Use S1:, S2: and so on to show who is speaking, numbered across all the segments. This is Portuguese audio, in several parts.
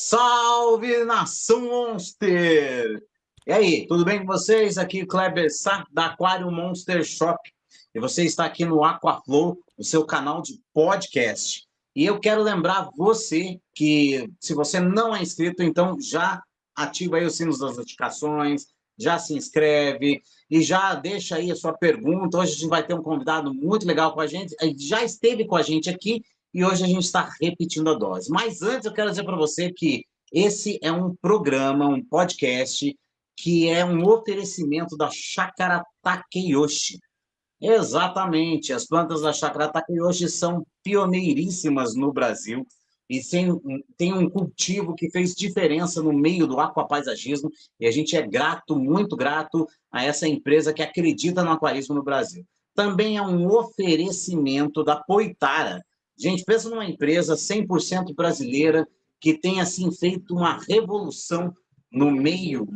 S1: Salve, Nação Monster! E aí, tudo bem com vocês? Aqui é o Kleber Sá, da Aquário Monster Shop. E você está aqui no Aquaflow, o seu canal de podcast. E eu quero lembrar você que, se você não é inscrito, então já ativa aí o sino das notificações, já se inscreve e já deixa aí a sua pergunta. Hoje a gente vai ter um convidado muito legal com a gente. Ele já esteve com a gente aqui e hoje a gente está repetindo a dose. Mas antes eu quero dizer para você que esse é um programa, um podcast, que é um oferecimento da Chácara Takeyoshi. Exatamente, as plantas da Chácara Takeyoshi são pioneiríssimas no Brasil e tem um cultivo que fez diferença no meio do aquapaisagismo e a gente é grato, muito grato a essa empresa que acredita no aquarismo no Brasil. Também é um oferecimento da Poitara. Gente, pensa numa empresa 100% brasileira que tem assim feito uma revolução no meio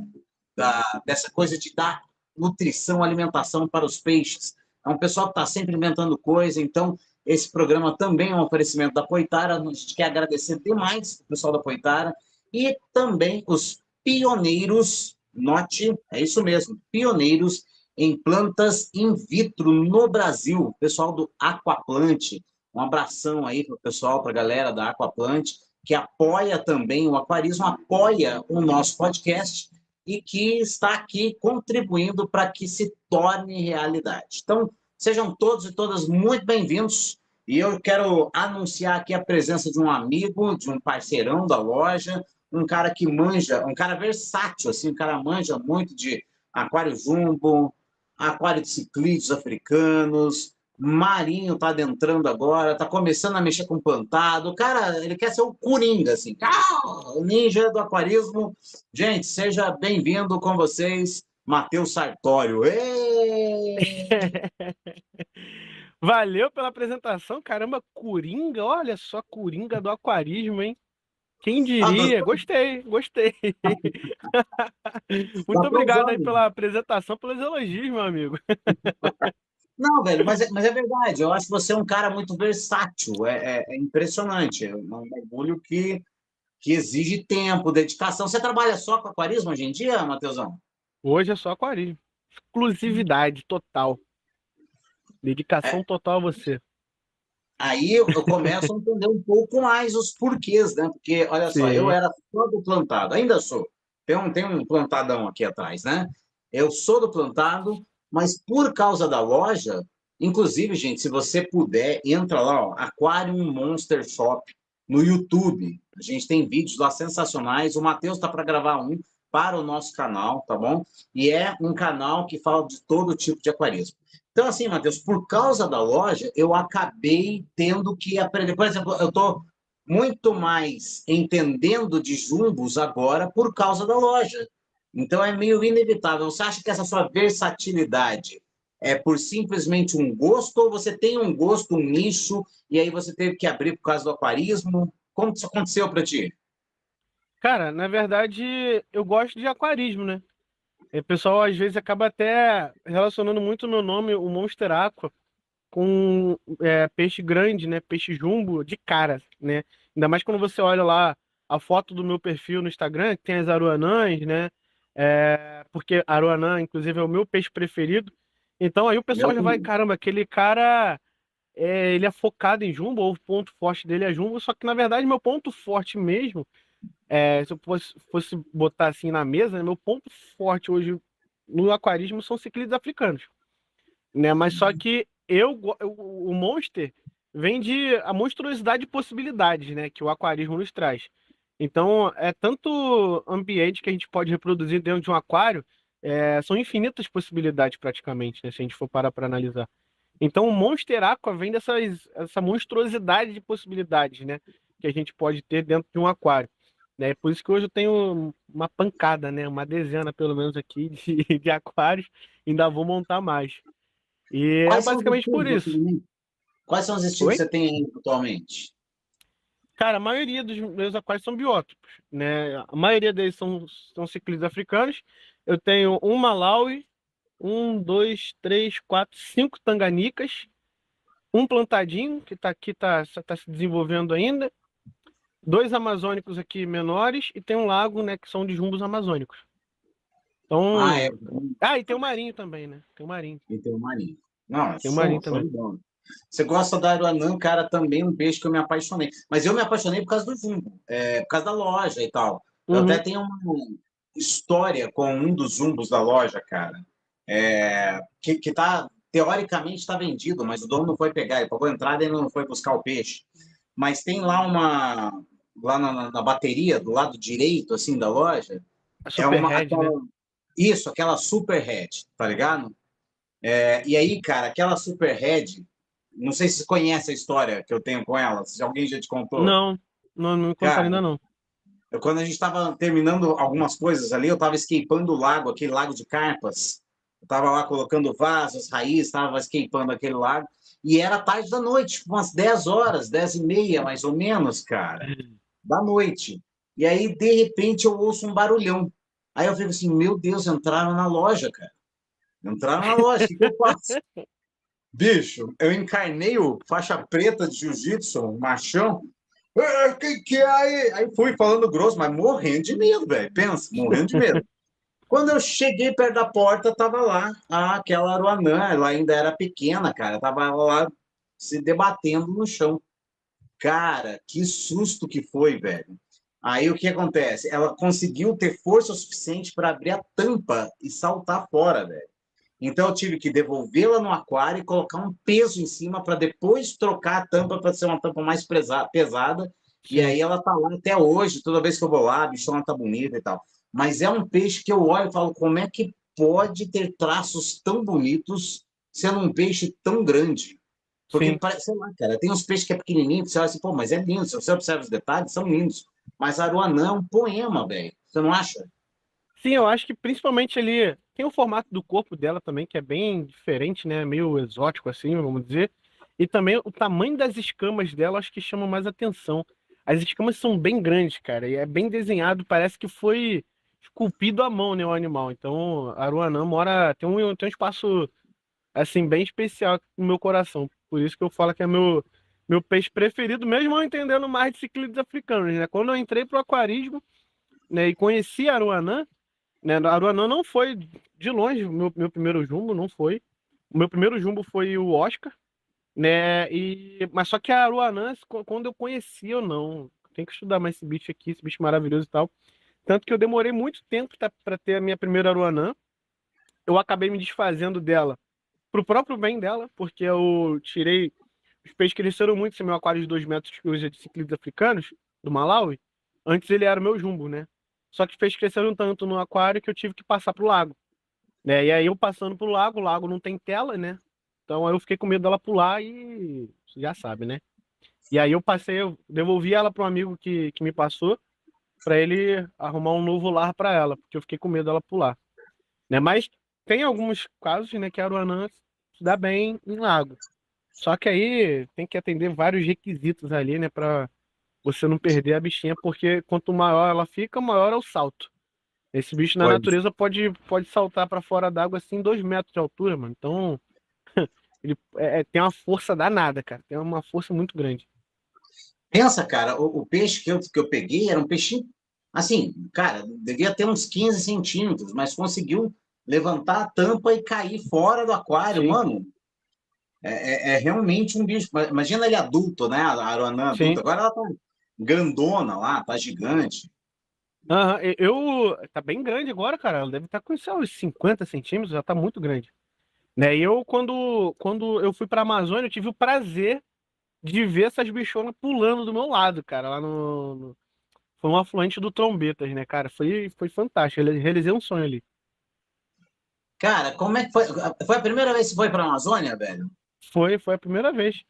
S1: dessa coisa de dar nutrição, alimentação para os peixes. É um pessoal que está sempre inventando coisa, então esse programa também é um oferecimento da Poitara. A gente quer agradecer demais o pessoal da Poitara e também os pioneiros, note, é isso mesmo, pioneiros em plantas in vitro no Brasil, o pessoal do Aquaplant. Um abração aí para o pessoal, para a galera da Aquaplant, que apoia também o aquarismo, apoia o nosso podcast e que está aqui contribuindo para que se torne realidade. Então, sejam todos e todas muito bem-vindos. E eu quero anunciar aqui a presença de um amigo, de um parceirão da loja, um cara que manja, um cara versátil, assim, um cara manja muito de aquário jumbo, aquário de ciclídeos africanos, Marinho está adentrando agora, está começando a mexer com plantado. O cara, ele quer ser o Coringa, assim, o ninja do aquarismo. Gente, seja bem-vindo com vocês, Matheus Sartório.
S2: Valeu pela apresentação, caramba, Coringa, olha só, Coringa do aquarismo, hein? Quem
S1: Ah,
S2: diria? Gostei, gostei.
S1: tá
S2: Muito obrigado aí
S1: provando.
S2: pela apresentação, pelos elogios, meu amigo.
S1: Não, velho, mas é verdade. Eu acho que você é um cara muito versátil. É impressionante. É um bagulho que exige tempo, dedicação. Você trabalha só com aquarismo hoje em dia, Matheusão?
S2: Hoje é só aquarismo. Exclusividade total. Dedicação total a você.
S1: Aí eu começo a entender um pouco mais os porquês, né? Porque, olha só, eu
S2: Sim.
S1: era fã do plantado, ainda sou. Tem um plantadão aqui atrás, né? Eu sou do plantado, mas por causa da loja, inclusive, gente, se você puder, entra lá, ó, Aquarium Monster Shop no YouTube. A gente tem vídeos lá sensacionais. O Matheus está para gravar um para o nosso canal, tá bom? E é um canal que fala de todo tipo de aquarismo. Então, assim, Matheus, por causa da loja, eu acabei tendo que aprender. Por exemplo, eu estou muito mais entendendo de jumbos agora por causa da loja. Então, é meio inevitável. Você acha que essa sua versatilidade é por simplesmente um gosto ou você tem um gosto, um nicho, e aí você teve que abrir por causa do aquarismo? Como que isso aconteceu para ti?
S2: Cara, na verdade, eu gosto de aquarismo, né? E o pessoal às vezes acaba até relacionando muito o meu nome, o Monster Aqua, com peixe grande, né? Peixe jumbo de cara, né? Ainda mais quando você olha lá a foto do meu perfil no Instagram, que tem as aruanãs, né? Porque aruanã, inclusive, é o meu peixe preferido. Então aí o pessoal
S1: Meu
S2: já vai,
S1: também.
S2: caramba, aquele cara, ele é focado em jumbo, ou o ponto forte dele é jumbo, só que na verdade meu ponto forte mesmo, se eu fosse botar assim na mesa, né, meu ponto forte hoje no aquarismo são ciclídeos africanos, né? Mas só que o Monster vem de a monstruosidade de possibilidades, né? Que o aquarismo nos traz. Então, é tanto ambiente que a gente pode reproduzir dentro de um aquário, são infinitas possibilidades praticamente, né? Se a gente for parar para analisar. Então, o Monster Aqua vem essa monstruosidade de possibilidades, né? Que a gente pode ter dentro de um aquário. Né? Por isso que hoje eu tenho uma pancada, né? Uma dezena, pelo menos, aqui de aquários. Ainda vou montar mais. E é
S1: Quais são os
S2: basicamente por
S1: estilos
S2: isso.
S1: atualmente? Quais são os estilos
S2: Oi?
S1: que você tem aí atualmente?
S2: Cara, a maioria dos meus aquários são biótopos, né? A maioria deles são ciclídeos africanos. Eu tenho um Malawi, um, dois, três, quatro, cinco tanganicas, um plantadinho que tá aqui, tá se desenvolvendo ainda. dois amazônicos aqui menores e tem um lago, né, que são de jumbos amazônicos.
S1: Ah, é.
S2: Então, e tem o marinho também, né? Tem o marinho.
S1: E tem o marinho. Não, é
S2: Tem o marinho
S1: show
S2: também.
S1: de bola. Você gosta da aruanã, cara, também um peixe que eu me apaixonei. Mas eu me apaixonei por causa do jumbo, por causa da loja e tal. Eu até
S2: Uhum.
S1: tenho uma história com um dos jumbos da loja, cara, que tá, teoricamente está vendido, mas o dono não foi pegar, ele pagou a entrada e não foi buscar o peixe. Mas tem lá lá na bateria, do lado direito, assim, da loja,
S2: A
S1: é
S2: Super
S1: uma,
S2: Red, né?
S1: isso, aquela super head, tá ligado? E aí, cara, aquela super head, não sei se você conhece a história que eu tenho com ela, se alguém já te contou.
S2: Não, não me contaram
S1: Cara,
S2: ainda não.
S1: quando a gente estava terminando algumas coisas ali, eu estava escapando o lago, aquele lago de carpas. Eu estava lá colocando vasos, raízes, estava escapando aquele lago. E era tarde da noite, tipo umas 10 horas, 10h30, mais ou menos, cara, da noite. E aí, de repente, eu ouço um barulhão. Aí eu fico assim, meu Deus, entraram na loja, cara. Entraram na loja, o que eu faço? Bicho, eu encarnei o faixa preta de jiu-jitsu, machão. Que é aí? Aí fui falando grosso, mas morrendo de medo, velho. Pensa, morrendo de medo. Quando eu cheguei perto da porta, tava lá aquela aruanã, ela ainda era pequena, cara, tava lá se debatendo no chão. Cara, que susto que foi, velho. Aí o que acontece? Ela conseguiu ter força suficiente para abrir a tampa e saltar fora, velho. Então eu tive que devolvê-la no aquário e colocar um peso em cima para depois trocar a tampa para ser uma tampa mais pesada. E
S2: Sim,
S1: aí ela tá lá até hoje, toda vez que eu vou lá, a bichona tá bonita e tal. Mas é um peixe que eu olho e falo, como é que pode ter traços tão bonitos sendo um peixe tão grande? Porque,
S2: sim.
S1: sei lá, cara, tem uns peixes que é pequenininho, que você olha assim, pô, mas é lindo. Se você observa os detalhes, são lindos. Mas a aruanã é um poema, velho. Você não acha?
S2: Sim, eu acho que principalmente ali tem o formato do corpo dela também, que é bem diferente, né? Meio exótico assim, vamos dizer. E também o tamanho das escamas dela, acho que chama mais atenção. As escamas são bem grandes, cara, e é bem desenhado, parece que foi esculpido à mão, né, o animal. Então, a Aruanã tem um espaço assim bem especial no meu coração. Por isso que eu falo que é meu peixe preferido, mesmo eu entendendo mais de ciclídeos africanos, né? Quando eu entrei pro aquarismo, né, e conheci a Aruanã, né? A Aruanã não foi de longe o meu primeiro jumbo, não foi. O meu primeiro jumbo foi o Oscar, né? Mas só que a Aruanã, quando eu conheci, eu não. Tem que estudar mais esse bicho aqui, esse bicho maravilhoso e tal. Tanto que eu demorei muito tempo para ter a minha primeira Aruanã. Eu acabei me desfazendo dela pro próprio bem dela, porque eu tirei. Os peixes cresceram muito, esse meu aquário de 2 metros que usa de ciclídeos africanos, do Malawi. Antes ele era o meu jumbo, né? Só que os peixes cresceram tanto no aquário que eu tive que passar pro lago, né? E aí eu passando pro lago, o lago não tem tela, né? Então aí eu fiquei com medo dela pular e você já sabe, né? E aí eu devolvi ela para um amigo que me passou para ele arrumar um novo lar para ela, porque eu fiquei com medo dela pular, né? Mas tem alguns casos, né, que a aruanã se dá bem em lago. Só que aí tem que atender vários requisitos ali, né, para você não perder a bichinha, porque quanto maior ela fica, maior é o salto. Esse bicho na
S1: Pois.
S2: natureza pode saltar para fora d'água assim 2 metros de altura, mano. Então ele tem uma força danada, cara. Tem uma força muito grande.
S1: Pensa, cara, o peixe que eu peguei era um peixe, assim, cara, devia ter uns 15 centímetros, mas conseguiu levantar a tampa e cair fora do aquário,
S2: Sim,
S1: mano. É realmente um bicho. Imagina ele adulto, né? A aruanã
S2: sim.
S1: adulta. Agora ela tá grandona lá, tá gigante.
S2: Aham, tá bem grande agora, cara. Ela deve estar com sei lá, uns 50 centímetros, já tá muito grande. Né? E eu, quando eu fui pra Amazônia, eu tive o prazer de ver essas bichonas pulando do meu lado, cara, lá foi um afluente do Trombetas, né, cara? Foi fantástico. Eu realizei um sonho ali.
S1: Cara, como é que foi? Foi a primeira vez que foi para a Amazônia, velho?
S2: Foi a primeira vez.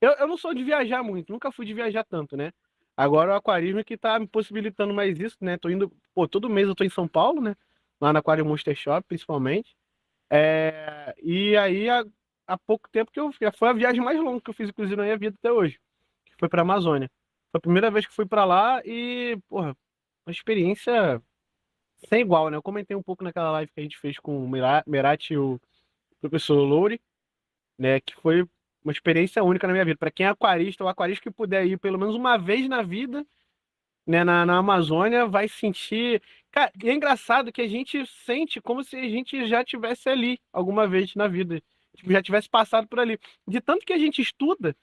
S2: Eu não sou de viajar muito, nunca fui de viajar tanto, né? Agora o aquarismo que tá me possibilitando mais isso, né? Tô indo, pô, todo mês eu tô em São Paulo, né? Lá na Aquário Monster Shop, principalmente. E aí, há pouco tempo que já foi a viagem mais longa que eu fiz, inclusive, na minha vida até hoje, que foi pra Amazônia. Foi a primeira vez que fui pra lá e, porra, uma experiência sem igual, né? Eu comentei um pouco naquela live que a gente fez com o Merati e o professor Louri, né? Que foi uma experiência única na minha vida. Para quem é aquarista, o aquarista que puder ir pelo menos uma vez na vida, né, na Amazônia, vai sentir. Cara, e é engraçado que a gente sente como se a gente já tivesse ali alguma vez na vida, tipo, já tivesse passado por ali. De tanto que a gente estuda,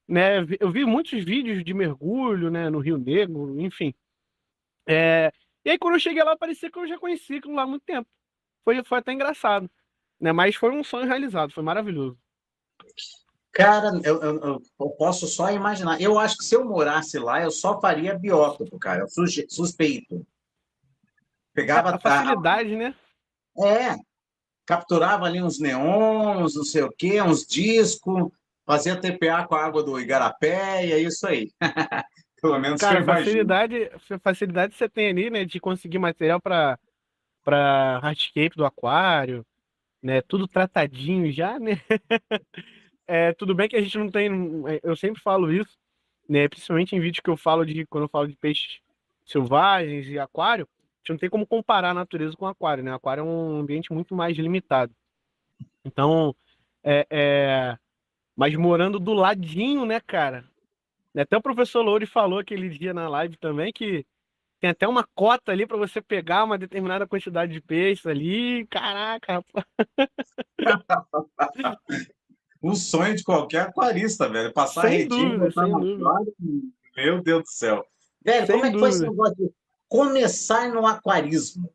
S2: né? Eu vi muitos vídeos de mergulho, né, no Rio Negro, enfim. E aí quando eu cheguei lá, parecia que eu já conhecia aquilo lá há muito tempo. Foi até engraçado, né? Mas foi um sonho realizado, foi maravilhoso.
S1: Cara, eu posso só imaginar. Eu acho que se eu morasse lá, eu só faria biótopo, cara. Eu suspeito.
S2: É, a
S1: Pegava,
S2: facilidade, né?
S1: é, capturava ali uns neons, não sei o quê, uns discos, fazia TPA com a água do Igarapé, e é isso aí. Pelo menos eu
S2: Cara,
S1: imagino.
S2: facilidade você tem ali, né, de conseguir material para hardscape do aquário, né? Tudo tratadinho já, né? Tudo bem que a gente não tem, eu sempre falo isso, né? Principalmente em vídeos que eu falo de quando eu falo de peixes selvagens e aquário, a gente não tem como comparar a natureza com o aquário, né? O aquário é um ambiente muito mais limitado. Então, é, é, mas morando do ladinho, né, cara? Até o professor Louri falou aquele dia na live também que tem até uma cota ali para você pegar uma determinada quantidade de peixes ali. Caraca, rapaz.
S1: Um sonho de qualquer aquarista, velho. Passar a
S2: Sem
S1: redinha,
S2: dúvida,
S1: botar
S2: sem
S1: no
S2: dúvida,
S1: aquário. Meu Deus do céu. Velho, como é
S2: sem
S1: que foi esse
S2: dúvida.
S1: negócio de começar no aquarismo?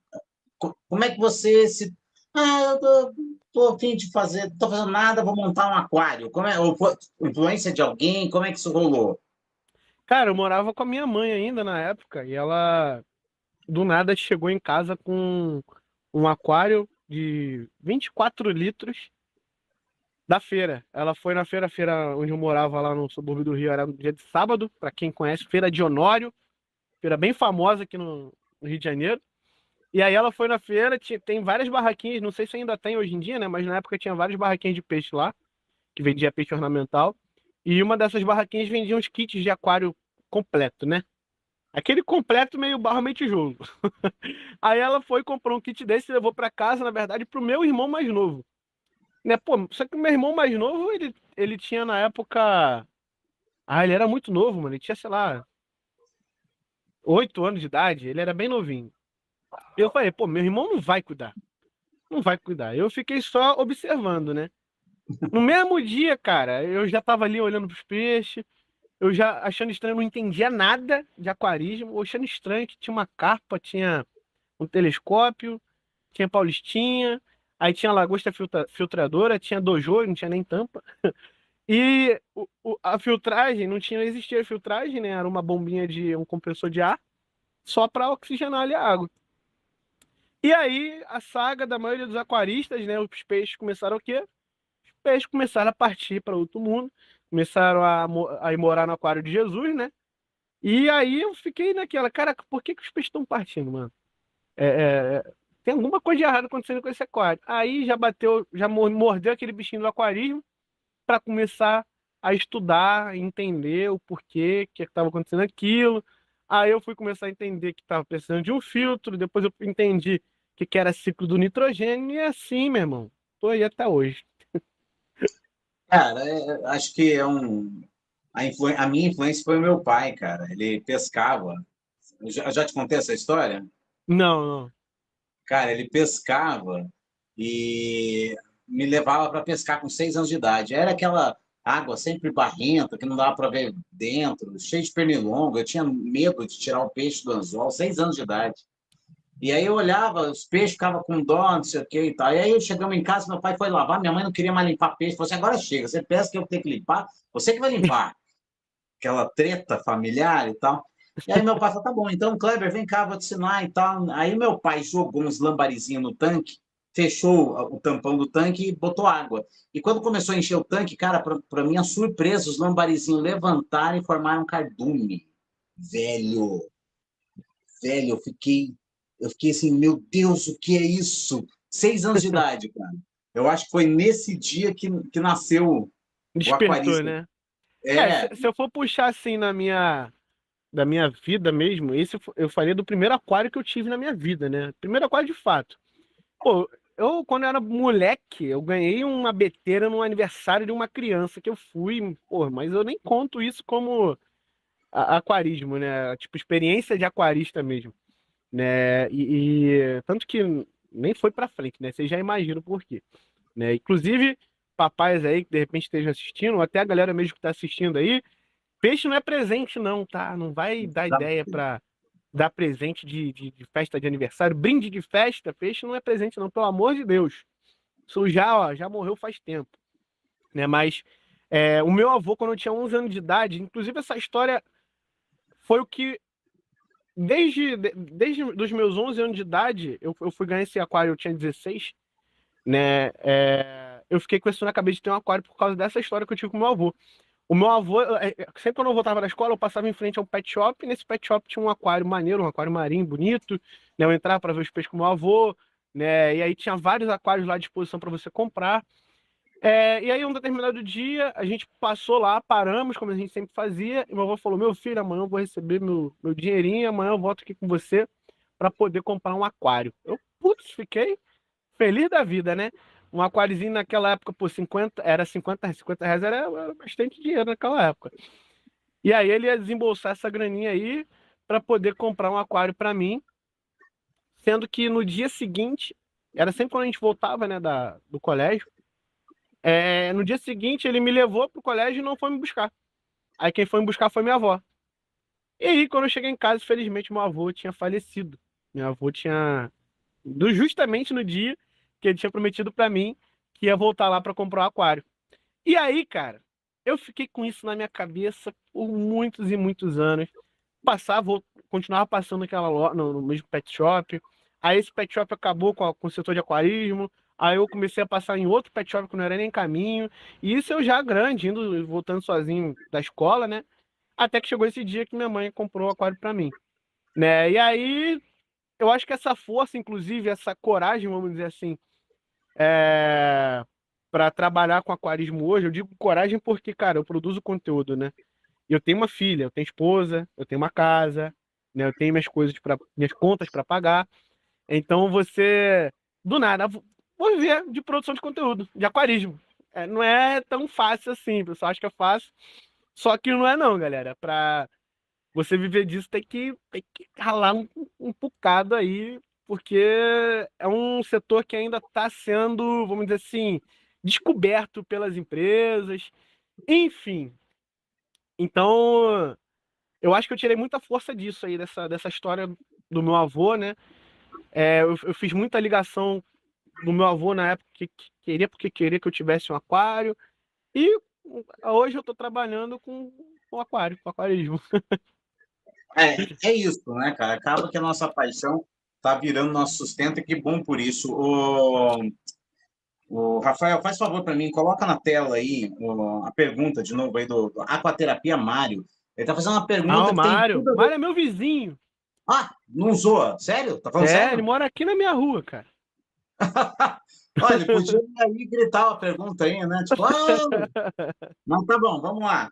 S1: Como é que você se. Ah, eu tô a fim de fazer, não tô fazendo nada, vou montar um aquário. Ou foi influência de alguém? Como é que isso rolou?
S2: Cara, eu morava com a minha mãe ainda na época e ela do nada chegou em casa com um aquário de 24 litros da feira. Ela foi na feira onde eu morava lá no subúrbio do Rio, era no dia de sábado, para quem conhece, Feira de Honório, feira bem famosa aqui no Rio de Janeiro. E aí ela foi na feira, tem várias barraquinhas, não sei se ainda tem hoje em dia, né? Mas na época tinha várias barraquinhas de peixe lá, que vendia peixe ornamental. E uma dessas barraquinhas vendia uns kits de aquário completo, né? Aquele completo meio barro, meio tijolo. Aí ela foi, comprou um kit desse e levou pra casa, na verdade, pro meu irmão mais novo. Né? Pô, só que o meu irmão mais novo, ele tinha na época. Ah, ele era muito novo, mano. Ele tinha, sei lá, 8 anos de idade. Ele era bem novinho. Eu falei, pô, meu irmão não vai cuidar. Não vai cuidar. Eu fiquei só observando, né? No mesmo dia, cara, eu já tava ali olhando pros peixes. Eu já achando estranho, não entendia nada de aquarismo. Achando estranho que tinha uma carpa, tinha um telescópio, tinha paulistinha. Aí tinha lagosta filtradora, tinha dojo, não tinha nem tampa. E a filtragem, não tinha, não existia filtragem, né? Era uma bombinha de um compressor de ar só para oxigenar ali a água. E aí, a saga da maioria dos aquaristas, né? Os peixes começaram o quê? Os peixes começaram a partir para outro mundo, começaram a ir morar no aquário de Jesus, né? E aí eu fiquei naquela, cara, por que que os peixes estão partindo, mano? É, tem alguma coisa de errado acontecendo com esse aquário. Aí já bateu, já mordeu aquele bichinho do aquarismo para começar a estudar, entender o porquê que estava acontecendo aquilo. Aí eu fui começar a entender que estava precisando de um filtro, depois eu entendi que era ciclo do nitrogênio, e é assim, meu irmão. Tô aí até hoje.
S1: Cara, acho que a minha influência foi o meu pai, cara. Ele pescava. Eu já te contei essa história?
S2: Não, não.
S1: Cara, ele pescava e me levava para pescar com 6 anos de idade. Era aquela água sempre barrenta, que não dava para ver dentro, cheio de pernilongo. Eu tinha medo de tirar o peixe do anzol, 6 anos de idade. E aí eu olhava, os peixes ficavam com dó, não sei o que e tal. E aí chegamos em casa, meu pai foi lavar, minha mãe não queria mais limpar peixe. Falou assim, agora chega, você pesca, eu tenho que limpar, você que vai limpar. Aquela treta familiar e tal. E aí meu pai falou, tá bom, então, Kleber, vem cá, vou te ensinar e tal. Aí meu pai jogou uns lambarizinhos no tanque, fechou o tampão do tanque e botou água. E quando começou a encher o tanque, cara, para minha surpresa, os lambarizinhos levantaram e formaram um cardume. Velho, velho, eu fiquei assim, meu Deus, o que é isso? 6 anos de idade, cara. Eu acho que foi nesse dia que nasceu o
S2: Despertou,
S1: aquarista.
S2: né?
S1: É,
S2: Se eu for puxar assim da minha vida mesmo, eu faria do primeiro aquário que eu tive na minha vida, né? Primeiro aquário de fato. Pô, eu, quando eu era moleque, eu ganhei uma beteira no aniversário de uma criança que eu fui, pô, mas eu nem conto isso como aquarismo, né? Tipo, experiência de aquarista mesmo, né? E tanto que nem foi pra frente, né? Vocês já imaginam por quê, né? Inclusive, papais aí que de repente estejam assistindo, ou até a galera mesmo que tá assistindo aí, peixe não é presente não, tá? Não vai dar ideia pra dar presente de festa de aniversário, brinde de festa, peixe não é presente não, pelo amor de Deus. Isso já, ó, já morreu faz tempo, né? Mas o meu avô, quando eu tinha 11 anos de idade, inclusive essa história foi o que, desde os meus 11 anos de idade, eu fui ganhar esse aquário, eu tinha 16, né? Eu fiquei com isso na cabeça de ter um aquário por causa dessa história que eu tive com o meu avô. O meu avô, sempre quando eu voltava da escola, eu passava em frente a um pet shop, e nesse pet shop tinha um aquário maneiro, um aquário marinho bonito, né? Eu entrava para ver os peixes com o meu avô, né? E aí tinha vários aquários lá à disposição para você comprar. E aí, um determinado dia, a gente passou lá, paramos, como a gente sempre fazia, e meu avô falou: Meu filho, amanhã eu vou receber meu dinheirinho, amanhã eu volto aqui com você para poder comprar um aquário. Putz, fiquei feliz da vida, né? Um aquáriozinho naquela época, por 50, era 50 reais era bastante dinheiro naquela época. E aí ele ia desembolsar essa graninha aí para poder comprar um aquário para mim, sendo que no dia seguinte, era sempre quando a gente voltava, né, do colégio, no dia seguinte ele me levou pro colégio e não foi me buscar. Aí quem foi me buscar foi minha avó. E aí, quando eu cheguei em casa, felizmente meu avô tinha falecido. Meu avô tinha, justamente no dia que ele tinha prometido para mim que ia voltar lá para comprar o aquário. E aí, cara, eu fiquei com isso na minha cabeça por muitos e muitos anos. Continuava passando aquela loja no mesmo pet shop. Aí esse pet shop acabou com o setor de aquarismo. Aí eu comecei a passar em outro pet shop que não era nem caminho. E isso eu já grande, voltando sozinho da escola, né? Até que chegou esse dia que minha mãe comprou o aquário para mim, né? E aí eu acho que essa força, inclusive, essa coragem, vamos dizer assim, para trabalhar com aquarismo hoje, eu digo coragem porque, cara, eu produzo conteúdo, né? Eu tenho uma filha, eu tenho esposa, eu tenho uma casa, né? Eu tenho minhas contas para pagar. Então você, do nada, vou viver de produção de conteúdo, de aquarismo. Não é tão fácil assim, o pessoal acha que é fácil, só que não é não, galera. Para você viver disso tem que ralar um bocado aí, porque é um setor que ainda está sendo, vamos dizer assim, descoberto pelas empresas, enfim. Então, eu acho que eu tirei muita força disso aí, dessa história do meu avô, né? Eu fiz muita ligação do meu avô na época que queria, porque queria que eu tivesse um aquário. E hoje eu estou trabalhando com aquário, com aquarismo.
S1: É isso, né, cara? Acaba que a nossa paixão tá virando nosso sustento, e que bom por isso. O Rafael, faz favor para mim, coloca na tela aí a pergunta de novo aí do Aquaterapia Mário. Ele tá fazendo uma
S2: Ah,
S1: pergunta
S2: o
S1: que tem
S2: Mário.
S1: tudo a ver.
S2: Mário é meu vizinho.
S1: Ah, não zoa? Sério? Tá falando
S2: Ele
S1: sério?
S2: mora aqui na minha rua, cara.
S1: Olha, ele podia aí gritar uma pergunta aí, né? Tipo, não, tá bom, vamos lá.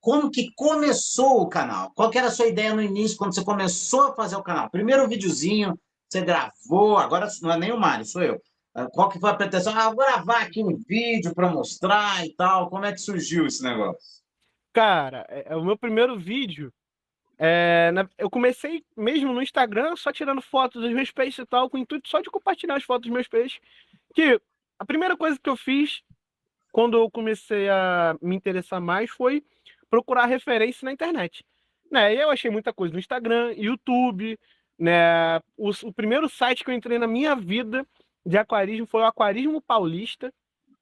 S1: Como que começou o canal? Qual que era a sua ideia no início, quando você começou a fazer o canal? Primeiro videozinho, você gravou, agora não é nem o Mário, sou eu. Qual que foi a pretensão? Vou gravar aqui um vídeo para mostrar e tal. Como é que surgiu esse negócio?
S2: Cara, o meu primeiro vídeo. Eu comecei mesmo no Instagram, só tirando fotos dos meus peixes e tal, com o intuito só de compartilhar as fotos dos meus peixes. Que a primeira coisa que eu fiz quando eu comecei a me interessar mais foi procurar referência na internet. Né? E eu achei muita coisa no Instagram, YouTube, né? O primeiro site que eu entrei na minha vida de aquarismo foi o Aquarismo Paulista,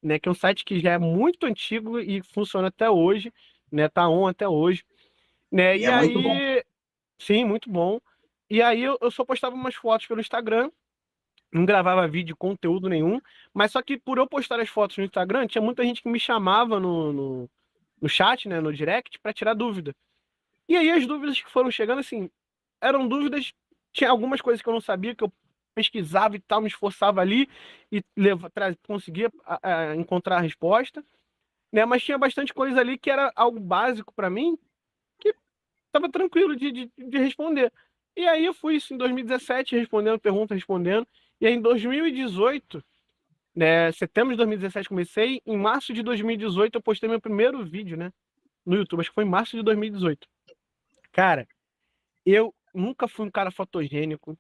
S2: né? Que é um site que já é muito antigo e funciona até hoje, né? Tá on até hoje, né?
S1: E
S2: E
S1: é muito bom.
S2: aí, sim, muito bom. E aí eu só postava umas fotos pelo Instagram, não gravava vídeo, conteúdo nenhum, mas só que por eu postar as fotos no Instagram, tinha muita gente que me chamava no chat, né, no direct, para tirar dúvida. E aí as dúvidas que foram chegando, assim, eram dúvidas, tinha algumas coisas que eu não sabia, que eu pesquisava e tal, me esforçava ali e conseguia encontrar a resposta, né, mas tinha bastante coisa ali que era algo básico para mim, que estava tranquilo de responder. E aí eu fui isso em 2017, respondendo perguntas, respondendo, e aí em 2018, né, setembro de 2017 comecei, em março de 2018 eu postei meu primeiro vídeo, né? no YouTube, acho que foi em março de 2018. Cara, eu nunca fui um cara fotogênico.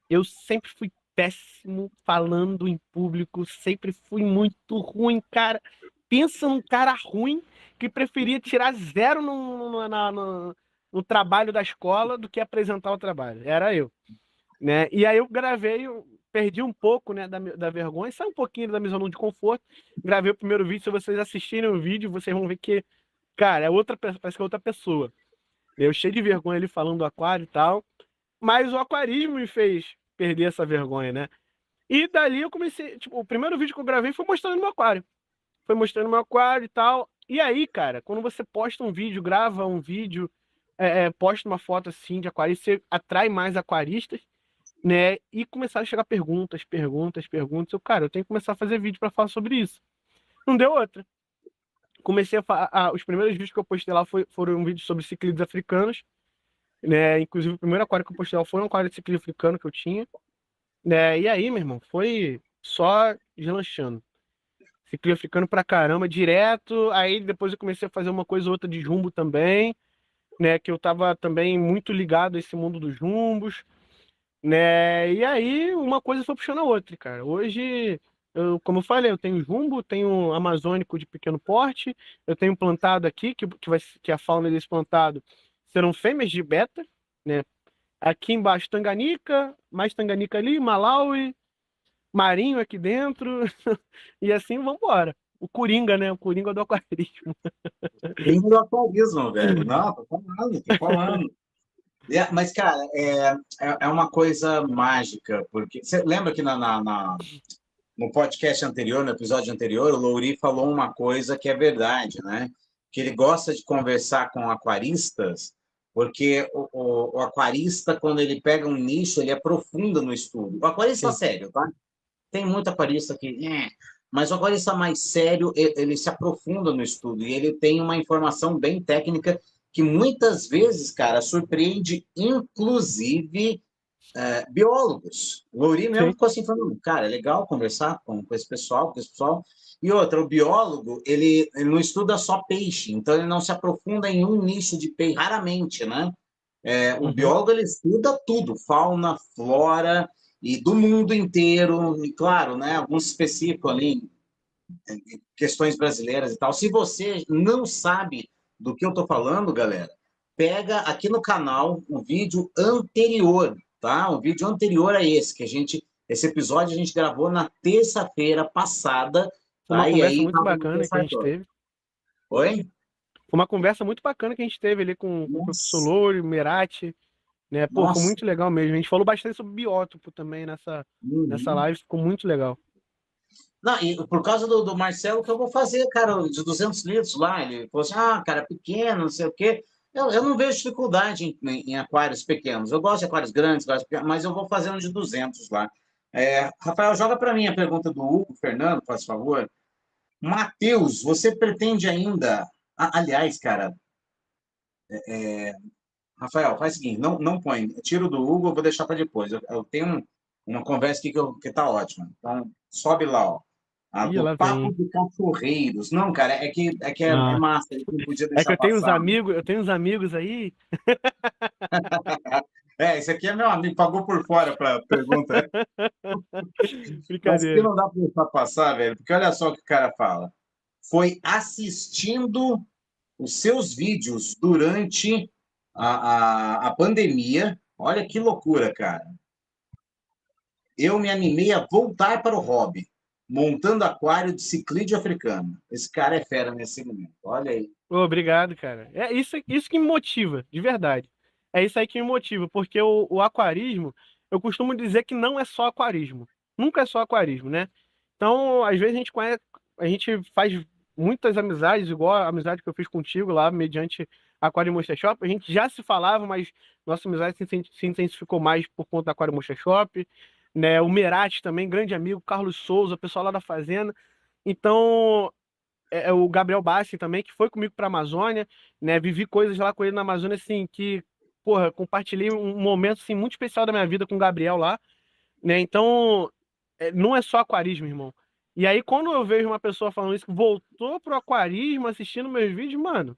S2: Eu sempre fui péssimo falando em público, sempre fui muito ruim, cara. Pensa num cara ruim que preferia tirar zero no trabalho da escola do que apresentar o trabalho. Era eu, né? E aí eu gravei, eu perdi um pouco, né, da vergonha, saiu um pouquinho da minha zona de conforto. Gravei o primeiro vídeo, se vocês assistirem o vídeo, vocês vão ver que, cara, parece que é outra pessoa. Eu cheio de vergonha ali falando do aquário e tal. Mas o aquarismo me fez perder essa vergonha, né? E dali eu comecei, tipo, o primeiro vídeo que eu gravei foi mostrando meu aquário. Foi mostrando meu aquário e tal. E aí, cara, quando você posta um vídeo, grava um vídeo, posta uma foto assim de aquarista, você atrai mais aquaristas, né? E começaram a chegar perguntas, perguntas, perguntas. Eu tenho que começar a fazer vídeo para falar sobre isso. Não deu outra. Comecei os primeiros vídeos que eu postei lá foram um vídeo sobre ciclídeos africanos, né? Inclusive o primeiro aquário que eu postei lá foi um aquário de ciclídeo africano que eu tinha. Né? E aí, meu irmão, foi só deslanchando. Fiquei ficando pra caramba direto. Aí depois eu comecei a fazer uma coisa ou outra de jumbo também, né? Que eu tava também muito ligado a esse mundo dos jumbos, né? E aí uma coisa foi puxando a outra, cara. Hoje, como eu falei, eu tenho jumbo, tenho amazônico de pequeno porte, eu tenho plantado aqui, que a fauna desse plantado serão fêmeas de beta, né? Aqui embaixo, Tanganica, mais Tanganica ali, Malawi, Marinho aqui dentro, e assim vamos embora. O Coringa, né? O Coringa do aquarismo.
S1: Bem do aquarismo, velho. Não, tô falando, tô falando. Mas, cara, é uma coisa mágica, porque você lembra que no podcast anterior, no episódio anterior, o Louri falou uma coisa que é verdade, né? Que ele gosta de conversar com aquaristas, porque o aquarista, quando ele pega um nicho, ele aprofunda no estudo. O aquarista
S2: Sim.
S1: sério, tá? Tem muito aquarista que. Mas o aquarista mais sério, ele se aprofunda no estudo e ele tem uma informação bem técnica que muitas vezes, cara, surpreende, inclusive biólogos. O Louri mesmo
S2: Sim.
S1: ficou assim falando, cara, é legal conversar com esse pessoal, com esse pessoal. E outra, o biólogo, ele não estuda só peixe, então ele não se aprofunda em um nicho de peixe, raramente, né? O
S2: Uhum.
S1: biólogo, ele estuda tudo, fauna, flora, e do mundo inteiro, e claro, né, alguns específicos ali, questões brasileiras e tal. Se você não sabe do que eu estou falando, galera, pega aqui no canal o vídeo anterior, tá? O vídeo anterior a esse, esse episódio a gente gravou na terça-feira passada,
S2: Foi uma
S1: tá? E
S2: conversa
S1: aí
S2: muito
S1: tava no
S2: bacana que a gente
S1: terça-feira.
S2: teve.
S1: Oi?
S2: Foi uma conversa muito bacana que a gente teve ali com o professor
S1: Nossa,
S2: Louro, o Merati, né? Pô, foi
S1: nossa.
S2: muito legal mesmo. A gente falou bastante sobre biótopo também nessa
S1: Uhum.
S2: live, ficou muito legal.
S1: Não, e por causa do Marcelo, que eu vou fazer, cara, de 200 litros lá. Ele falou assim: cara, pequeno, não sei o quê. Eu não vejo dificuldade em aquários pequenos. Eu gosto de aquários grandes, mas eu vou fazendo de 200 lá. Rafael, joga para mim a pergunta do Hugo Fernando, faz favor. Matheus, você pretende ainda. Aliás, cara, Rafael, faz o seguinte: não põe. Tiro do Hugo, eu vou deixar para depois. Eu tenho uma conversa aqui que tá ótima. Então, sobe lá, ó. A
S2: Ih,
S1: do
S2: lá
S1: Papo
S2: vem.
S1: de Cachorreiros. Não, cara, é
S2: Ah,
S1: massa, a gente não podia
S2: é que
S1: deixar passar.
S2: eu tenho uns amigos aí.
S1: Esse aqui é meu amigo, pagou por fora para a pergunta. Mas que
S2: Brincadeira.
S1: não dá para deixar passar, velho, porque olha só o que o cara fala. Foi assistindo os seus vídeos durante a pandemia. Olha que loucura, cara. Eu me animei a voltar para o hobby, montando aquário de ciclídeo africano. Esse cara é fera nesse segmento. Olha aí.
S2: Ô, obrigado, cara. É isso que me motiva, de verdade. É isso aí que me motiva, porque o aquarismo, eu costumo dizer que não é só aquarismo. Nunca é só aquarismo, né? Então, às vezes a gente faz muitas amizades, igual a amizade que eu fiz contigo lá, mediante Aquário Monster Shop. A gente já se falava, mas nossa amizade se intensificou mais por conta da Aquário Monster Shop, né? O Merati também, grande amigo, Carlos Souza, o pessoal lá da Fazenda. Então, o Gabriel Bassi também, que foi comigo para a Amazônia, né? Vivi coisas lá com ele na Amazônia, assim, que, porra, compartilhei um momento, assim, muito especial da minha vida com o Gabriel lá, né? Então, não é só aquarismo, irmão. E aí, quando eu vejo uma pessoa falando isso, que voltou pro aquarismo, assistindo meus vídeos, mano,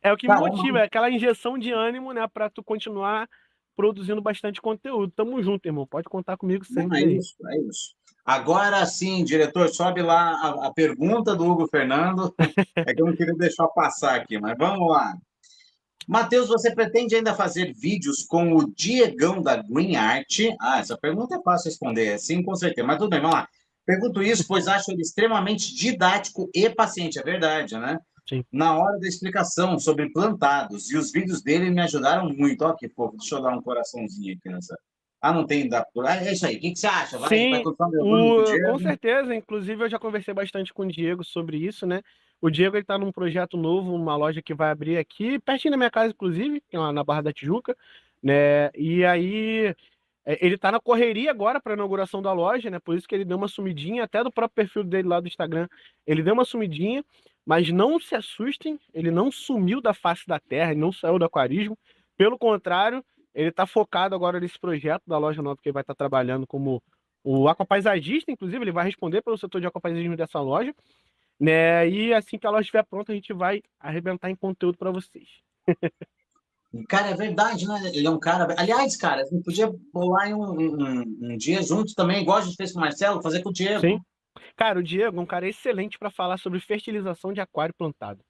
S2: É o que me
S1: Caramba,
S2: motiva, é aquela injeção de ânimo, né, para tu continuar produzindo bastante conteúdo. Tamo junto, irmão. Pode contar comigo
S1: não é
S2: sempre aí.
S1: isso, é isso. Agora sim, diretor, sobe lá a pergunta do Hugo Fernando. É que eu não queria deixar passar aqui, mas vamos lá. Matheus, você pretende ainda fazer vídeos com o Diegão da Green Art? Ah, essa pergunta é fácil responder, sim, com certeza. Mas tudo bem, vamos lá. Pergunto isso, pois acho ele extremamente didático e paciente, é verdade, né?
S2: Sim.
S1: Na hora da explicação sobre plantados, e os vídeos dele me ajudaram muito. Ó, que fofo, deixa eu dar um coraçãozinho aqui nessa. Ah, não tem da. Ah, é isso aí. O que você acha? Vai
S2: Sim,
S1: continuar gravando com o
S2: com
S1: Diego?
S2: certeza. Inclusive, eu já conversei bastante com o Diego sobre isso, né? O Diego ele tá num projeto novo, uma loja que vai abrir aqui, pertinho da minha casa, inclusive, que é lá na Barra da Tijuca, né? E aí, ele tá na correria agora para a inauguração da loja, né? Por isso que ele deu uma sumidinha, até do próprio perfil dele lá do Instagram, ele deu uma sumidinha, mas não se assustem, ele não sumiu da face da terra, ele não saiu do aquarismo. Pelo contrário, ele tá focado agora nesse projeto da loja nova que ele vai estar trabalhando como o aquapaisagista, inclusive, ele vai responder pelo setor de aquapaisagismo dessa loja, né? E assim que a loja estiver pronta, a gente vai arrebentar em conteúdo para vocês.
S1: Cara, é verdade, né? Ele é um cara. Aliás, cara, a gente podia bolar em um dia juntos também, igual a gente fez com o Marcelo, fazer com o
S2: Sim.
S1: Diego.
S2: Cara, o Diego é um cara excelente para falar sobre fertilização de aquário plantado.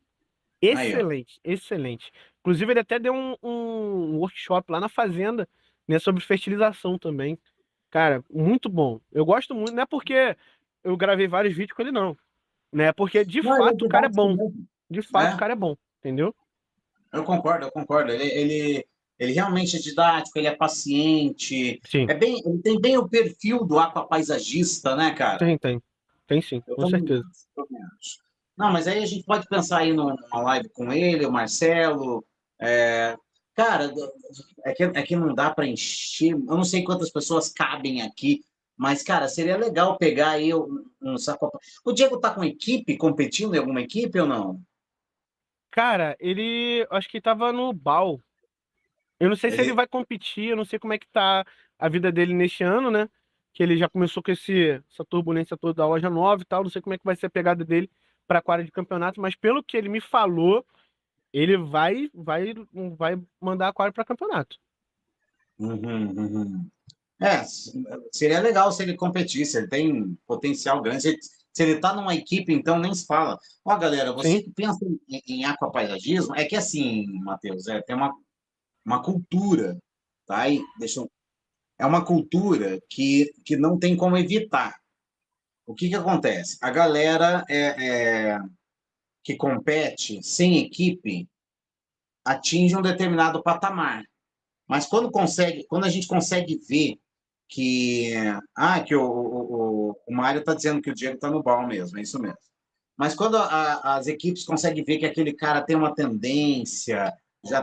S1: Aí, ó.
S2: Excelente, excelente. Inclusive, ele até deu um workshop lá na fazenda, né, sobre fertilização também. Cara, muito bom. Eu gosto muito, não é porque eu gravei vários vídeos com ele, não. Né? Porque de
S1: Não, ele é
S2: fato o cara é
S1: didático
S2: bom.
S1: mesmo.
S2: De fato o
S1: É,
S2: cara é bom, entendeu?
S1: eu concordo, eu concordo. Ele realmente é didático, ele é paciente.
S2: Sim,
S1: Ele tem bem o perfil do aquapaisagista, né, cara?
S2: tem, tem. Tem sim,
S1: Eu
S2: com
S1: também
S2: certeza.
S1: acho, eu também acho. Não, mas aí a gente pode pensar aí numa live com ele, o Marcelo. É, cara, é que não dá para encher. Eu não sei quantas pessoas cabem aqui, mas, cara, seria legal pegar aí um saco. O Diego tá com equipe, competindo em alguma equipe ou não?
S2: Cara, ele acho que tava no BAL. Eu não sei se ele
S1: Ele.
S2: vai competir, eu não sei como é que tá a vida dele neste ano, né? Que ele já começou com essa turbulência toda da loja nova e tal. Não sei como é que vai ser a pegada dele para aquário de campeonato, mas pelo que ele me falou, ele vai mandar aquário para campeonato.
S1: Uhum, uhum. É, seria legal se ele competisse, ele tem potencial grande. Se ele está numa equipe, então nem se fala. Ó, galera, você
S2: Sim,
S1: que pensa em aquapaisagismo, é que assim, Matheus, tem uma cultura, tá? É uma cultura que não tem como evitar. O que que acontece? A galera que compete sem equipe atinge um determinado patamar. Mas quando a gente consegue ver que o Mário está dizendo que o Diego está no bal mesmo, é isso mesmo. Mas quando as equipes conseguem ver que aquele cara tem uma tendência, já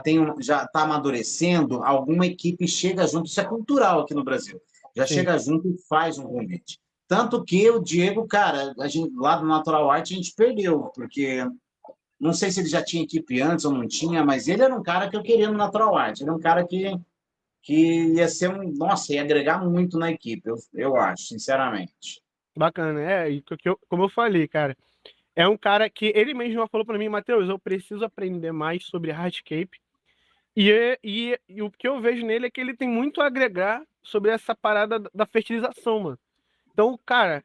S1: está amadurecendo, alguma equipe chega junto, isso é cultural aqui no Brasil, já
S2: sim.
S1: chega junto e faz um convite. Tanto que o Diego, cara, a gente, lá do Natural Art a gente perdeu, porque não sei se ele já tinha equipe antes ou não tinha, mas ele era um cara que eu queria no Natural Art, ele era um cara que ia ser nossa, ia agregar muito na equipe, eu acho, sinceramente.
S2: Bacana. E como eu falei, cara. É um cara que ele mesmo já falou pra mim, Matheus, eu preciso aprender mais sobre hardscape. E o que eu vejo nele é que ele tem muito a agregar sobre essa parada da fertilização, mano. Então, cara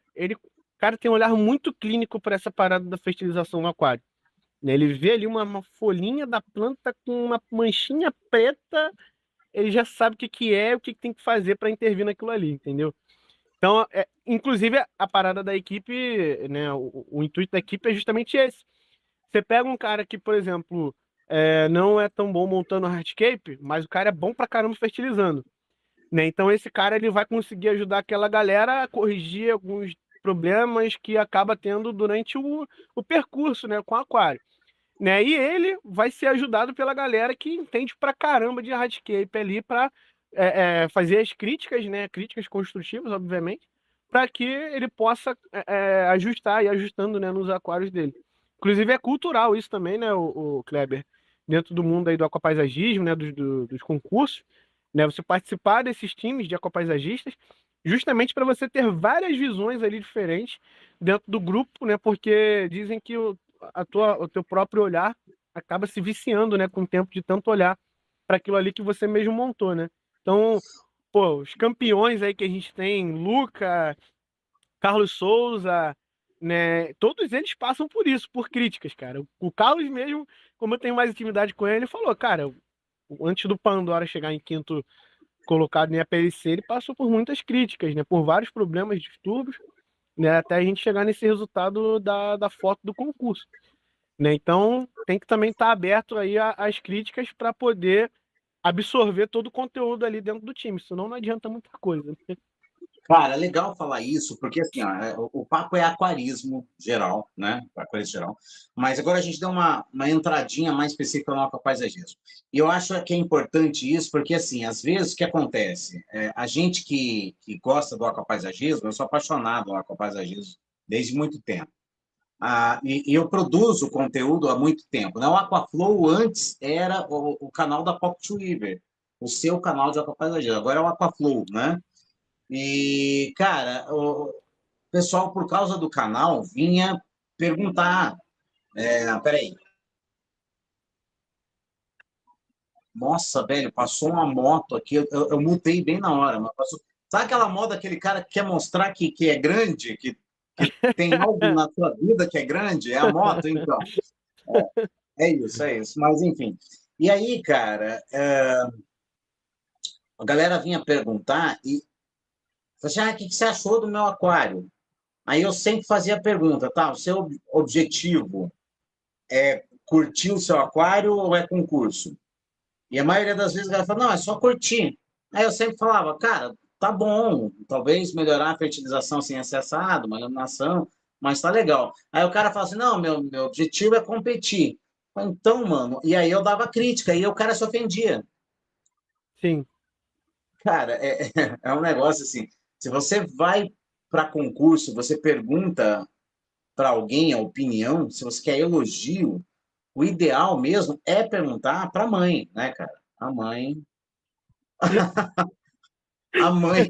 S2: tem um olhar muito clínico para essa parada da fertilização no aquário, né? Ele vê ali uma folhinha da planta com uma manchinha preta, ele já sabe o que que é, o que que tem que fazer para intervir naquilo ali, entendeu? Então, inclusive, a parada da equipe, né? O intuito da equipe é justamente esse. Você pega um cara que, por exemplo, não é tão bom montando hardscape, mas o cara é bom pra caramba fertilizando, né? Então esse cara ele vai conseguir ajudar aquela galera a corrigir alguns problemas que acaba tendo durante o percurso, né, com o aquário, né? E ele vai ser ajudado pela galera que entende pra caramba de hardscape ali para fazer as críticas, né? Críticas construtivas, obviamente, para que ele possa ajustar e ajustando, né, nos aquários dele. Inclusive é cultural isso também, né, o Kleber, dentro do mundo aí do aquapaisagismo, né, dos concursos, né, você participar desses times de aquapaisagistas, justamente para você ter várias visões ali diferentes dentro do grupo, né, porque dizem que o teu próprio olhar acaba se viciando, né, com o tempo de tanto olhar para aquilo ali que você mesmo montou, né? Então, pô, os campeões aí que a gente tem, Luca, Carlos Souza, né? Todos eles passam por isso, por críticas, cara. O Carlos mesmo, como eu tenho mais intimidade com ele, ele falou, cara, antes do Pandora chegar em quinto colocado em APLC, ele passou por muitas críticas, né? Por vários problemas, distúrbios, né? Até a gente chegar nesse resultado da foto do concurso, né? Então tem que também estar aberto aí às críticas para poder absorver todo o conteúdo ali dentro do time, senão não adianta muita coisa, né?
S1: Cara, é legal falar isso, porque assim, ó, o papo é aquarismo geral, né? Aquarismo geral. Mas agora a gente deu uma entradinha mais específica no aquapaisagismo. E eu acho que é importante isso, porque assim, às vezes o que acontece? A gente que gosta do aquapaisagismo, eu sou apaixonado no aquapaisagismo desde muito tempo. E eu produzo conteúdo há muito tempo, né? O Aquaflow antes era o canal da Pop River, o seu canal de aquapaisagismo. Agora é o Aquaflow, né? E, cara, o pessoal, por causa do canal, vinha perguntar. Peraí. Nossa, velho, passou uma moto aqui. Eu multei bem na hora, mas passou. Sabe aquela moto, aquele cara que quer mostrar que é grande, que tem algo na sua vida que é grande? É a moto, então. É isso, é isso. Mas, enfim. E aí, cara, a galera vinha perguntar e falou assim: o que você achou do meu aquário? Aí eu sempre fazia a pergunta, tá? O seu objetivo é curtir o seu aquário ou é concurso? E a maioria das vezes a galera fala, não, é só curtir. Aí eu sempre falava, cara, tá bom, talvez melhorar a fertilização sem acessado, uma iluminação, mas tá legal. Aí o cara fala assim, não, meu objetivo é competir. Então, mano, e aí eu dava crítica, e o cara se ofendia.
S2: Sim.
S1: Cara, é um negócio assim, se você vai para concurso, você pergunta para alguém a opinião, se você quer elogio, o ideal mesmo é perguntar para a mãe, né, cara? A mãe, a mãe,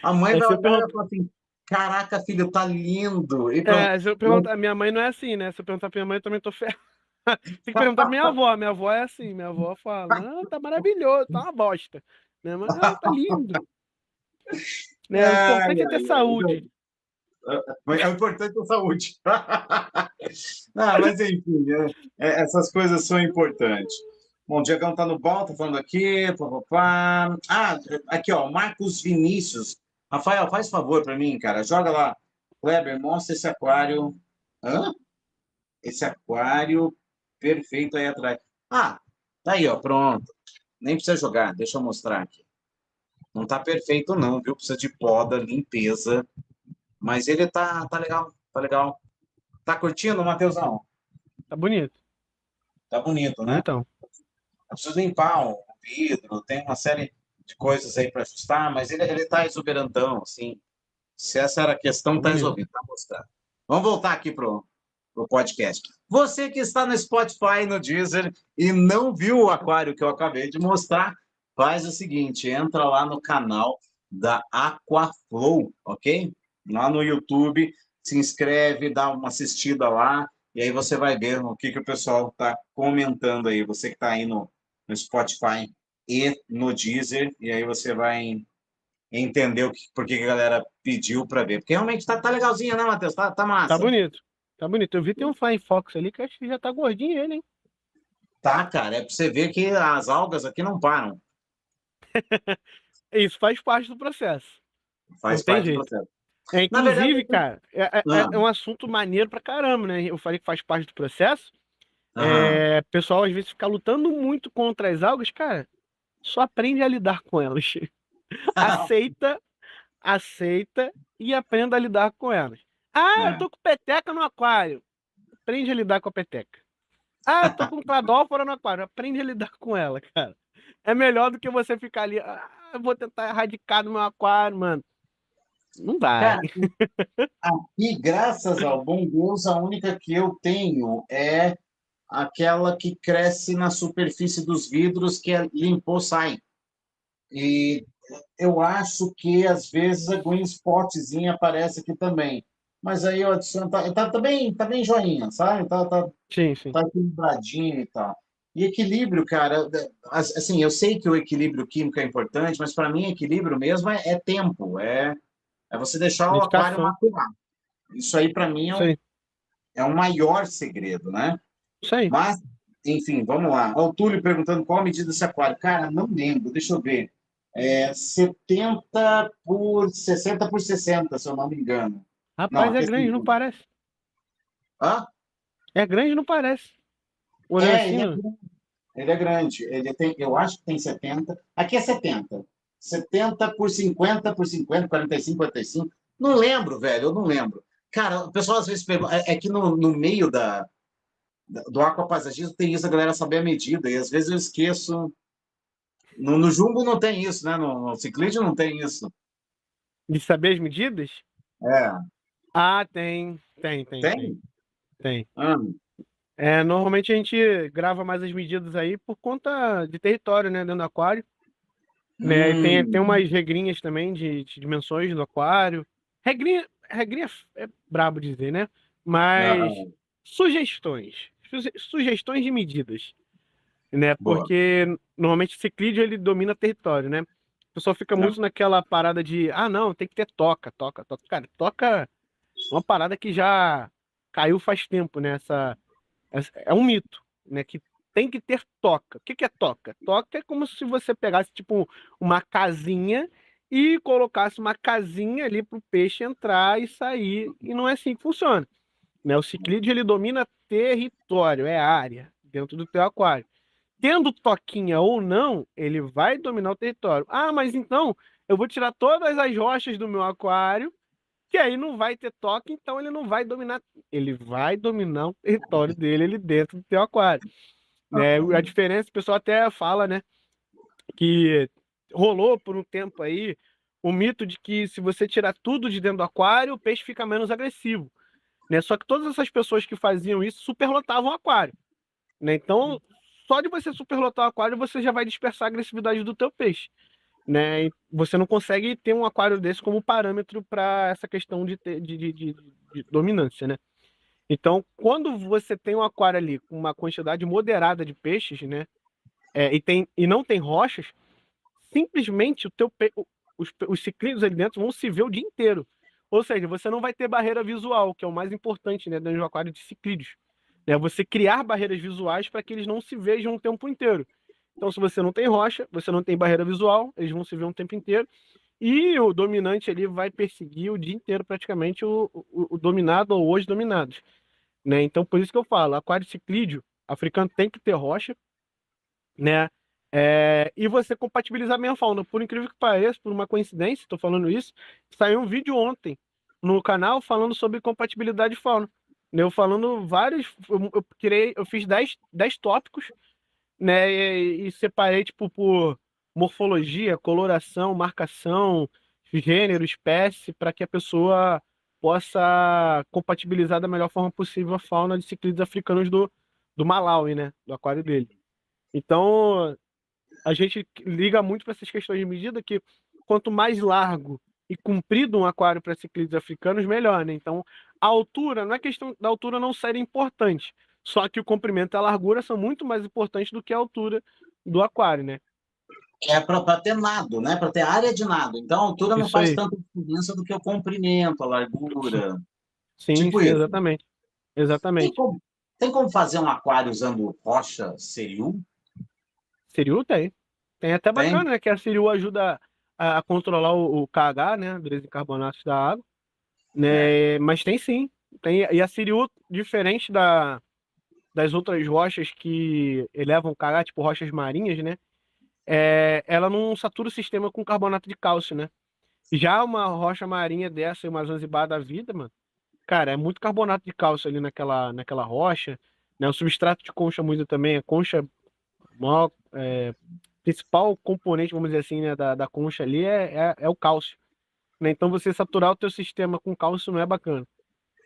S1: a mãe
S2: É,
S1: vai
S2: se eu
S1: olhar e
S2: perguntar,
S1: falar assim: caraca, filho, tá lindo. E pronto.
S2: se eu perguntar, minha mãe não é assim, né? Se eu perguntar pra minha mãe, eu também tô ferrado. Tem que perguntar pra minha avó. Minha avó é assim. Minha avó fala, não, tá maravilhoso, tá uma bosta. Minha mãe, não, tá lindo. Né? O
S1: Ai,
S2: importante é ter
S1: ai, ai.
S2: saúde.
S1: É o importante é a saúde. Mas enfim, essas coisas são importantes. Bom, o Diegão tá no bom, tá falando aqui. Pá, pá, pá. Aqui, ó, Marcos Vinícius. Rafael, faz favor para mim, cara. Joga lá. Kleber, mostra esse aquário. Hã? Esse aquário perfeito aí atrás. Tá aí, ó, pronto. Nem precisa jogar, deixa eu mostrar aqui. Não tá perfeito, não, viu? Precisa de poda, limpeza. Mas ele tá legal, tá legal. Tá curtindo, Matheusão?
S2: Tá bonito.
S1: Tá bonito, né?
S2: Bonitão.
S1: Eu preciso limpar o vidro, tem uma série de coisas aí para ajustar, mas ele tá exuberantão, assim. Se essa era a questão,
S2: Tá
S1: tá
S2: bonito.
S1: resolvido, tá mostrado. Vamos voltar aqui pro podcast. Você que está no Spotify, no Deezer e não viu o aquário que eu acabei de mostrar, faz o seguinte, entra lá no canal da Aquaflow, ok? Lá no YouTube, se inscreve, dá uma assistida lá, e aí você vai ver o que o pessoal está comentando aí. Você que está aí no Spotify e no Deezer, e aí você vai entender por que a galera pediu para ver. Porque realmente tá legalzinho, né, Matheus? Tá
S2: Tá
S1: massa.
S2: bonito. Tá bonito. Eu vi tem um Flying Fox ali que acho que já tá gordinho ele, hein?
S1: Tá, cara, é para você ver que as algas aqui não param.
S2: Isso faz parte do processo. Não
S1: Faz
S2: tem
S1: parte do
S2: jeito.
S1: processo.
S2: É,
S1: Na verdade,
S2: inclusive, cara,
S1: ah,
S2: é um assunto maneiro pra caramba, né? Eu falei que faz parte do processo.
S1: aham.
S2: O pessoal às vezes fica lutando muito contra as algas, cara. Só aprende a lidar com elas. Aceita, aceita e aprenda a lidar com elas. Ah, eu
S1: É.
S2: tô com peteca no aquário. Aprende a lidar com a peteca. Ah, eu tô com cladófora no aquário. Aprende a lidar com ela, cara. É melhor do que você ficar ali. Eu vou tentar erradicar no meu aquário, mano. Não vai.
S1: Cara, e graças ao bom Deus, a única que eu tenho é aquela que cresce na superfície dos vidros, que é limpou, sai. E eu acho que às vezes a green spotzinha aparece aqui também. mas aí eu adiciono, tá bem joinha, sabe?
S2: Sim, sim.
S1: Tá equilibradinho e tal. E equilíbrio, cara, assim, eu sei que o equilíbrio químico é importante, mas para mim equilíbrio mesmo é tempo, é você deixar o aquário
S2: Dedicação.
S1: maturar. Isso aí para mim
S2: Isso aí.
S1: é o maior segredo, né?
S2: Isso aí.
S1: Mas, enfim, vamos lá. Ó, o Túlio perguntando qual a medida desse aquário. Cara, não lembro, deixa eu ver. 70 por 60 por 60, se eu não me engano. Não,
S2: Rapaz, é
S1: aqui é
S2: grande, não
S1: 50.
S2: parece.
S1: Hã?
S2: É grande, não parece. Olhando
S1: É,
S2: assim, ó.
S1: ele é grande. Ele tem, eu acho que tem 70. Aqui é 70. 70 por 50 por 50, 45, 45. Não lembro, velho, eu não lembro. Cara, o pessoal às vezes pergunta. É que no meio do aquapaisagismo tem isso, a galera saber a medida. E às vezes eu esqueço. No jumbo não tem isso, né? No ciclismo não tem isso.
S2: De saber as medidas?
S1: É,
S2: Ah, tem. Tem, tem, tem.
S1: tem?
S2: Tem.
S1: Ah,
S2: Normalmente a gente grava mais as medidas aí por conta de território, né? Dentro do aquário. Né? E tem
S1: hum,
S2: umas regrinhas também de dimensões do aquário. Regrinha é brabo dizer, né? Mas
S1: aham,
S2: sugestões. Sugestões de medidas. Né?
S1: boa.
S2: Porque normalmente o ciclídeo ele domina território, né? O pessoal fica
S1: Ah,
S2: muito naquela parada de, ah, não, tem que ter toca, toca, toca. Cara, toca é uma parada que já caiu faz tempo, né? É um mito, né? Que tem que ter toca. O que que é toca? Toca é como se você pegasse, tipo, uma casinha e colocasse uma casinha ali para o peixe entrar e sair. E não é assim que funciona, né? O ciclídeo, ele domina território, é área dentro do teu aquário. Tendo toquinha ou não, ele vai dominar o território. Ah, mas então eu vou tirar todas as rochas do meu aquário, que aí não vai ter toque, então ele não vai dominar. Ele vai dominar o território dele ali dentro do teu aquário. Né? A diferença, o pessoal até fala, né, que rolou por um tempo aí o mito de que se você tirar tudo de dentro do aquário, o peixe fica menos agressivo. Né? Só que todas essas pessoas que faziam isso superlotavam o aquário. Né? Então, só de você superlotar o aquário, você já vai dispersar a agressividade do teu peixe. Né? E você não consegue ter um aquário desse como parâmetro para essa questão de dominância, né? Então, quando você tem um aquário ali com uma quantidade moderada de peixes, né? E não tem rochas, simplesmente os ciclídeos ali dentro vão se ver o dia inteiro. Ou seja, você não vai ter barreira visual, que é o mais importante, né, dentro do aquário de ciclídeos. É você criar barreiras visuais para que eles não se vejam o tempo inteiro. Então, se você não tem rocha, você não tem barreira visual, eles vão se ver o tempo inteiro. E o dominante ali vai perseguir o dia inteiro praticamente o dominado ou os dominados. Né? Então, por isso que eu falo, aquário ciclídeo africano tem que ter rocha, né? E você compatibilizar a minha fauna. Por incrível que pareça, por uma coincidência, estou falando isso, saiu um vídeo ontem no canal falando sobre compatibilidade de fauna. Né? Eu falando vários, eu fiz 10 tópicos, né? E separei tipo por morfologia, coloração, marcação, gênero, espécie, para que a pessoa possa compatibilizar da melhor forma possível a fauna de ciclídeos africanos do Malawi, né? Do aquário dele. Então, a gente liga muito para essas questões de medida que quanto mais largo e comprido um aquário para ciclídeos africanos, melhor, né? Então, a altura, não é questão da altura não ser importante, só que o comprimento e a largura são muito mais importantes do que a altura do aquário, né?
S1: é para ter nado, né? Para ter área de nado. Então, a altura não
S2: Isso
S1: faz
S2: aí.
S1: tanta diferença do que o comprimento, a largura.
S2: Sim,
S1: Tipo
S2: sim,
S1: isso.
S2: exatamente.
S1: Tem
S2: Exatamente.
S1: como, tem como fazer um aquário usando rocha Serial?
S2: Siriu tem. Tem até
S1: Tem?
S2: bacana, né? Que a Siriu ajuda a controlar o KH, né? Dos carbonatos da água.
S1: É.
S2: Né? Mas tem sim. Tem, e a Siriu, diferente das outras rochas que elevam KH, tipo rochas marinhas, né? Ela não satura o sistema com carbonato de cálcio, né? Já uma rocha marinha dessa, uma Zanzibar da vida, mano, cara, é muito carbonato de cálcio ali naquela rocha, né? O substrato de concha muito também, a concha, o maior, principal componente, vamos dizer assim, né, da concha ali é o cálcio, né? Então você saturar o teu sistema com cálcio não é bacana,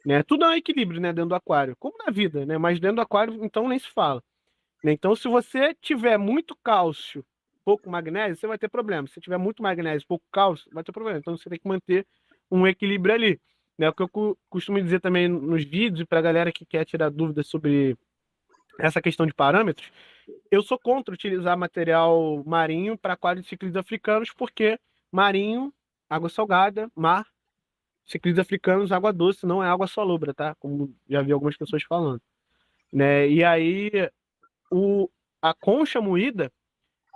S2: né? Tudo é um equilíbrio, né, dentro do aquário, como na vida, né? Mas dentro do aquário, então, nem se fala. Né? Então, se você tiver muito cálcio, pouco magnésio, você vai ter problema. Se tiver muito magnésio, pouco cálcio, vai ter problema. Então, você tem que manter um equilíbrio ali. né? O que eu costumo dizer também nos vídeos, para a galera que quer tirar dúvidas sobre essa questão de parâmetros, eu sou contra utilizar material marinho para aquários de ciclídeos africanos, porque marinho, água salgada, mar, ciclídeos africanos, água doce, não é água salobra, tá? Como já vi algumas pessoas falando, né? E aí, o, a concha moída,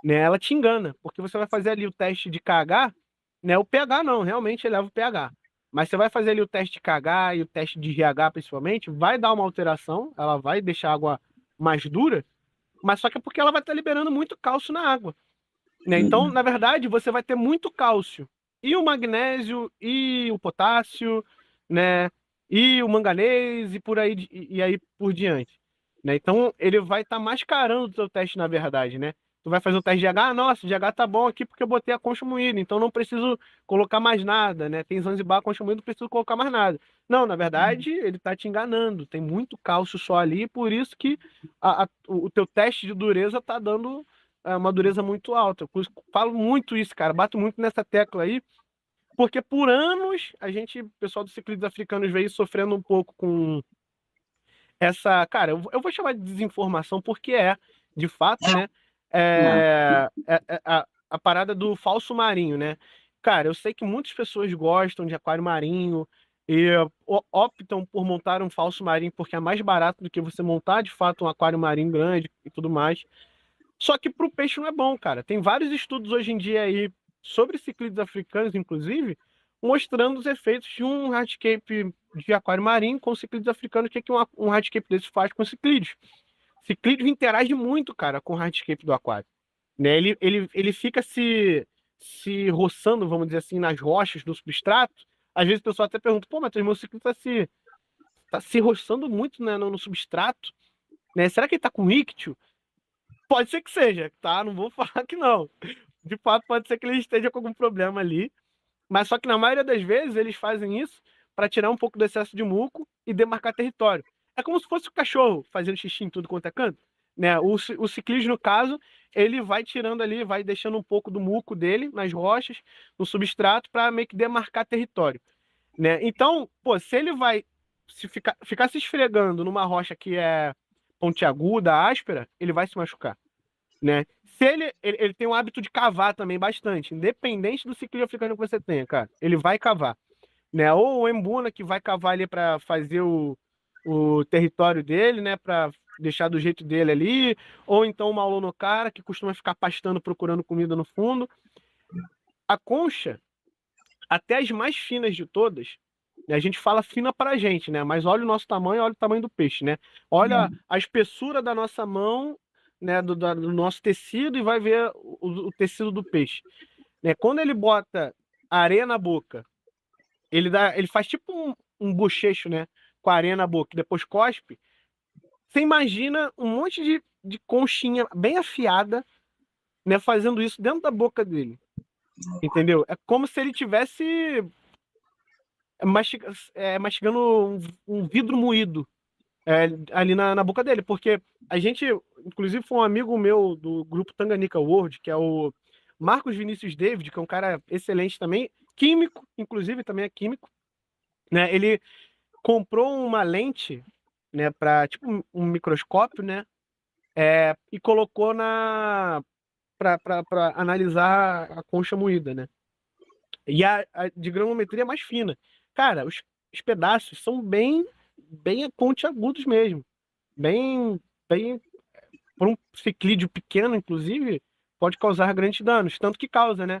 S2: né, ela te engana, porque você vai fazer ali o teste de KH, né? O pH não, realmente eleva o pH. Mas você vai fazer ali o teste de KH e o teste de GH principalmente, vai dar uma alteração, ela vai deixar a água mais dura, mas só que é porque ela vai estar liberando muito cálcio na água, né? Então, na verdade, você vai ter muito cálcio. E o magnésio, e o potássio, né? E o manganês, e por aí, e aí por diante. Né? Então, ele vai estar mascarando o seu teste, na verdade, né? Tu vai fazer o teste de H, nossa, de H tá bom aqui porque eu botei a concha moída, então não preciso colocar mais nada, né? Tem Zanzibar, concha moída, não preciso colocar mais nada. Não, na verdade, ele tá te enganando. Tem muito cálcio só ali, por isso que o teu teste de dureza tá dando uma dureza muito alta. Eu falo muito isso, cara. Bato muito nessa tecla aí, porque por anos a gente, o pessoal dos ciclistas africanos, veio sofrendo um pouco com essa. Cara, eu vou chamar de desinformação, porque de fato, né? A parada do falso marinho, né? Cara, eu sei que muitas pessoas gostam de aquário marinho e optam por montar um falso marinho porque é mais barato do que você montar de fato um aquário marinho grande e tudo mais. Só que para o peixe não é bom, cara. Tem vários estudos hoje em dia aí sobre ciclídeos africanos, inclusive, mostrando os efeitos de um hardscape de aquário marinho com ciclídeos africanos. O que, um hardscape desse faz com ciclídeos? Ciclídeos interage muito, cara, com o hardscape do aquário. Né? Ele fica se roçando, vamos dizer assim, nas rochas do substrato. Às vezes o pessoal até pergunta, pô, mas o meu ciclídeo tá se roçando muito, né, no substrato. Né? Será que ele tá com íctio? Pode ser que seja, tá? Não vou falar que não. De fato, pode ser que ele esteja com algum problema ali. Mas só que na maioria das vezes eles fazem isso para tirar um pouco do excesso de muco e demarcar território. É como se fosse o cachorro fazendo xixi em tudo quanto é canto. Né? O ciclismo, no caso, ele vai tirando ali, vai deixando um pouco do muco dele nas rochas, no substrato, para meio que demarcar território. Né? Então, pô, se ele vai ficar se esfregando numa rocha que é pontiaguda, áspera, ele vai se machucar. Né? Se ele tem o hábito de cavar também bastante, independente do ciclismo africano que você tenha, cara, ele vai cavar. Né? Ou o Embuna, que vai cavar ali para fazer o território dele, né? Para deixar do jeito dele ali, ou então o Maulonokara, que costuma ficar pastando procurando comida no fundo. A concha, até as mais finas de todas, né, a gente fala fina pra gente, né? Mas olha o nosso tamanho, olha o tamanho do peixe, né? Olha a espessura da nossa mão, né? Do nosso tecido e vai ver o tecido do peixe. Né? Quando ele bota areia na boca, ele faz tipo um bochecho, né? Com a areia na boca, e depois cospe. Você imagina um monte de conchinha bem afiada, né? Fazendo isso dentro da boca dele. Entendeu? É como se ele tivesse mastigando um vidro moído ali na boca dele, porque a gente, inclusive foi um amigo meu do grupo Tanganica World, que é o Marcos Vinícius David, que é um cara excelente também, químico, inclusive também é químico, né? Ele comprou uma lente, né, para tipo um microscópio, né, e colocou para analisar a concha moída, né? E a de granulometria é mais fina. Cara, os pedaços são bem pontiagudos mesmo. Bem, bem. Por um ciclídeo pequeno, inclusive, pode causar grandes danos. Tanto que causa, né?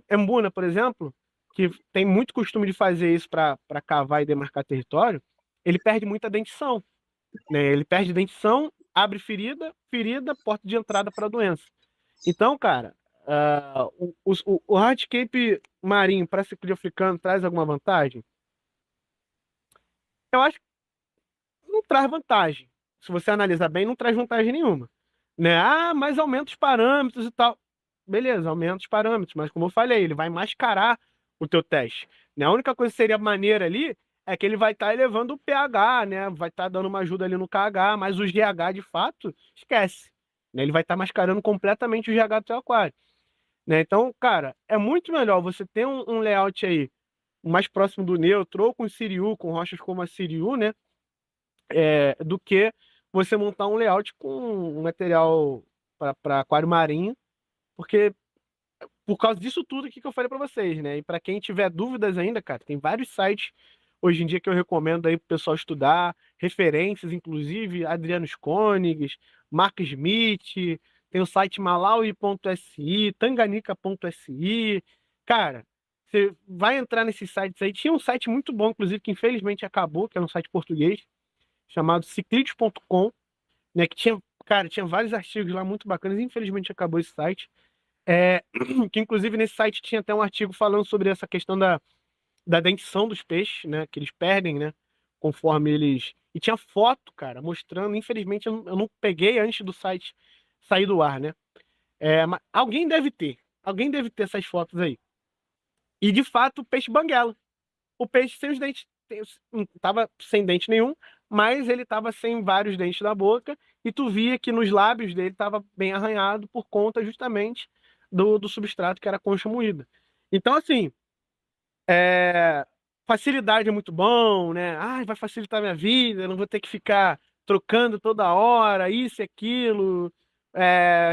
S2: Embuna, por exemplo, que tem muito costume de fazer isso para cavar e demarcar território, ele perde muita dentição. Né? Ele perde dentição, abre ferida, porta de entrada para a doença. Então, cara, o hardscape marinho para ciclídeo africano traz alguma vantagem? Eu acho que não traz vantagem. Se você analisar bem, não traz vantagem nenhuma. Né? Ah, mas aumenta os parâmetros e tal. Beleza, aumenta os parâmetros, mas como eu falei, ele vai mascarar o teu teste. Né? A única coisa que seria maneira ali é que ele vai estar elevando o pH, né? Vai estar dando uma ajuda ali no KH, mas o GH, de fato, esquece. Né? Ele vai estar mascarando completamente o GH do teu aquário. Né? Então, cara, é muito melhor você ter um layout aí, mais próximo do neutro, ou com Siriu, com rochas como a Siriu, né? Do que você montar um layout com um material para aquário marinho, porque por causa disso tudo aqui que eu falei para vocês, né? E para quem tiver dúvidas ainda, cara, tem vários sites hoje em dia que eu recomendo aí pro pessoal estudar, referências, inclusive Adriano Koenigs, Mark Smith, tem o site malawi.si, tanganica.si. Cara, você vai entrar nesses sites aí. Tinha um site muito bom, inclusive, que infelizmente acabou, que era um site português, chamado ciclides.com, né? Que tinha, cara, tinha vários artigos lá muito bacanas. Infelizmente acabou esse site. Que inclusive nesse site tinha até um artigo falando sobre essa questão da dentição dos peixes, né? Que eles perdem, né? Conforme eles. E tinha foto, cara, mostrando. Infelizmente eu não peguei antes do site sair do ar, né? Mas alguém deve ter. Alguém deve ter essas fotos aí. E de fato, o peixe banguela. O peixe sem os dentes. Não tava sem dente nenhum, mas ele tava sem vários dentes na boca. E tu via que nos lábios dele tava bem arranhado por conta justamente do substrato que era a concha moída. Então, assim, facilidade é muito bom, né? Vai facilitar minha vida, eu não vou ter que ficar trocando toda hora, isso e aquilo,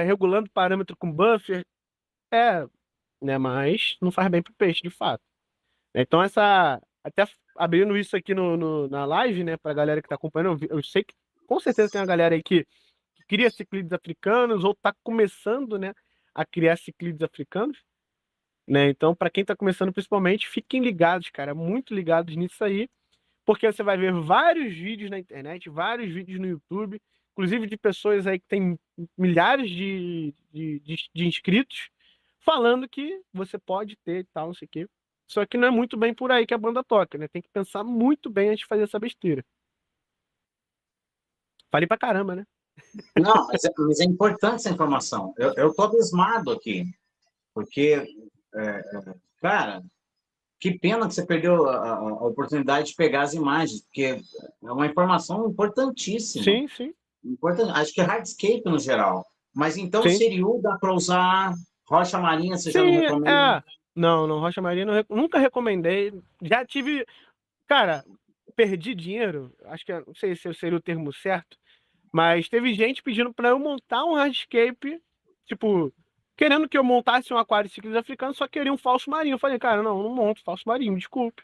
S2: regulando parâmetro com buffer. É, né? Mas não faz bem pro peixe, de fato. Então, até abrindo isso aqui na live, né, pra galera que tá acompanhando, eu sei que com certeza tem uma galera aí que cria ciclídeos africanos ou tá começando, né, a criar ciclídeos africanos, né? Então, para quem tá começando principalmente, fiquem ligados, cara, muito ligados nisso aí, porque você vai ver vários vídeos na internet, vários vídeos no YouTube, inclusive de pessoas aí que têm milhares de inscritos, falando que você pode ter e tal, não sei o quê. Só que não é muito bem por aí que a banda toca, né? Tem que pensar muito bem antes de fazer essa besteira. Falei pra caramba, né?
S1: Não, mas é importante essa informação. Eu tô abismado aqui, porque, cara, que pena que você perdeu a oportunidade de pegar as imagens, porque é uma informação importantíssima.
S2: Sim, sim,
S1: Acho que é hardscape no geral. Mas então,
S2: sim.
S1: Seriú dá para usar rocha marinha, você já não
S2: Sim,
S1: recomenda?
S2: Não, não, Rocha Maria nunca recomendei. Já tive. Cara, perdi dinheiro. Acho que não sei se seria o termo certo. Mas teve gente pedindo pra eu montar um hardscape, tipo, querendo que eu montasse um aquário de ciclos africanos, só queria um falso marinho. Eu falei, cara, não monto falso marinho, me desculpe.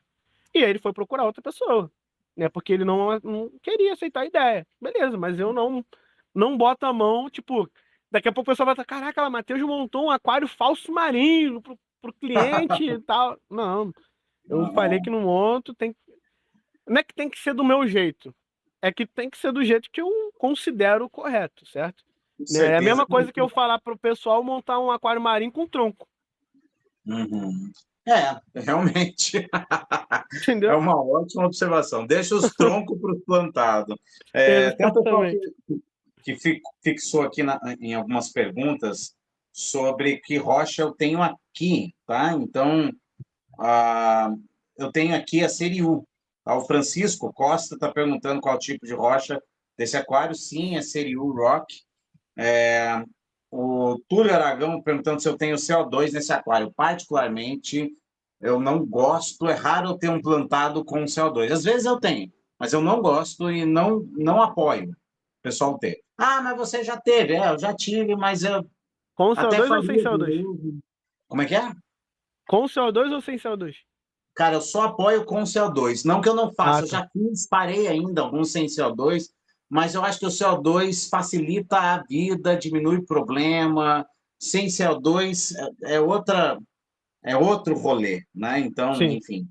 S2: E aí ele foi procurar outra pessoa, né? Porque ele não queria aceitar a ideia. Beleza, mas eu não boto a mão, tipo, daqui a pouco o pessoal vai estar, caraca, ela, Matheus montou um aquário falso marinho pro cliente e tal. Não, eu falei que não monto, não é que tem que ser do meu jeito, é que tem que ser do jeito que eu considero correto, certo?
S1: Com
S2: Né? É a
S1: certeza.
S2: mesma coisa que eu falar pro pessoal montar um aquário marinho com tronco,
S1: Uhum. Realmente. É
S2: entendeu?
S1: uma ótima observação. Deixa os troncos para o plantado. Tem um pessoal
S2: Exatamente.
S1: que fixou aqui em algumas perguntas sobre que rocha eu tenho aqui, tá? Então, ah, eu tenho aqui a Seriú. Tá? O Francisco Costa está perguntando qual tipo de rocha desse aquário. Sim, é Seriú Rock. O Túlio Aragão perguntando se eu tenho CO2 nesse aquário. Particularmente, eu não gosto. É raro eu ter um plantado com CO2. Às vezes eu tenho, mas eu não gosto e não apoio o pessoal ter. Ah, mas você já teve. Eu já tive, mas eu
S2: Com
S1: até
S2: CO2 ou sem
S1: faria de
S2: CO2?
S1: novo. Como é que é?
S2: Com CO2 ou sem CO2?
S1: Cara, eu só apoio com CO2. Não que eu não
S2: Ah,
S1: faça, eu
S2: tá.
S1: já fiz, parei ainda alguns sem CO2, mas eu acho que o CO2 facilita a vida, diminui o problema. Sem CO2 é outro rolê, né? Então,
S2: Sim.
S1: enfim,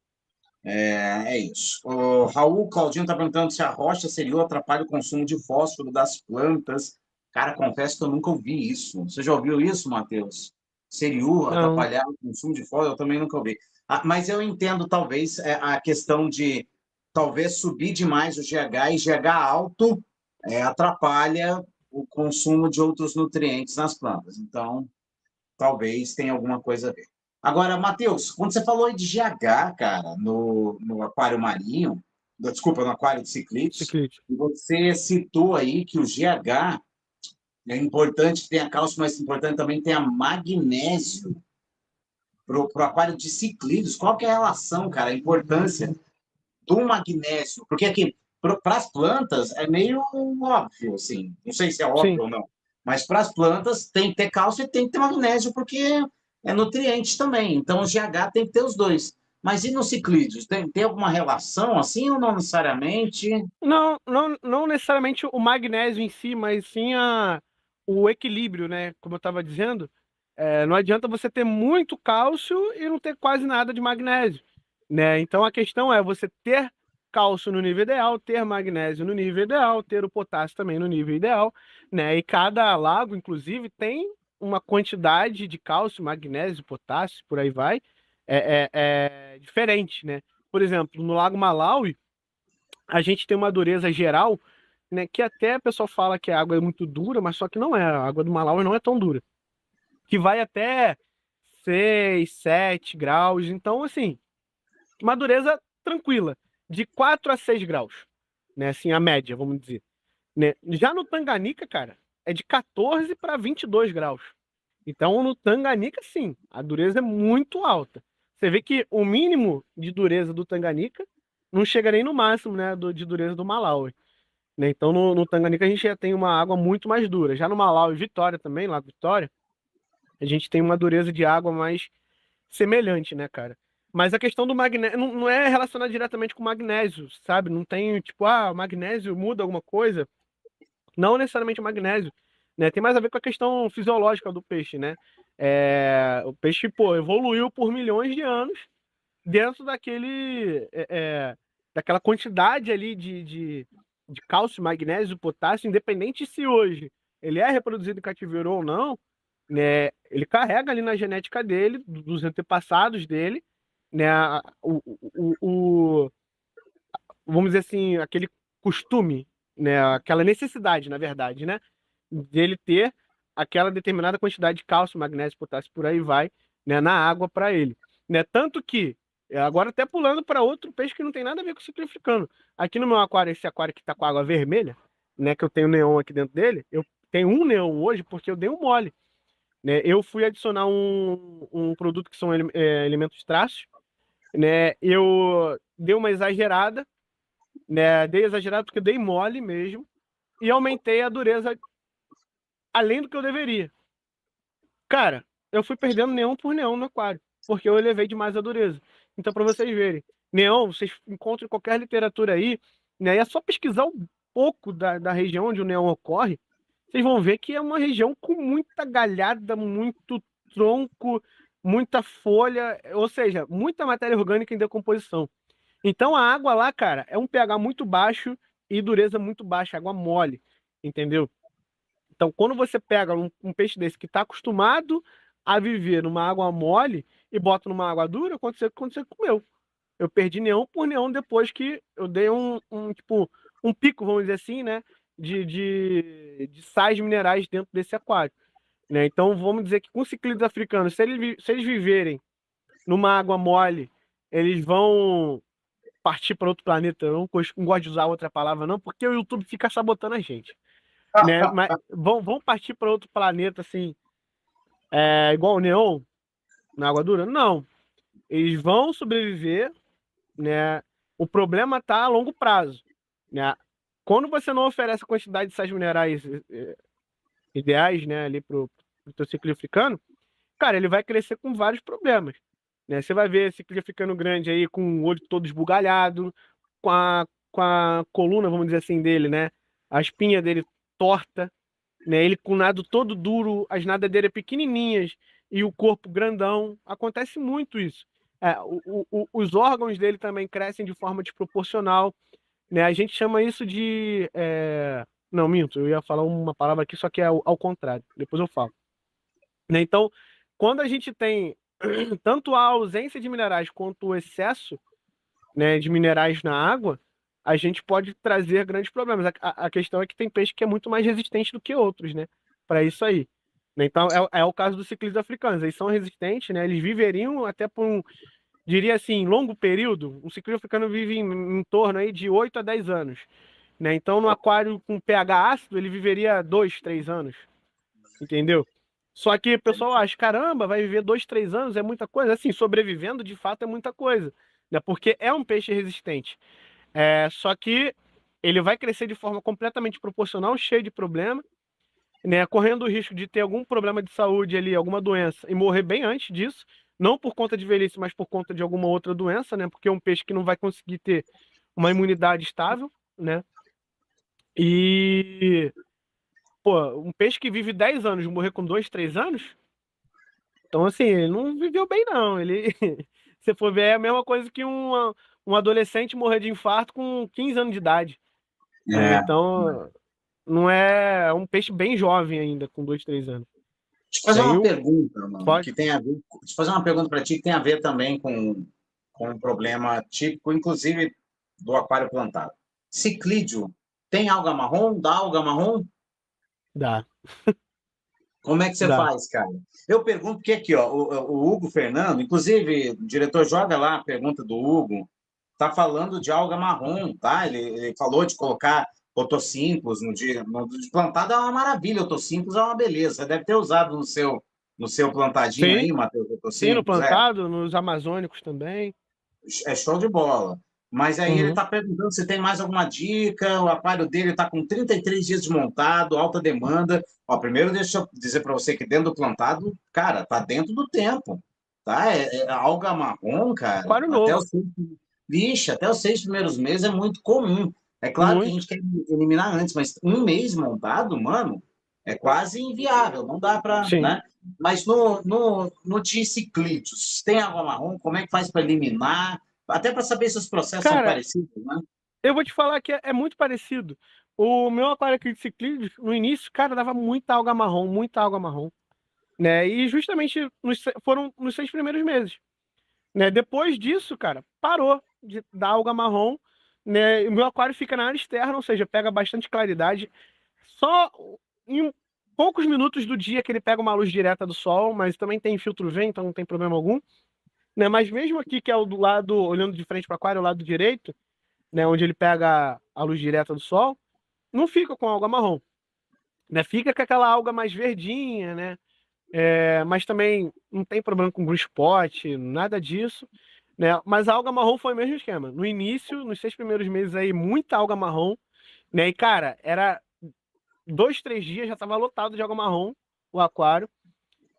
S1: é isso. O Raul Claudinho está perguntando se a rocha seria atrapalha o consumo de fósforo das plantas. Cara, confesso que eu nunca ouvi isso. Você já ouviu isso, Matheus? Seriu
S2: Não.
S1: atrapalhar o consumo de fósforo? Eu também nunca ouvi. Mas eu entendo, talvez, a questão de talvez subir demais o GH e GH alto atrapalha o consumo de outros nutrientes nas plantas. Então, talvez tenha alguma coisa a ver. Agora, Matheus, quando você falou aí de GH, cara, no aquário marinho, desculpa, no aquário de ciclites,
S2: Ciclite.
S1: você citou aí que o GH é importante que tenha cálcio, mas é importante também tenha magnésio. pro aquário de ciclídeos, qual que é a relação, cara, a importância do magnésio? Porque aqui, para as plantas, é meio óbvio, assim, não sei se é
S2: Sim.
S1: óbvio ou não, mas para as plantas tem que ter cálcio e tem que ter magnésio, porque é nutriente também. Então, o GH tem que ter os dois. Mas e nos ciclídeos? Tem alguma relação assim ou não necessariamente?
S2: Não necessariamente o magnésio em si, mas sim o equilíbrio, né? Como eu estava dizendo, não adianta você ter muito cálcio e não ter quase nada de magnésio, né? Então a questão é você ter cálcio no nível ideal, ter magnésio no nível ideal, ter o potássio também no nível ideal, né? E cada lago, inclusive, tem uma quantidade de cálcio, magnésio, potássio, por aí vai, diferente, né? Por exemplo, no Lago Malawi a gente tem uma dureza geral, né, que até o pessoal fala que a água é muito dura, mas só que não é. A água do Malawi não é tão dura. Que vai até 6, 7 graus. Então, assim, uma dureza tranquila, de 4 a 6 graus, né? Assim, a média, vamos dizer. Né? Já no Tanganica, cara, é de 14 para 22 graus. Então, no Tanganica, sim, a dureza é muito alta. Você vê que o mínimo de dureza do Tanganica não chega nem no máximo, né, de dureza do Malawi. Né? Então, no Tanganica, a gente já tem uma água muito mais dura. Já no Malawi e Vitória também, lá Vitória, a gente tem uma dureza de água mais semelhante, né, cara? Mas a questão do magnésio não é relacionada diretamente com o magnésio, sabe? Não tem, tipo, o magnésio muda alguma coisa. Não necessariamente o magnésio, né? Tem mais a ver com a questão fisiológica do peixe, né? O peixe, pô, evoluiu por milhões de anos dentro daquela quantidade ali de cálcio, magnésio, potássio, independente se hoje ele é reproduzido em cativeiro ou não, né? Ele carrega ali na genética dele, dos antepassados dele, né? Vamos dizer assim, aquele costume, né? Aquela necessidade, na verdade, né? Dele ter aquela determinada quantidade de cálcio, magnésio, potássio, por aí vai, né? Na água para ele, né? Tanto que agora até pulando para outro peixe que não tem nada a ver com o ciclo africano. Aqui no meu aquário, esse aquário que está com água vermelha, né? Que eu tenho neon aqui dentro dele, eu tenho um neon hoje porque eu dei um mole, né? Eu fui adicionar um produto que são elementos traços, né? Eu dei uma exagerada, né? Dei exagerado porque eu dei mole mesmo e aumentei a dureza além do que eu deveria. Cara, eu fui perdendo neon por neon no aquário, porque eu elevei demais a dureza. Então, para vocês verem, neon, vocês encontram em qualquer literatura aí, né? E é só pesquisar um pouco da região onde o neon ocorre, vocês vão ver que é uma região com muita galhada, muito tronco, muita folha, ou seja, muita matéria orgânica em decomposição. Então a água lá, cara, é um pH muito baixo e dureza muito baixa, água mole, entendeu? Então, quando você pega um peixe desse que está acostumado a viver numa água mole e bota numa água dura, aconteceu com o meu. Eu perdi neon por neon depois que eu dei tipo, um pico, vamos dizer assim, né? De sais minerais dentro desse aquário. Né? Então, vamos dizer que com ciclídeos africanos, se eles viverem numa água mole, eles vão partir para outro planeta. Eu não gosto de usar outra palavra, não, porque o YouTube fica sabotando a gente. Né? Mas vão partir para outro planeta, assim, igual o Neon, na água dura? Não. Eles vão sobreviver, né? O problema está a longo prazo, né? Quando você não oferece a quantidade de sais minerais ideais, né, ali pro teu ciclo africano, cara, ele vai crescer com vários problemas, né? Você vai ver esse ciclo africano grande aí com o olho todo esbugalhado, com a coluna, vamos dizer assim, dele, né? A espinha dele torta, né? Ele com o nado todo duro, as nadadeiras pequenininhas e o corpo grandão. Acontece muito isso. Os órgãos dele também crescem de forma desproporcional, né? A gente chama isso de... Não, minto, eu ia falar uma palavra aqui, só que é ao contrário. Depois eu falo. Né? Então, quando a gente tem tanto a ausência de minerais quanto o excesso, né, de minerais na água, a gente pode trazer grandes problemas. A questão é que tem peixe que é muito mais resistente do que outros, né, para isso aí. Né? Então, é o caso dos ciclídeos africanos. Eles são resistentes, né, eles viveriam até por diria assim, longo período. Um ciclídeo africano vive em torno aí de 8 a 10 anos. Né? Então, no aquário com pH ácido, ele viveria 2, 3 anos. Entendeu? Só que o pessoal acha, caramba, vai viver 2, 3 anos, é muita coisa. Assim, sobrevivendo, de fato, é muita coisa, né? Porque é um peixe resistente. Só que ele vai crescer de forma completamente proporcional, cheio de problema, né? Correndo o risco de ter algum problema de saúde ali, alguma doença, e morrer bem antes disso. Não por conta de velhice, mas por conta de alguma outra doença, né? Porque é um peixe que não vai conseguir ter uma imunidade estável, né? E, pô, um peixe que vive 10 anos morrer com 2, 3 anos, então assim, ele não viveu bem, não. Ele, se for ver, é a mesma coisa que um adolescente morrer de infarto com 15 anos de idade, né?
S1: É.
S2: Então, não é um peixe bem jovem ainda, com 2, 3 anos.
S1: Deixa eu fazer
S2: Daí
S1: uma
S2: o
S1: pergunta, mano, que
S2: pode
S1: tem a ver. Deixa eu fazer uma pergunta para ti que tem a ver também com um problema típico, inclusive do aquário plantado. Ciclídeo tem alga marrom? Dá alga marrom?
S2: dar,
S1: Como é que você
S2: dar.
S1: faz, cara? Eu pergunto porque aqui, ó, o Hugo Fernando, inclusive, o diretor joga lá a pergunta do Hugo, tá falando de alga marrom, tá? Ele falou de colocar otossínclos no de plantado é uma maravilha, otossínclos é uma beleza. Você deve ter usado no seu plantadinho
S2: Sim,
S1: aí, Matheus,
S2: sim, no
S1: otossínclos,
S2: plantado, nos amazônicos também.
S1: é show de bola. Mas aí ele
S2: Uhum.
S1: está perguntando se tem mais alguma dica. O aquário dele está com 33 dias de montado, alta demanda. Ó, primeiro, deixa eu dizer para você que dentro do plantado, cara, tá dentro do tempo. Tá? Alga marrom, cara,
S2: Aquário novo,
S1: vixe, até os 6 primeiros meses é muito comum. É claro que a
S2: muito.
S1: gente quer eliminar antes, mas um mês montado, mano, é quase inviável. Não dá para,
S2: Sim.
S1: né? Mas no diciclídeos, tem água marrom? Como é que faz para eliminar? Até para saber se os processos são
S2: Cara,
S1: parecidos, né?
S2: eu vou te falar que é muito parecido. O meu aquário aqui de ciclídeos, no início, cara, dava muita água marrom, né? E justamente foram nos 6 primeiros meses, né? Depois disso, cara, parou de dar alga marrom, né? E o meu aquário fica na área externa, ou seja, pega bastante claridade. Só em poucos minutos do dia que ele pega uma luz direta do sol, mas também tem filtro UV, então não tem problema algum, né? Mas mesmo aqui, que é o do lado, olhando de frente para o aquário, o lado direito, né, onde ele pega a luz direta do sol, não fica com alga marrom, né? Fica com aquela alga mais verdinha, né? Mas também não tem problema com green spot, nada disso, né? Mas a alga marrom foi o mesmo esquema. No início, nos 6 primeiros meses aí, muita alga marrom, né? E cara, era 2, 3 dias já estava lotado de alga marrom o aquário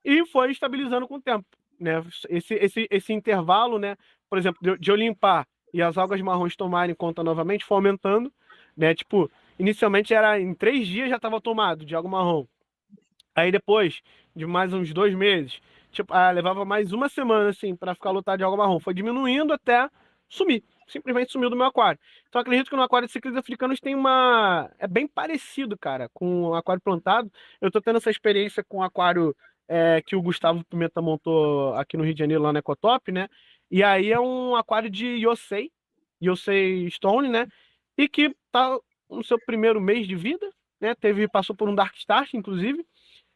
S2: e foi estabilizando com o tempo, né? Esse intervalo, né? Por exemplo, de eu limpar e as algas marrons tomarem conta novamente, foi aumentando, né? Tipo, inicialmente era em 3 dias já estava tomado de alga marrom. Aí depois de mais uns 2 meses, tipo, levava mais uma semana assim para ficar lotado de alga marrom. Foi diminuindo até sumir. Simplesmente sumiu do meu aquário. Então acredito que no aquário de ciclídeos africanos tem uma. É bem parecido, cara, com o aquário plantado. Eu tô tendo essa experiência com o aquário que o Gustavo Pimenta montou aqui no Rio de Janeiro, lá na Ecotop, né? E aí é um aquário de Yosei Stone, né? E que tá no seu primeiro mês de vida, né? Passou por um Dark Start, inclusive.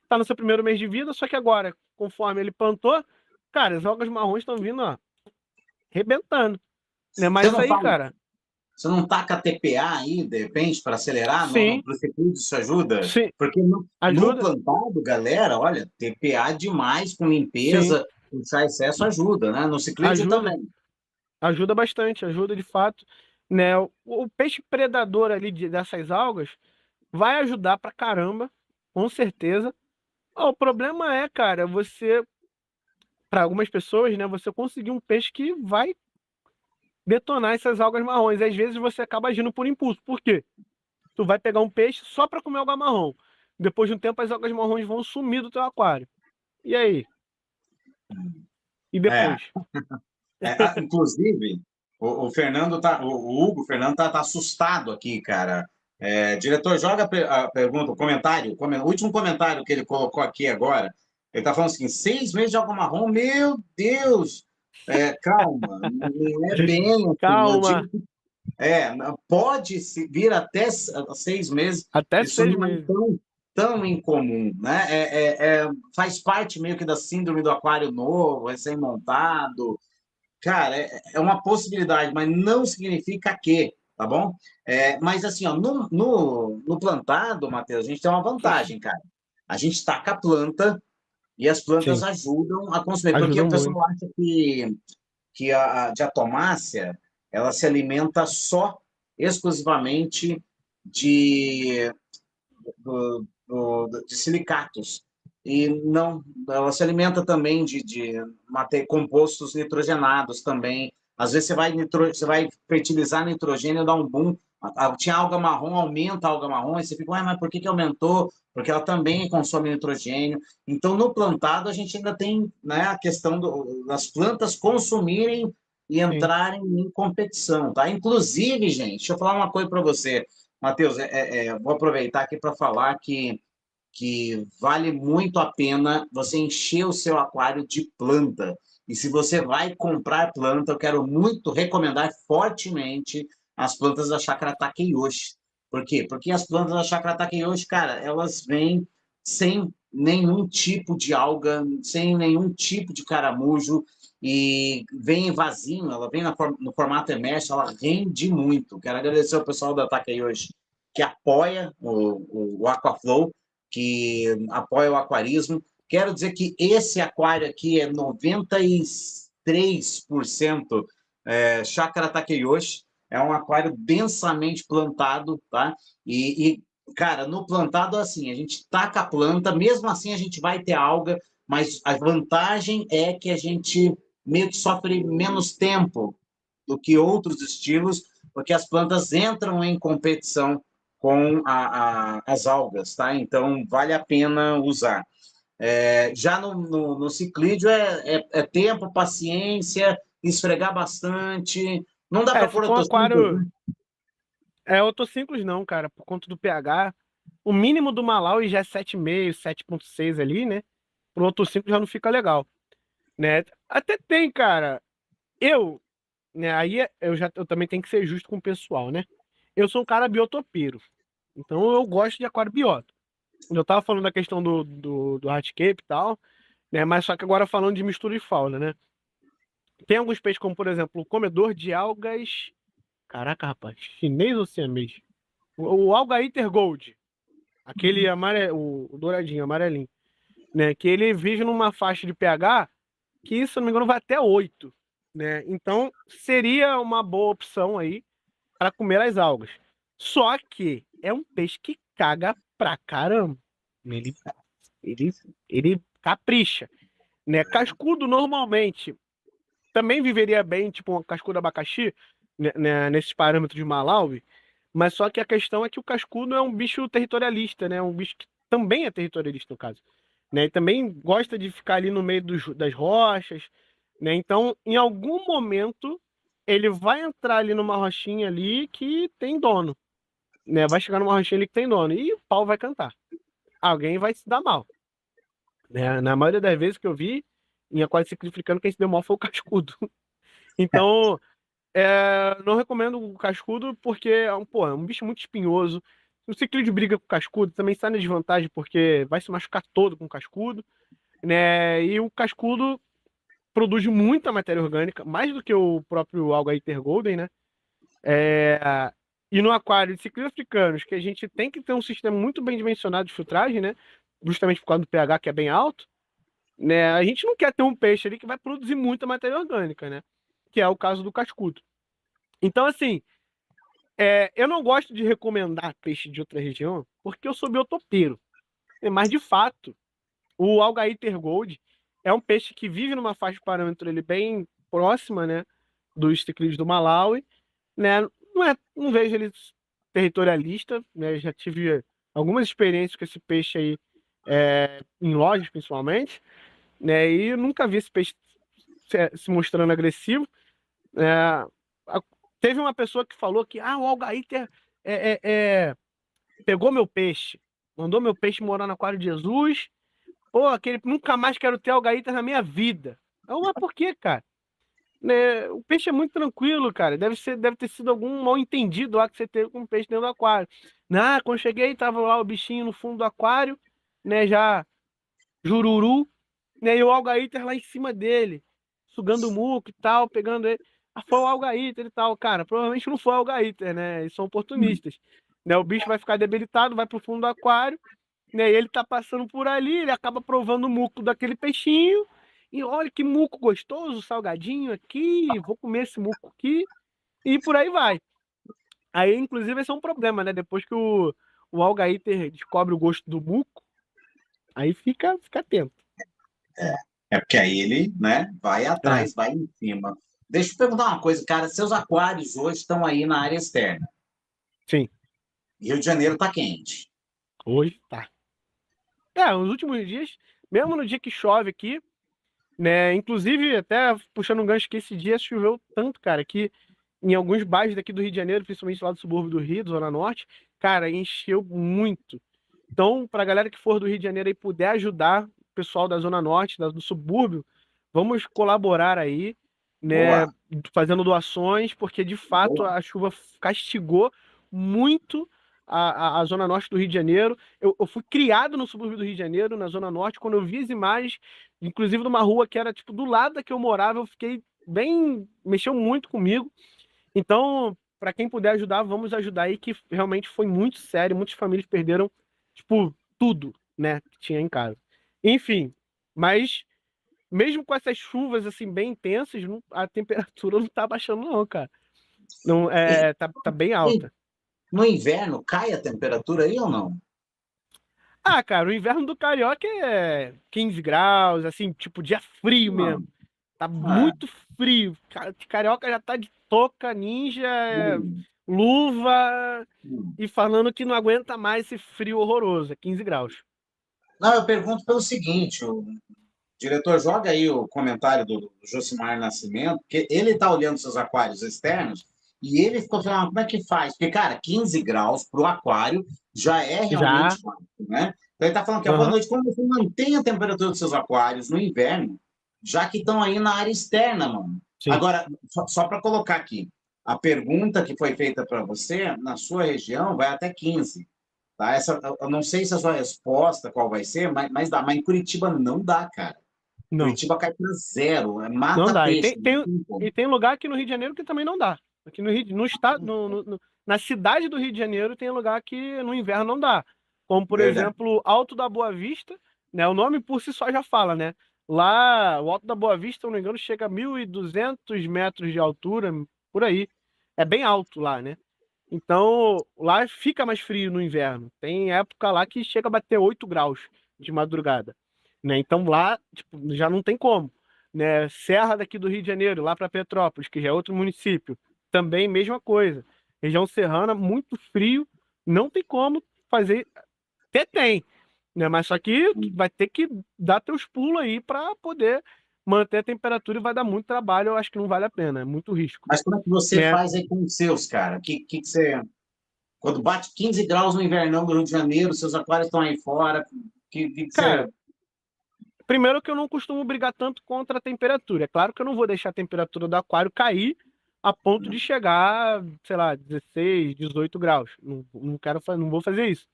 S2: Tá no seu primeiro mês de vida, só que agora, conforme ele plantou, cara, as algas marrons estão vindo, ó, arrebentando, né?
S1: Você
S2: Mas isso
S1: não
S2: aí,
S1: fala,
S2: cara,
S1: você não taca TPA aí, de repente, para acelerar?
S2: sim,
S1: Para o ciclídeo isso ajuda?
S2: sim,
S1: Porque no
S2: ajuda,
S1: plantado, galera, olha, TPA demais com
S2: sim,
S1: limpeza, puxar excesso ajuda, né? No ciclídeo
S2: ajuda,
S1: também.
S2: ajuda bastante, ajuda de fato, né? O peixe predador ali dessas algas vai ajudar pra caramba, com certeza. O problema é, cara, para algumas pessoas, né, você conseguir um peixe que vai detonar essas algas marrons. E às vezes você acaba agindo por impulso. Por quê? Tu vai pegar um peixe só para comer alga marrom. Depois de um tempo, as algas marrons vão sumir do teu aquário. E aí? E
S1: É,
S2: depois?
S1: inclusive, o Fernando o Hugo Fernando tá assustado aqui, cara. Diretor, joga a pergunta, o comentário, o último comentário que ele colocou aqui agora. Ele está falando assim: 6 meses de algo marrom, meu Deus! Calma, não é bem assim. Eu
S2: Calma.
S1: digo que pode vir até 6 meses.
S2: Até
S1: Isso
S2: seis
S1: não é
S2: meses.
S1: tão incomum, né? Faz parte meio que da síndrome do aquário novo, recém-montado. Cara, é uma possibilidade, mas não significa que, tá bom? Mas assim, ó, no plantado, Matheus, a gente tem uma vantagem, cara. A gente taca a planta, e as plantas
S2: Sim,
S1: ajudam a consumir, porque
S2: ajudam
S1: o pessoal
S2: muito.
S1: acha que a diatomácea ela se alimenta só, exclusivamente de, de silicatos. E não, ela se alimenta também de compostos nitrogenados também. Às vezes você vai fertilizar nitrogênio, dá um boom. Tinha alga marrom, aumenta a alga marrom, e você fica, ué, mas por que aumentou? Porque ela também consome nitrogênio. Então, no plantado, a gente ainda tem, né, a questão das plantas consumirem e
S2: Sim.
S1: entrarem em competição, tá? Inclusive, gente, deixa eu falar uma coisa para você, Matheus, vou aproveitar aqui para falar que vale muito a pena você encher o seu aquário de planta. E se você vai comprar planta, eu quero muito recomendar fortemente as plantas da Chácara Takeyoshi. Por quê? Porque as plantas da Chácara Takeyoshi, cara, elas vêm sem nenhum tipo de alga, sem nenhum tipo de caramujo, e vem em vasinho, ela vem no formato emerge, ela rende muito. Quero agradecer ao pessoal da Takeyoshi que apoia o Aquaflow, que apoia o aquarismo. Quero dizer que esse aquário aqui é 93% Chácara Takeyoshi. É um aquário densamente plantado, tá? Cara, no plantado, assim, a gente taca a planta, mesmo assim a gente vai ter alga, mas a vantagem é que a gente meio que sofre menos tempo do que outros estilos, porque as plantas entram em competição com as algas, tá? Então, vale a pena usar. Já no ciclídeo é tempo, paciência, esfregar bastante. Não dá para
S2: Se
S1: pôr
S2: for um
S1: otocílios,
S2: aquário.
S1: né?
S2: Otossínclos não, cara, por conta do pH. O mínimo do Malawi já é 7,5, 7,6 ali, né? Pro otossínclo já não fica legal, né? Até tem, cara. Eu, né? Eu também tenho que ser justo com o pessoal, né? Eu sou um cara biotopeiro, então eu gosto de aquário biota. Eu tava falando da questão do hardscape e tal, né? Mas só que agora falando de mistura de fauna, né? Tem alguns peixes, como por exemplo, o comedor de algas. Caraca, rapaz, chinês ou siamês? O Alga Iter Gold, aquele o douradinho, amarelinho, né? Que ele vive numa faixa de pH que, se eu não me engano, vai até 8, né? Então, seria uma boa opção aí para comer as algas. Só que é um peixe que caga pra caramba. Ele, ele, ele capricha, né? Cascudo, normalmente, também viveria bem, tipo, um cascudo abacaxi, né, nesses parâmetros de Malawi, mas só que a questão é que o cascudo é um bicho territorialista, né? Um bicho que também é territorialista, no caso. Né? E também gosta de ficar ali no meio das rochas, né? Então, em algum momento, ele vai entrar ali numa rochinha ali que tem dono, né? Vai chegar numa rochinha ali que tem dono e o pau vai cantar. Alguém vai se dar mal, né? Na maioria das vezes que eu vi, em aquário africano, quem se deu mal foi o cascudo. Então, não recomendo o cascudo porque é um bicho muito espinhoso. Se o ciclídeo briga com o cascudo, também sai na desvantagem porque vai se machucar todo com o cascudo, né? E o cascudo produz muita matéria orgânica, mais do que o próprio Alga Iter Golden, né? E no aquário de ciclídeos africanos, que a gente tem que ter um sistema muito bem dimensionado de filtragem, né? Justamente por causa do pH que é bem alto, né? A gente não quer ter um peixe ali que vai produzir muita matéria orgânica, né? Que é o caso do cascudo. Então, assim, eu não gosto de recomendar peixe de outra região porque eu sou biotopeiro. Mas, de fato, o Algaíter Gold é um peixe que vive numa faixa de parâmetro ele bem próxima, né, dos ciclídeos do Malawi, né? Não vejo ele territorialista, né? Já tive algumas experiências com esse peixe aí, em lojas principalmente, né? E eu nunca vi esse peixe se mostrando agressivo. É, teve uma pessoa que falou que o Algaíter é, é, é, pegou meu peixe, mandou meu peixe morar no aquário de Jesus. Pô, aquele nunca mais quero ter algaítas na minha vida. Mas por quê, cara? Né, o peixe é muito tranquilo, cara. Deve ter sido algum mal entendido lá que você teve com o peixe dentro do aquário. Quando cheguei, tava lá o bichinho no fundo do aquário, né? Já jururu, né? E o algaíter lá em cima dele, sugando o muco e tal, pegando ele. Foi o algaíter e tal, cara. Provavelmente não foi o algaíter, né? Eles são oportunistas. Né, o bicho vai ficar debilitado, vai pro fundo do aquário, né? E ele tá passando por ali, ele acaba provando o muco daquele peixinho. E olha que muco gostoso, salgadinho aqui, vou comer esse muco aqui. E por aí vai. Aí, inclusive, esse é um problema, né? Depois que o algaíter descobre o gosto do muco, aí fica atento.
S1: É porque aí ele, né, vai
S2: É,
S1: atrás, vai em cima. Deixa eu perguntar uma coisa, cara. Seus aquários hoje estão aí na área externa.
S2: sim,
S1: Rio de Janeiro tá quente.
S2: hoje tá. Nos últimos dias, mesmo no dia que chove aqui, né? Inclusive, até puxando um gancho que esse dia choveu tanto, cara, que em alguns bairros daqui do Rio de Janeiro, principalmente lá do subúrbio do Rio, Zona Norte, cara, encheu muito. Então, pra galera que for do Rio de Janeiro e puder ajudar o pessoal da Zona Norte, do subúrbio, vamos colaborar aí, né?
S1: Boa,
S2: Fazendo doações, porque de fato
S1: boa.
S2: a chuva castigou muito a Zona Norte do Rio de Janeiro. Eu fui criado no subúrbio do Rio de Janeiro, na Zona Norte, quando eu vi as imagens, inclusive numa rua que era tipo do lado da que eu morava, eu fiquei bem. Mexeu muito comigo. Então, para quem puder ajudar, vamos ajudar aí, que realmente foi muito sério. Muitas famílias perderam, tipo, tudo, né, que tinha em casa. Enfim, mas mesmo com essas chuvas assim bem intensas, a temperatura não tá baixando não, cara. Não,
S1: E,
S2: tá bem
S1: e
S2: alta.
S1: no inverno cai a temperatura aí ou não?
S2: Ah, cara, o inverno do Carioca é 15 graus, assim, tipo dia frio
S1: Não.
S2: mesmo. Tá
S1: Ah,
S2: muito frio. Carioca já tá de touca, ninja,
S1: hum,
S2: luva
S1: hum.
S2: e falando que não aguenta mais esse frio horroroso, é 15 graus.
S1: Não, eu pergunto pelo seguinte, o diretor, joga aí o comentário do Josimar Nascimento, porque ele está olhando seus aquários externos e ele ficou falando, como é que faz? Porque, cara, 15 graus para o aquário já é
S2: Já,
S1: realmente alto, né? Então ele está falando que a boa
S2: aham,
S1: noite, como você mantém a temperatura dos seus aquários no inverno, já que estão aí na área externa, mano.
S2: sim.
S1: Agora, só para colocar aqui, a pergunta que foi feita para você, na sua região, vai até 15. Tá? Eu não sei se a sua resposta qual vai ser, mas dá. Mas em Curitiba não dá, cara.
S2: Não,
S1: Curitiba cai para zero,
S2: não
S1: mata
S2: dá.
S1: peixe.
S2: E tem lugar aqui no Rio de Janeiro que também não dá. Aqui no Rio, no estado, na cidade do Rio de Janeiro tem lugar que no inverno não dá. Como, por
S1: Verdade.
S2: exemplo, Alto da Boa Vista, né? O nome por si só já fala, né? Lá, o Alto da Boa Vista, se eu não me engano, chega a 1.200 metros de altura, por aí. É bem alto lá, né? Então, lá fica mais frio no inverno. Tem época lá que chega a bater 8 graus de madrugada, né? Então lá, tipo, já não tem como, né? Serra daqui do Rio de Janeiro, lá para Petrópolis, que já é outro município, também mesma coisa. Região serrana, muito frio, não tem como fazer. Até tem, né? Mas só que tu vai ter que dar teus pulos aí para poder manter a temperatura e vai dar muito trabalho. Eu acho que não vale a pena, é muito risco,
S1: Mas como é que você
S2: né?
S1: faz aí com os seus, cara? Que você. Quando bate 15 graus no invernão do Rio de Janeiro, seus aquários estão aí fora, que você.
S2: Cara, primeiro que eu não costumo brigar tanto contra a temperatura. É claro que eu não vou deixar a temperatura do aquário cair a ponto de chegar, sei lá, 16, 18 graus. Não quero, não vou fazer isso,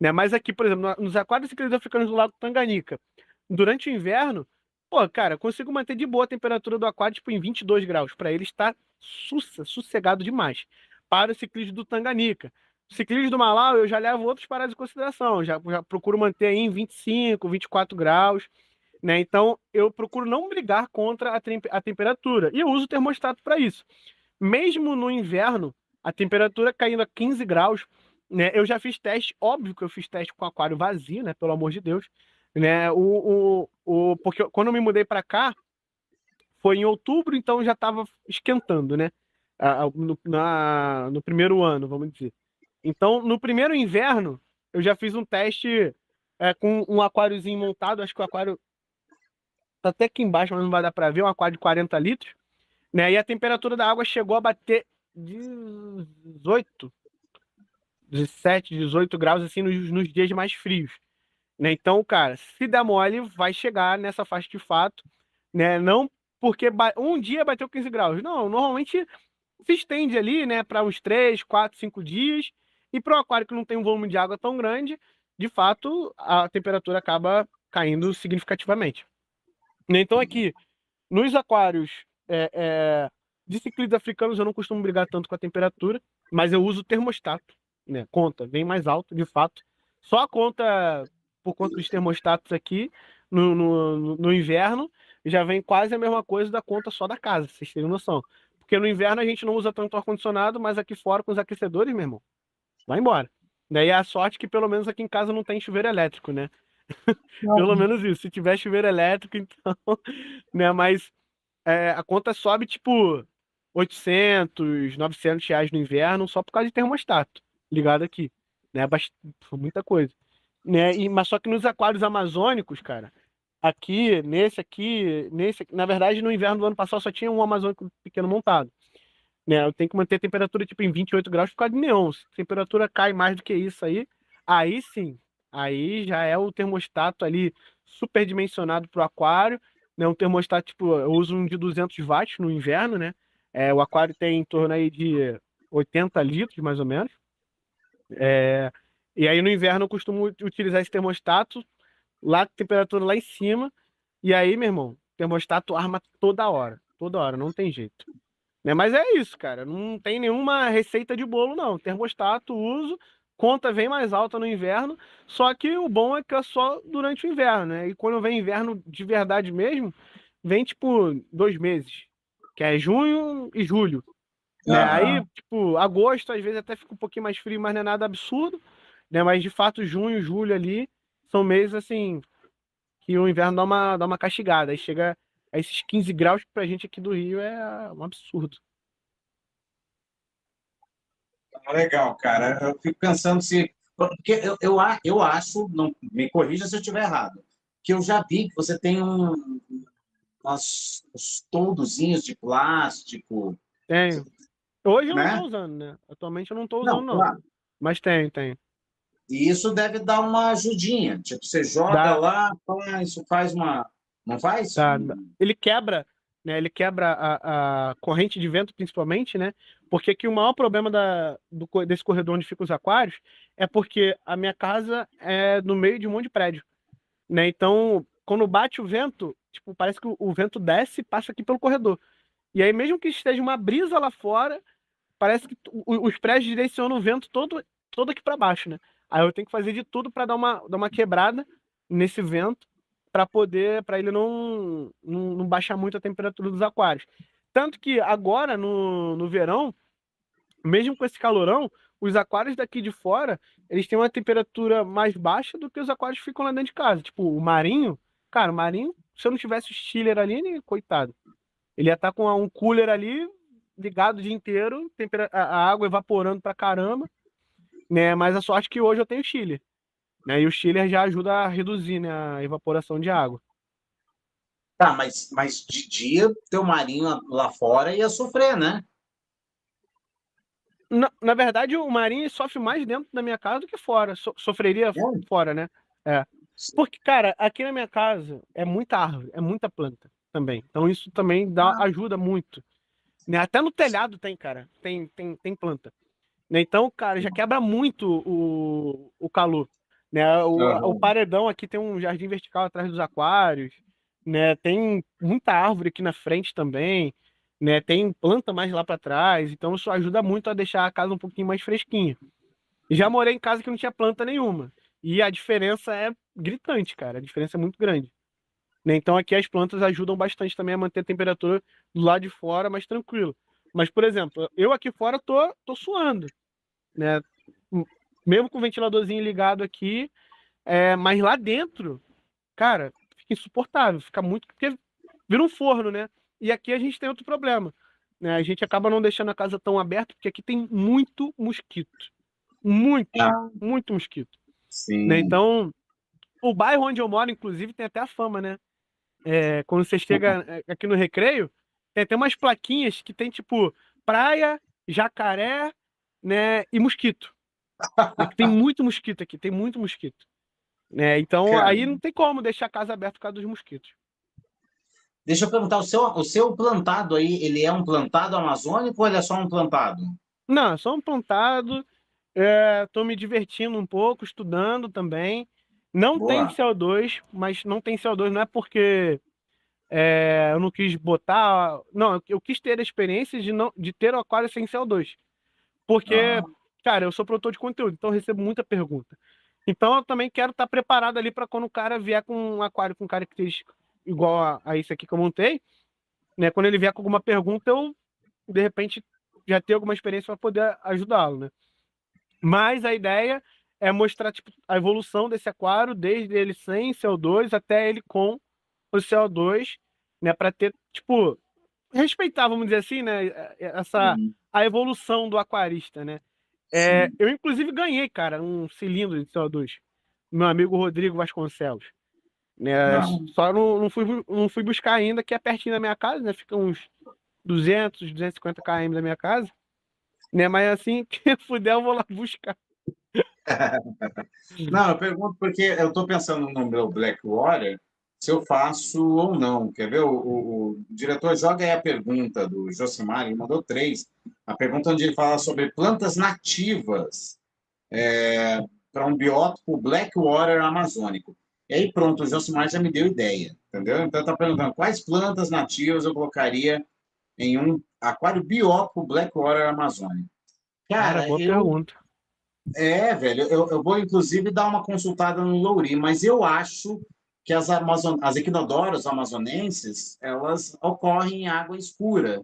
S2: né? Mas aqui, por exemplo, nos aquários ciclistas africanos do Lago Tanganica, durante o inverno, pô, cara, eu consigo manter de boa a temperatura do aquário tipo em 22 graus. Para ele estar sossegado demais. Para o ciclismo do Tanganica. O ciclismo do Malau, eu já levo outros paradas em consideração. Já procuro manter aí em 25, 24 graus, né? Então, eu procuro não brigar contra a temperatura. E eu uso o termostato para isso. Mesmo no inverno, a temperatura caindo a 15 graus, né? Eu já fiz teste, óbvio que eu fiz teste com aquário vazio, né? Pelo amor de Deus, né? Porque quando eu me mudei para cá, foi em outubro, então já estava esquentando, né? No primeiro ano, vamos dizer. Então, no primeiro inverno, eu já fiz um teste com um aquáriozinho montado. Acho que o aquário tá até aqui embaixo, mas não vai dar para ver. Um aquário de 40 litros, né? E a temperatura da água chegou a bater 18, 17, 18 graus, assim, nos dias mais frios, né? Então, cara, se der mole, vai chegar nessa faixa de fato, né? Não porque um dia bateu 15 graus. Não, normalmente se estende ali, né, para uns 3, 4, 5 dias. E para um aquário que não tem um volume de água tão grande, de fato, a temperatura acaba caindo significativamente. Né? Então, aqui, nos aquários de ciclídeos africanos, eu não costumo brigar tanto com a temperatura, mas eu uso o termostato, né? Conta, vem mais alto, de fato. Só a conta. por conta dos termostatos aqui, no inverno, já vem quase a mesma coisa da conta só da casa, pra vocês terem noção. Porque no inverno a gente não usa tanto ar-condicionado, mas aqui fora com os aquecedores, meu irmão, vai embora. Daí a sorte que pelo menos aqui em casa não tem chuveiro elétrico, né? Pelo menos isso. Se tiver chuveiro elétrico, então, né? Mas a conta sobe tipo 800, 900 reais no inverno só por causa de termostato ligado aqui, né? Muita coisa, né? Mas só que nos aquários amazônicos, cara, na verdade no inverno do ano passado só tinha um amazônico pequeno montado, né? Eu tenho que manter a temperatura tipo em 28 graus por causa de neon. Se a temperatura cai mais do que isso aí sim, aí já é o termostato ali superdimensionado para o aquário, né? Um termostato tipo, eu uso um de 200 watts no inverno, né? O aquário tem em torno aí de 80 litros, mais ou menos. É, e aí no inverno eu costumo utilizar esse termostato lá, temperatura lá em cima, e aí, meu irmão, o termostato arma toda hora, não tem jeito. Né? Mas é isso, cara. Não tem nenhuma receita de bolo, não. Termostato, uso, conta vem mais alta no inverno. Só que o bom é que é só durante o inverno, né? E quando vem inverno de verdade mesmo, vem tipo 2 meses, que é junho e julho. Né? Aí,
S1: Aham.
S2: tipo, agosto às vezes até fica um pouquinho mais frio, mas não é nada absurdo. Né? Mas de fato, junho, julho ali são meses assim que o inverno dá uma castigada. Aí chega a esses 15 graus que pra gente aqui do Rio é um absurdo.
S1: Legal, cara. Eu fico pensando se. Porque eu acho, não me corrija se eu estiver errado, que eu já vi que você tem uns toldozinhos de plástico,
S2: Tenho. Hoje eu não
S1: né?
S2: tô usando, né? Atualmente eu não tô
S1: Não,
S2: usando, não.
S1: claro.
S2: Mas tem.
S1: E isso deve dar uma ajudinha. Tipo, você joga
S2: Dá,
S1: lá, pá, isso faz uma. Não faz?
S2: dá. Ele quebra, né? Ele quebra a corrente de vento, principalmente, né? Porque aqui o maior problema desse corredor onde ficam os aquários é porque a minha casa é no meio de um monte de prédio, né? Então, quando bate o vento, tipo, parece que o vento desce e passa aqui pelo corredor. E aí, mesmo que esteja uma brisa lá fora, parece que os prédios direcionam o vento todo aqui para baixo, né? Aí eu tenho que fazer de tudo para dar uma quebrada nesse vento para ele não baixar muito a temperatura dos aquários. Tanto que agora, no verão, mesmo com esse calorão, os aquários daqui de fora, eles têm uma temperatura mais baixa do que os aquários que ficam lá dentro de casa. Tipo, o marinho, cara, o marinho, se eu não tivesse o chiller ali, coitado. Ele ia estar com um cooler ali ligado o dia inteiro, a água evaporando pra caramba, né? Mas a sorte é que hoje eu tenho chiller, né? E o chiller já ajuda a reduzir, né, a evaporação de água.
S1: Tá, mas de dia, teu marinho lá fora ia sofrer, né?
S2: Na verdade, o marinho sofre mais dentro da minha casa do que fora. Sofreria
S1: É.
S2: fora, né? É. Porque, cara, aqui na minha casa é muita árvore, é muita planta também. Então isso também ajuda muito. Né? Até no telhado tem, cara. Tem planta. Né? Então, cara, já quebra muito o calor. Né? O
S1: Aham.
S2: paredão aqui tem um jardim vertical atrás dos aquários, né? Tem muita árvore aqui na frente também, né? Tem planta mais lá para trás, então isso ajuda muito a deixar a casa um pouquinho mais fresquinha. Já morei em casa que não tinha planta nenhuma, e a diferença é gritante, cara. A diferença é muito grande. Né? Então aqui as plantas ajudam bastante também a manter a temperatura do lado de fora mais tranquilo. Mas, por exemplo, eu aqui fora tô suando, né? Mesmo com o ventiladorzinho ligado aqui, mas lá dentro, cara, fica insuportável, fica muito, porque vira um forno, né? E aqui a gente tem outro problema, né? A gente acaba não deixando a casa tão aberta, porque aqui tem muito mosquito, muito,
S1: Ah,
S2: muito mosquito, né?
S1: sim.
S2: Então, o bairro onde eu moro, inclusive, tem até a fama, né? Quando você chega aqui no Recreio, tem até umas plaquinhas que tem tipo praia, jacaré, né, e mosquito. Né, que tem muito mosquito aqui, tem muito mosquito. Né? Então
S1: Cara,
S2: aí não tem como deixar a casa aberta por causa dos mosquitos.
S1: deixa eu perguntar, o seu plantado aí, ele é um plantado amazônico ou ele é só um plantado?
S2: Não, só um plantado. Tô me divertindo um pouco, estudando também. Não tem
S1: Boa.
S2: CO2, mas não tem CO2 não é porque eu não quis botar. Não, eu quis ter a experiência de ter o aquário sem CO2. Porque,
S1: Aham.
S2: cara, eu sou produtor de conteúdo, então eu recebo muita pergunta. Então eu também quero estar preparado ali para quando o cara vier com um aquário com característica igual a esse aqui que eu montei, né? Quando ele vier com alguma pergunta, eu de repente já ter alguma experiência para poder ajudá-lo, né? Mas a ideia é mostrar tipo, a evolução desse aquário, desde ele sem CO2 até ele com o CO2, né? Para ter, tipo, respeitar, vamos dizer assim, né?
S1: Uhum.
S2: A evolução do aquarista, né?
S1: Sim.
S2: Eu, inclusive, ganhei, cara, um cilindro de CO2. Meu amigo Rodrigo Vasconcelos. Né?
S1: Não.
S2: Só não fui buscar ainda, que é pertinho da minha casa, né? Fica uns 250 km da minha casa. Né? Mas assim que puder, eu vou lá buscar.
S1: Não, eu pergunto porque eu estou pensando no meu Blackwater, se eu faço ou não. Quer ver? O diretor joga aí a pergunta do Josimar, ele mandou três. A pergunta onde ele fala sobre plantas nativas para um biótopo Blackwater amazônico. E aí, pronto, o Josimar já me deu ideia, entendeu? Então, está perguntando quais plantas nativas eu colocaria em um aquário biótopo Blackwater amazônico.
S2: Cara,
S1: Cara,
S2: boa pergunta.
S1: velho, eu vou inclusive dar uma consultada no Louri, mas eu acho que as equinodoros amazonenses, elas ocorrem em água escura.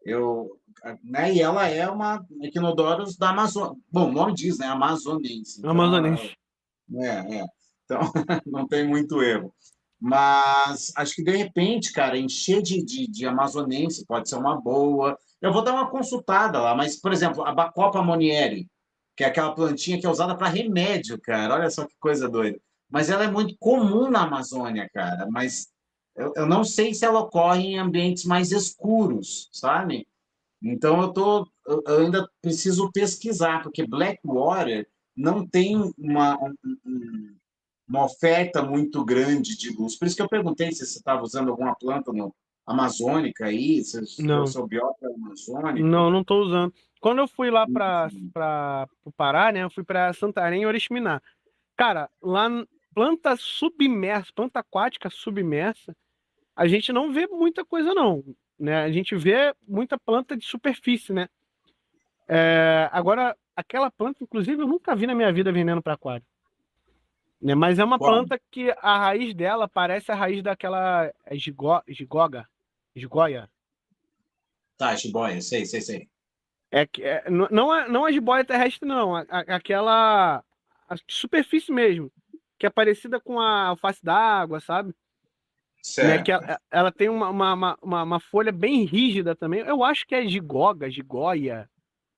S1: Eu, né, e ela é uma equinodoros da Amazônia. Bom, o nome diz, né, amazonense. Então,
S2: Amazonense.
S1: Então, não tem muito erro. Mas acho que, de repente, cara, encher de amazonense pode ser uma boa. Eu vou dar uma consultada lá, mas, por exemplo, a Bacopa Monieri, que é aquela plantinha que é usada para remédio, cara. Olha só que coisa doida. Mas ela é muito comum na Amazônia, cara. Mas eu não sei se ela ocorre em ambientes mais escuros, sabe? Então eu ainda preciso pesquisar, porque Blackwater não tem uma oferta muito grande de luz. Por isso que eu perguntei se você estava usando alguma planta no, amazônica aí, se o
S2: Não,
S1: seu biota é amazônico.
S2: não tô usando. Quando eu fui lá para o Pará, né? Eu fui para Santarém e Oriximiná. Cara, lá planta submersa, planta aquática submersa, a gente não vê muita coisa não, né? A gente vê muita planta de superfície, né? Agora, aquela planta, inclusive, eu nunca vi na minha vida vendendo para aquário, né? Mas é uma
S1: Bom,
S2: planta que a raiz dela parece a raiz daquela jigoia.
S1: tá, jiboia, sei.
S2: Não a jiboia terrestre, não. Aquela a superfície mesmo, que é parecida com a alface d'água, sabe? Né? Que
S1: Certo.
S2: ela tem uma folha bem rígida também. Eu acho que é jigoia.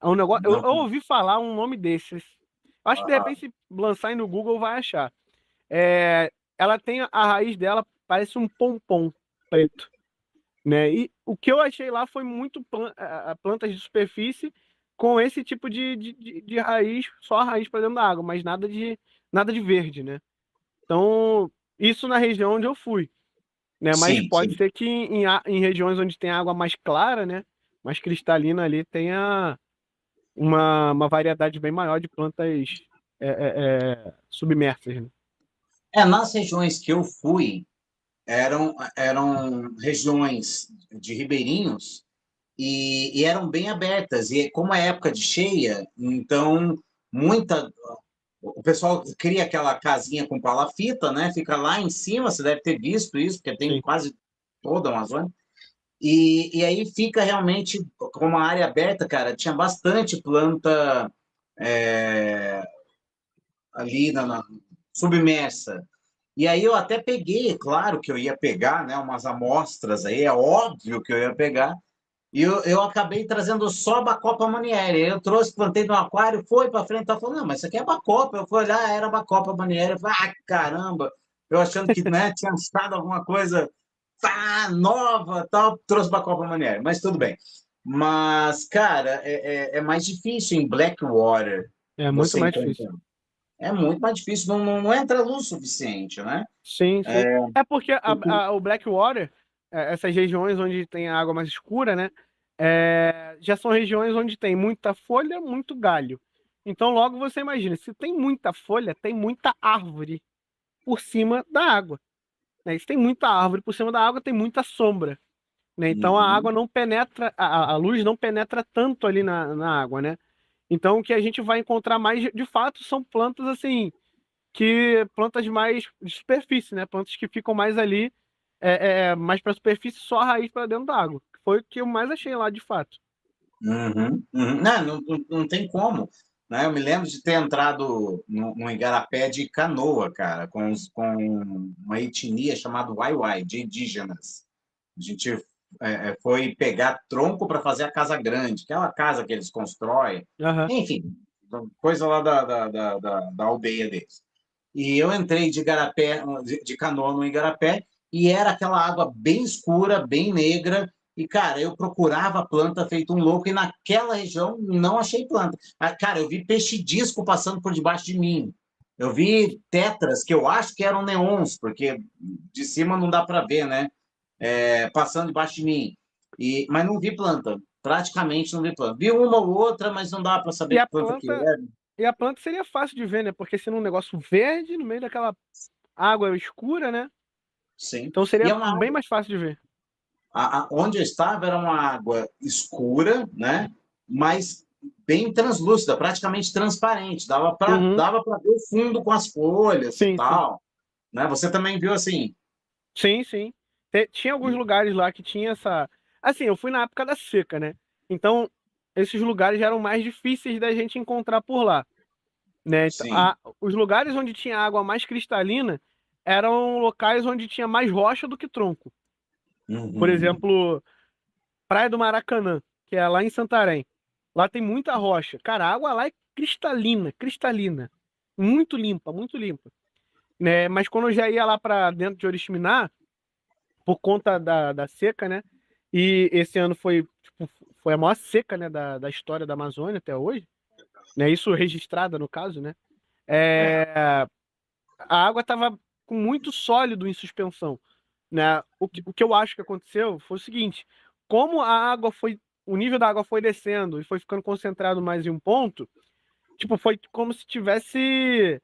S2: É um negócio,
S1: Não,
S2: eu ouvi falar um nome desses. Acho que de
S1: ah,
S2: repente se lançar aí no Google vai achar. Ela tem a raiz dela, parece um pompom preto, né? E o que eu achei lá foi muito plantas de superfície com esse tipo de raiz, só a raiz para dentro da água, mas nada de verde, né? Então, isso na região onde eu fui, né? Mas pode
S1: sim.
S2: ser que em regiões onde tem água mais clara, né? Mais cristalina ali, tenha uma variedade bem maior de plantas submersas, né?
S1: Nas regiões que eu fui, eram regiões de ribeirinhos e eram bem abertas. E como é época de cheia, então muita o pessoal cria aquela casinha com palafita, né? Fica lá em cima, você deve ter visto isso, porque tem
S2: Sim.
S1: quase toda a Amazônia. E aí fica realmente como uma área aberta, cara. Tinha bastante planta é, ali submersa. E aí eu até peguei, claro que eu ia pegar, né, umas amostras aí, é óbvio que eu ia pegar, e eu acabei trazendo só a Bacopa Manieri. Eu trouxe, plantei no aquário, foi para frente, tá falando, não, mas isso aqui é Bacopa. Eu fui olhar, era Bacopa Manieri. Eu falei, ah, caramba! Eu achando que, né, tinha estado alguma coisa nova, tal, trouxe Bacopa Manieri, mas tudo bem. Mas, cara, é mais difícil em Blackwater
S2: É muito
S1: você
S2: mais difícil.
S1: encontrar. É muito mais difícil, não entra luz suficiente, né?
S2: Sim, sim. É porque o Blackwater, essas regiões onde tem a água mais escura, né? Já são regiões onde tem muita folha, muito galho. Então, logo você imagina, se tem muita folha, tem muita árvore por cima da água, né? Se tem muita árvore por cima da água, tem muita sombra, né? Então, a água
S1: Uhum.
S2: não penetra, a luz não penetra tanto ali na água, né? Então, o que a gente vai encontrar mais, de fato, são plantas assim que plantas mais de superfície, né? Plantas que ficam mais ali, mais para a superfície, só a raiz para dentro da água. Foi o que eu mais achei lá, de fato.
S1: Uhum, uhum. Não tem como, né? Eu me lembro de ter entrado no Igarapé de canoa, cara, com uma etnia chamada Waiwai, de indígenas. A gente foi pegar tronco para fazer a casa grande, aquela casa que eles constroem,
S2: Aham.
S1: enfim, coisa lá da aldeia deles. E eu entrei de igarapé, de canoa no Igarapé, e era aquela água bem escura, bem negra, e, cara, eu procurava planta feito um louco, e naquela região não achei planta. Cara, eu vi peixe-disco passando por debaixo de mim. Eu vi tetras, que eu acho que eram neons, porque de cima não dá para ver, né? Passando debaixo de mim. Mas não vi planta. Praticamente não vi planta. Vi uma ou outra, mas não dá para
S2: E
S1: saber
S2: a
S1: que planta que
S2: planta,
S1: é.
S2: e a planta seria fácil de ver, né? Porque sendo um negócio verde no meio daquela água escura, né?
S1: Sim.
S2: Então
S1: E
S2: seria
S1: é uma
S2: bem mais fácil de ver.
S1: onde eu estava era uma água escura, né? Mas bem translúcida, praticamente transparente. Dava para
S2: Uhum.
S1: dava para ver o fundo com as folhas e
S2: Sim, sim.
S1: tal, né? Você também viu assim?
S2: Sim, sim. Tinha alguns lugares lá que tinha essa. Assim, eu fui na época da seca, né? Então, esses lugares já eram mais difíceis da gente encontrar por lá, né? Então,
S1: Sim.
S2: os lugares onde tinha água mais cristalina eram locais onde tinha mais rocha do que tronco. Por
S1: Uhum.
S2: exemplo, Praia do Maracanã, que é lá em Santarém. Lá tem muita rocha. Cara, a água lá é cristalina, cristalina. Muito limpa, muito limpa. Né? Mas quando eu já ia lá para dentro de Oriximiná, por conta da seca, né? E esse ano foi, tipo, foi a maior seca, né, da história da Amazônia até hoje, né? Isso registrada no caso, né?
S1: É.
S2: É, a água estava com muito sólido em suspensão, né? O que eu acho que aconteceu foi o seguinte: como o nível da água foi descendo e foi ficando concentrado mais em um ponto, tipo, foi como se tivesse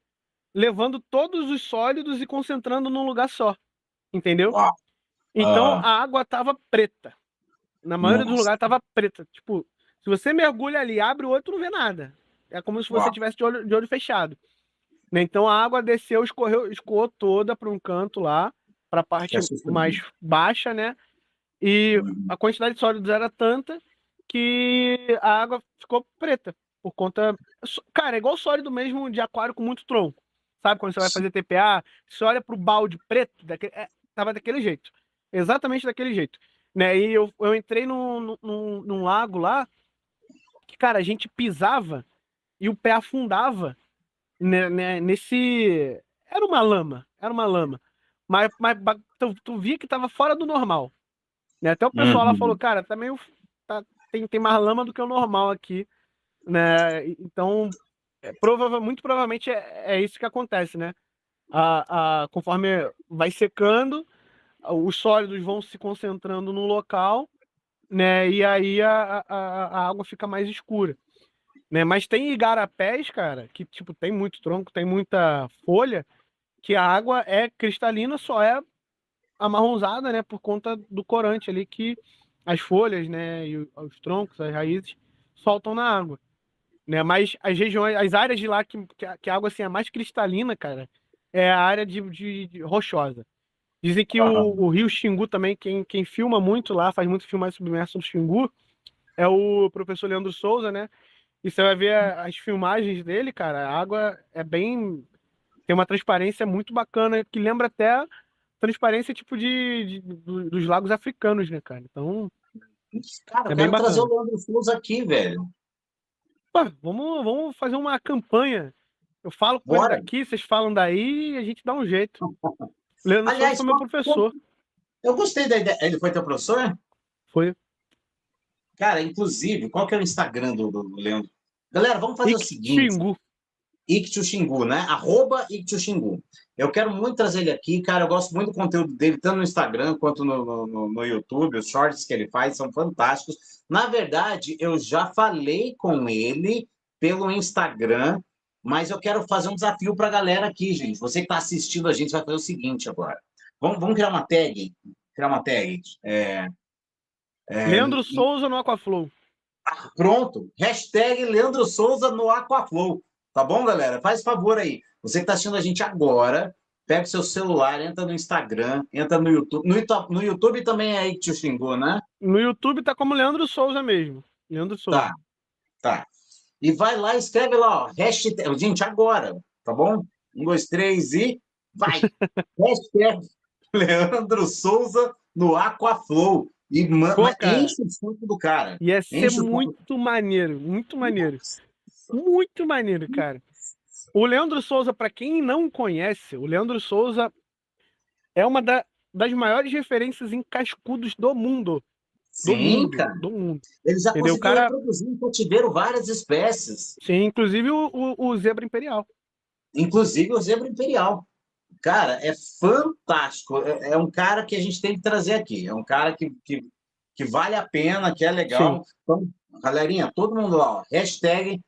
S2: levando todos os sólidos e concentrando num lugar só, entendeu?
S1: Uau.
S2: Então
S1: Ah,
S2: a água estava preta. Na maioria dos
S1: nossa.
S2: lugares tava preta. Tipo, se você mergulha ali, abre o olho, tu não vê nada. É como se você
S1: Uau.
S2: tivesse de olho fechado. Né? Então a água desceu, escoou toda para um canto lá, para a
S1: Que
S2: parte mais
S1: assustador.
S2: baixa, né? E
S1: Uhum.
S2: a quantidade de sólidos era tanta que a água ficou preta. Por conta. Cara, é igual sólido mesmo de aquário com muito tronco. Sabe quando você vai fazer TPA? Você olha pro balde preto, tava daquele jeito. Exatamente daquele jeito. Né? E eu entrei num lago lá que, cara, a gente pisava e o pé afundava nesse. Era uma lama, era uma lama. Mas tu via que tava fora do normal. Né? Até o pessoal lá falou,
S1: Uhum.
S2: cara, tá meio. Tem mais lama do que o normal aqui. Né? Então, muito provavelmente é isso que acontece, né? Conforme vai secando, os sólidos vão se concentrando no local, né? E aí a água fica mais escura, né? Mas tem igarapés, cara, que tipo tem muito tronco, tem muita folha, que a água é cristalina, só é amarronzada, né? Por conta do corante ali que as folhas, né? E os troncos, as raízes soltam na água, né? Mas as regiões, as áreas de lá que a água assim é mais cristalina, cara, é a área de rochosa. Dizem que o Rio Xingu também, quem filma muito lá, faz muito filmagem submerso no Xingu, é o professor Leandro Souza, né? E você vai ver as filmagens dele, cara, a água é bem. Tem uma transparência muito bacana, que lembra até transparência tipo dos lagos africanos, né, cara? Então,
S1: Cara, eu
S2: é bem
S1: quero trazer o
S2: bacana.
S1: Leandro Souza aqui, velho.
S2: Pô, vamos fazer uma campanha. Eu falo com ele
S1: Bora.
S2: daqui, vocês falam daí e a gente dá um jeito. O Leandro Souza
S1: Aliás,
S2: foi meu professor.
S1: eu gostei da ideia. Ele foi teu professor?
S2: Foi
S1: Cara, inclusive, qual que é o Instagram do Leandro? Galera, vamos fazer o seguinte.
S2: Xingu.
S1: Ictioxingu, né? @Ictioxingu. Eu quero muito trazer ele aqui, cara. Eu gosto muito do conteúdo dele, tanto no Instagram quanto no YouTube. Os shorts que ele faz são fantásticos. Na verdade, eu já falei com ele pelo Instagram, mas eu quero fazer um desafio para a galera aqui, gente. Você que está assistindo a gente vai fazer o seguinte agora. Vamos criar uma tag. Criar uma tag.
S2: Leandro Souza no Aquaflow.
S1: Pronto. Hashtag Leandro Souza no Aquaflow. Tá bom, galera? Faz favor aí. Você que está assistindo a gente agora, pega o seu celular, entra no Instagram, entra no YouTube. No YouTube também é aí que te xingou, né?
S2: No YouTube tá como Leandro Souza mesmo. Leandro Souza.
S1: Tá, tá. E vai lá, escreve lá, ó, hashtag, gente, agora, tá bom? 1, 2, 3 e vai! Hashtag Leandro Souza no Aquaflow. E
S2: Pô, cara,
S1: enche o saco do cara.
S2: ia ser
S1: Enche o saco.
S2: muito maneiro, muito maneiro. Muito maneiro, cara. O Leandro Souza, para quem não conhece, o Leandro Souza é uma das maiores referências em cascudos do mundo. Do
S1: Sim,
S2: mundo,
S1: cara.
S2: do mundo.
S1: Ele já
S2: Entendeu? O
S1: conseguiu
S2: cara,
S1: reproduzir em cativeiro várias espécies,
S2: sim, inclusive o Zebra Imperial.
S1: inclusive o zebra imperial. Cara, é fantástico. É um cara que a gente tem que trazer aqui. É um cara que vale a pena, que é
S2: Sim.
S1: legal. Então, galerinha, todo mundo lá, ó, hashtag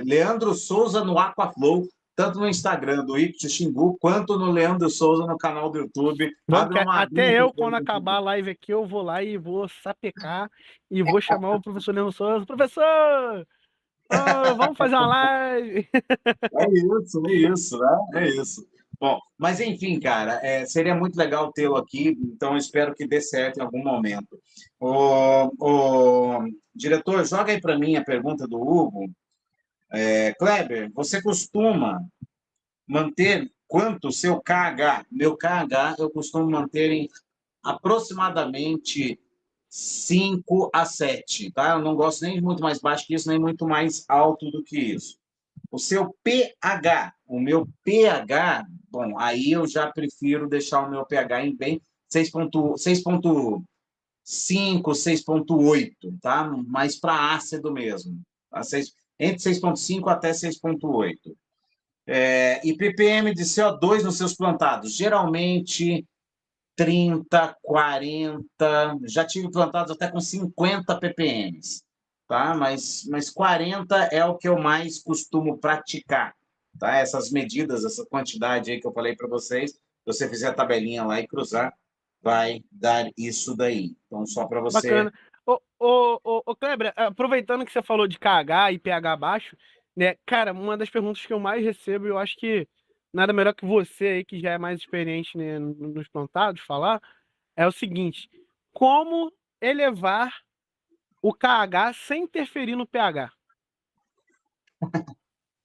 S1: Leandro Souza no Aquaflow, tanto no Instagram do Ictio Xingu, quanto no Leandro Souza no canal do YouTube.
S2: Vamos,
S1: Abre uma abinha
S2: até
S1: para
S2: eu, quando acabar a live aqui, eu vou lá e vou sapecar e vou chamar o professor Leandro Souza. Professor! Vamos fazer uma live!
S1: É isso, né? É isso. Bom, mas enfim, cara, seria muito legal tê-lo aqui, então eu espero que dê certo em algum momento. O diretor, joga aí para mim a pergunta do Hugo. Kleber, você costuma manter quanto o seu KH? Meu KH eu costumo manter em aproximadamente 5 a 7, tá? Eu não gosto nem muito mais baixo que isso, nem muito mais alto do que isso. O seu pH, o meu pH, bom, aí eu já prefiro deixar o meu pH em bem 6,5, 6,8, tá? Mais para ácido mesmo. Tá? Entre 6,5 até 6,8. E ppm de CO2 nos seus plantados? Geralmente 30, 40, já tive plantados até com 50 ppm, tá? Mas 40 é o que eu mais costumo praticar, tá? Essas medidas, essa quantidade aí que eu falei para vocês, se você fizer a tabelinha lá e cruzar, vai dar isso daí. Então, só para você...
S2: Bacana. Ô, Kleber, aproveitando que você falou de KH e pH baixo, né? Cara, uma das perguntas que eu mais recebo, eu acho que nada melhor que você aí, que já é mais experiente, né, nos plantados, falar, é o seguinte: como elevar o KH sem interferir no pH?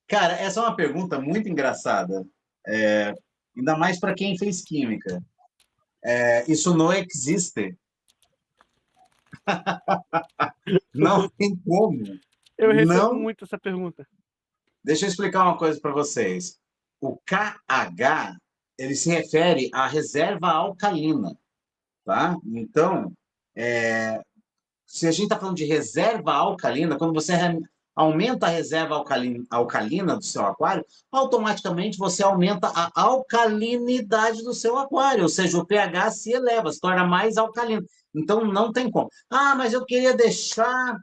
S1: Cara, essa é uma pergunta muito engraçada, ainda mais para quem fez química. Isso não existe, não tem como.
S2: Eu recebo
S1: Não.
S2: muito essa pergunta.
S1: Deixa eu explicar uma coisa para vocês. O KH, ele se refere à reserva alcalina, tá? Então, se a gente está falando de reserva alcalina, quando você aumenta a reserva alcalina do seu aquário, automaticamente você aumenta a alcalinidade do seu aquário, ou seja, o pH se eleva, se torna mais alcalino. Então, não tem como. Ah, mas eu queria deixar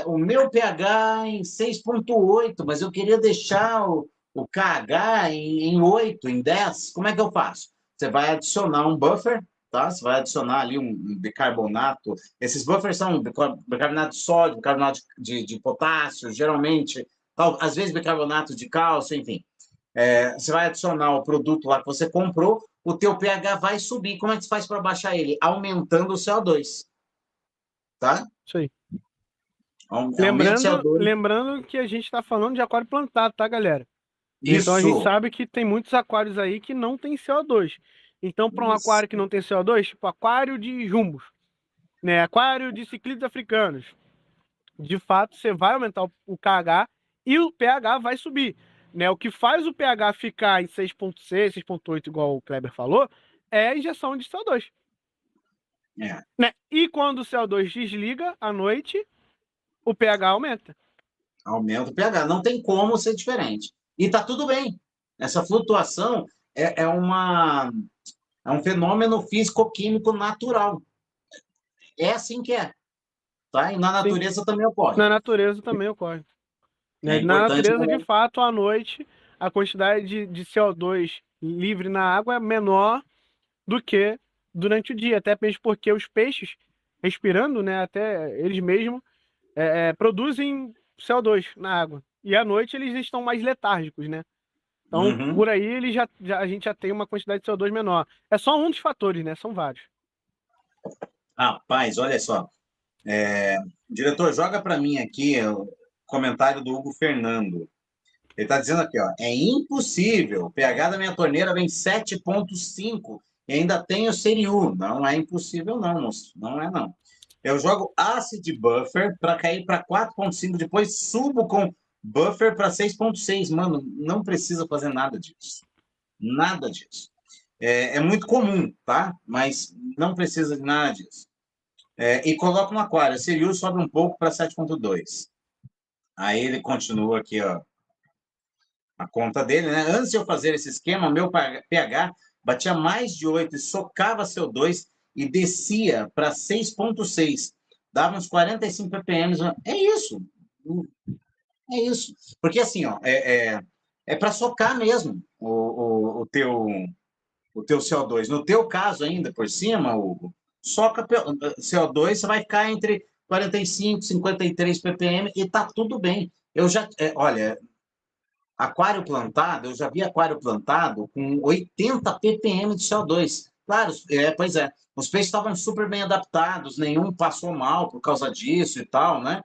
S1: o meu pH em 6,8, mas eu queria deixar o KH em 8, em 10. Como é que eu faço? Você vai adicionar um buffer, tá? Você vai adicionar ali um bicarbonato. Esses buffers são bicarbonato de sódio, bicarbonato de potássio, geralmente, às vezes bicarbonato de cálcio, enfim. Você vai adicionar o produto lá que você comprou, o teu pH vai subir. Como é que você faz para baixar ele? Aumentando o CO2, tá?
S2: Isso aí.
S1: Aumenta o CO2.
S2: Lembrando que a gente está falando de aquário plantado, tá, galera? Então a gente
S1: Isso.
S2: sabe que tem muitos aquários aí que não tem CO2. Então, para um
S1: Isso.
S2: aquário que não tem CO2, tipo aquário de jumbos, né? Aquário de ciclídeos africanos, de fato, você vai aumentar o KH e o pH vai subir, né? O que faz o pH ficar em 6,6, 6,8, igual o Kleber falou, é a injeção de CO2.
S1: É.
S2: Né? E quando o CO2 desliga à noite, o pH aumenta.
S1: Aumenta o pH. Não tem como ser diferente. E tá tudo bem. Essa flutuação é um fenômeno físico-químico natural. É assim que é. Tá? E na
S2: Sim,
S1: natureza também ocorre.
S2: na natureza também ocorre.
S1: É
S2: Né? Na
S1: importante.
S2: natureza, de fato, à noite, a quantidade de CO2 livre na água é menor do que durante o dia, até mesmo porque os peixes, respirando, né, até eles mesmos, produzem CO2 na água. E à noite eles estão mais letárgicos, né? Então, por aí a gente já tem uma quantidade de CO2 menor. É só um dos fatores, né? São vários.
S1: Rapaz, olha só. Diretor, joga para mim aqui o comentário do Hugo Fernando. Ele está dizendo aqui, ó, é impossível. O pH da minha torneira vem 7,5 e ainda tem o Seriu. Não é impossível, não, moço. Não é, não. Eu jogo Acid Buffer para cair para 4,5, depois subo com Buffer para 6,6. Mano, não precisa fazer nada disso. Nada disso. É muito comum, tá? Mas não precisa de nada disso. E coloco no aquário. Seriu sobe um pouco para 7,2. Aí ele continua aqui, ó, a conta dele, né? Antes de eu fazer esse esquema, meu pH batia mais de 8 e socava CO2 e descia para 6,6. Dava uns 45 ppm. É isso. É isso. Porque assim, ó, é para socar mesmo o teu CO2. No teu caso ainda, por cima, Hugo, soca CO2, você vai ficar entre 45 e 53 ppm e tá tudo bem. Eu já, olha, aquário plantado, eu já vi aquário plantado com 80 ppm de CO2. Claro, pois é, os peixes estavam super bem adaptados, nenhum passou mal por causa disso e tal, né?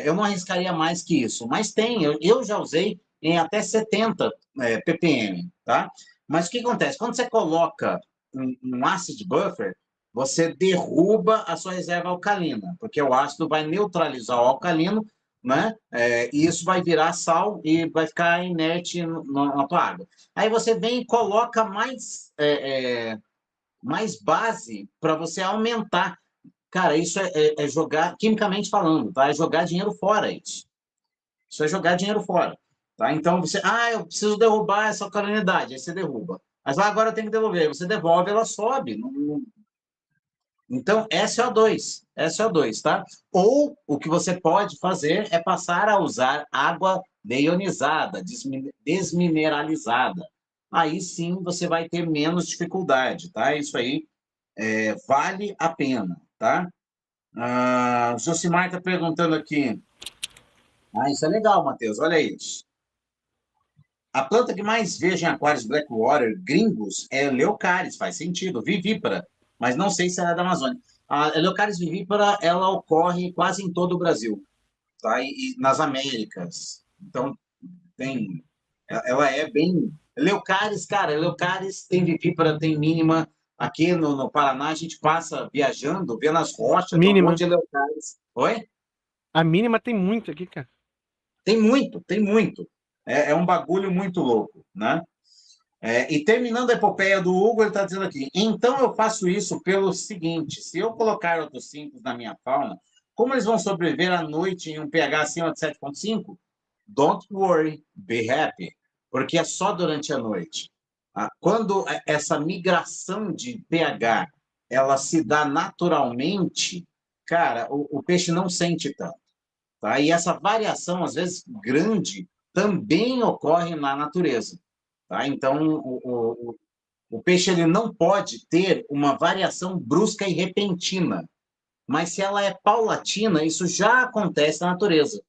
S1: Eu não arriscaria mais que isso, mas tem, eu já usei em até 70 ppm, tá? Mas o que acontece? Quando você coloca um acid buffer, você derruba a sua reserva alcalina, porque o ácido vai neutralizar o alcalino, né? E isso vai virar sal e vai ficar inerte na tua água. Aí você vem e coloca mais base para você aumentar. Cara, isso é jogar, quimicamente falando, tá? É jogar dinheiro fora isso. Isso é jogar dinheiro fora. Tá? Então, eu preciso derrubar essa alcalinidade. Aí você derruba. Mas agora eu tenho que devolver. Você devolve, ela sobe. Então, é CO2. É CO2, tá? Ou o que você pode fazer é passar a usar água deionizada, desmineralizada. Aí sim você vai ter menos dificuldade, tá? Isso aí vale a pena, tá? O Josimar está perguntando aqui. Isso é legal, Matheus, olha isso. A planta que mais vejo em aquários Blackwater gringos é Leucaris, faz sentido, vivípara, mas não sei se ela é da Amazônia. A Leucaris vivípara, ela ocorre quase em todo o Brasil, tá? E nas Américas. Então, ela é bem... Leucaris, cara, Leucaris tem vivípara, tem mínima. Aqui no Paraná, a gente passa viajando, vendo as rochas, tem um
S2: Mínima.
S1: monte de Leucaris. Oi?
S2: A mínima tem muito aqui, cara.
S1: Tem muito, tem muito. É um bagulho muito louco, né? E terminando a epopeia do Hugo, ele está dizendo aqui: então eu faço isso pelo seguinte: se eu colocar outros simples na minha fauna, como eles vão sobreviver à noite em um pH acima de 7,5? Don't worry, be happy, porque é só durante a noite. Quando essa migração de pH ela se dá naturalmente, cara, o peixe não sente tanto. Tá? E essa variação, às vezes grande, também ocorre na natureza. Tá? Então, o peixe ele não pode ter uma variação brusca e repentina, mas se ela é paulatina, isso já acontece na natureza.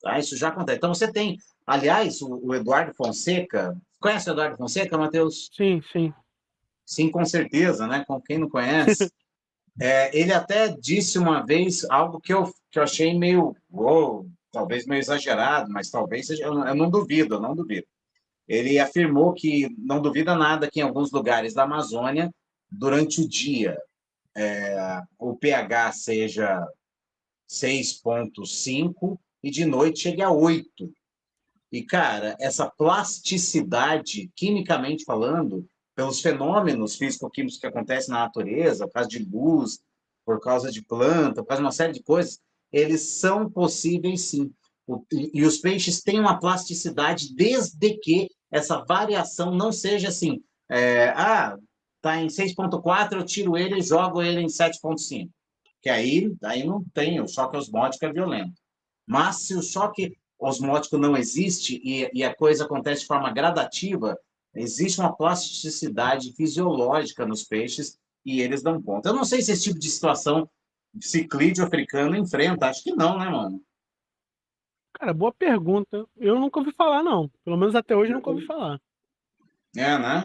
S1: Tá? Isso já acontece. Então, você tem, aliás, o Eduardo Fonseca. Conhece o Eduardo Fonseca, Matheus?
S2: Sim, sim.
S1: Sim, com certeza, né? Com quem não conhece. Ele até disse uma vez algo que eu achei meio, talvez meio exagerado, mas talvez seja, eu não duvido, eu não duvido. Ele afirmou que não duvida nada que em alguns lugares da Amazônia, durante o dia, o pH seja 6,5 e de noite chegue a 8. E, cara, essa plasticidade, quimicamente falando, pelos fenômenos físico-químicos que acontecem na natureza, por causa de luz, por causa de planta, por causa de uma série de coisas, eles são possíveis sim. E os peixes têm uma plasticidade desde que essa variação não seja assim, tá em 6,4, eu tiro ele e jogo ele em 7,5. Que aí não tem, o choque osmótico é violento. Mas se o choque osmótico não existe e a coisa acontece de forma gradativa, existe uma plasticidade fisiológica nos peixes e eles dão conta. Eu não sei se esse tipo de situação ciclídeo africano enfrenta, acho que não, né, mano?
S2: Cara, boa pergunta. Eu nunca ouvi falar, não. Pelo menos até hoje eu nunca ouvi falar.
S1: É, né?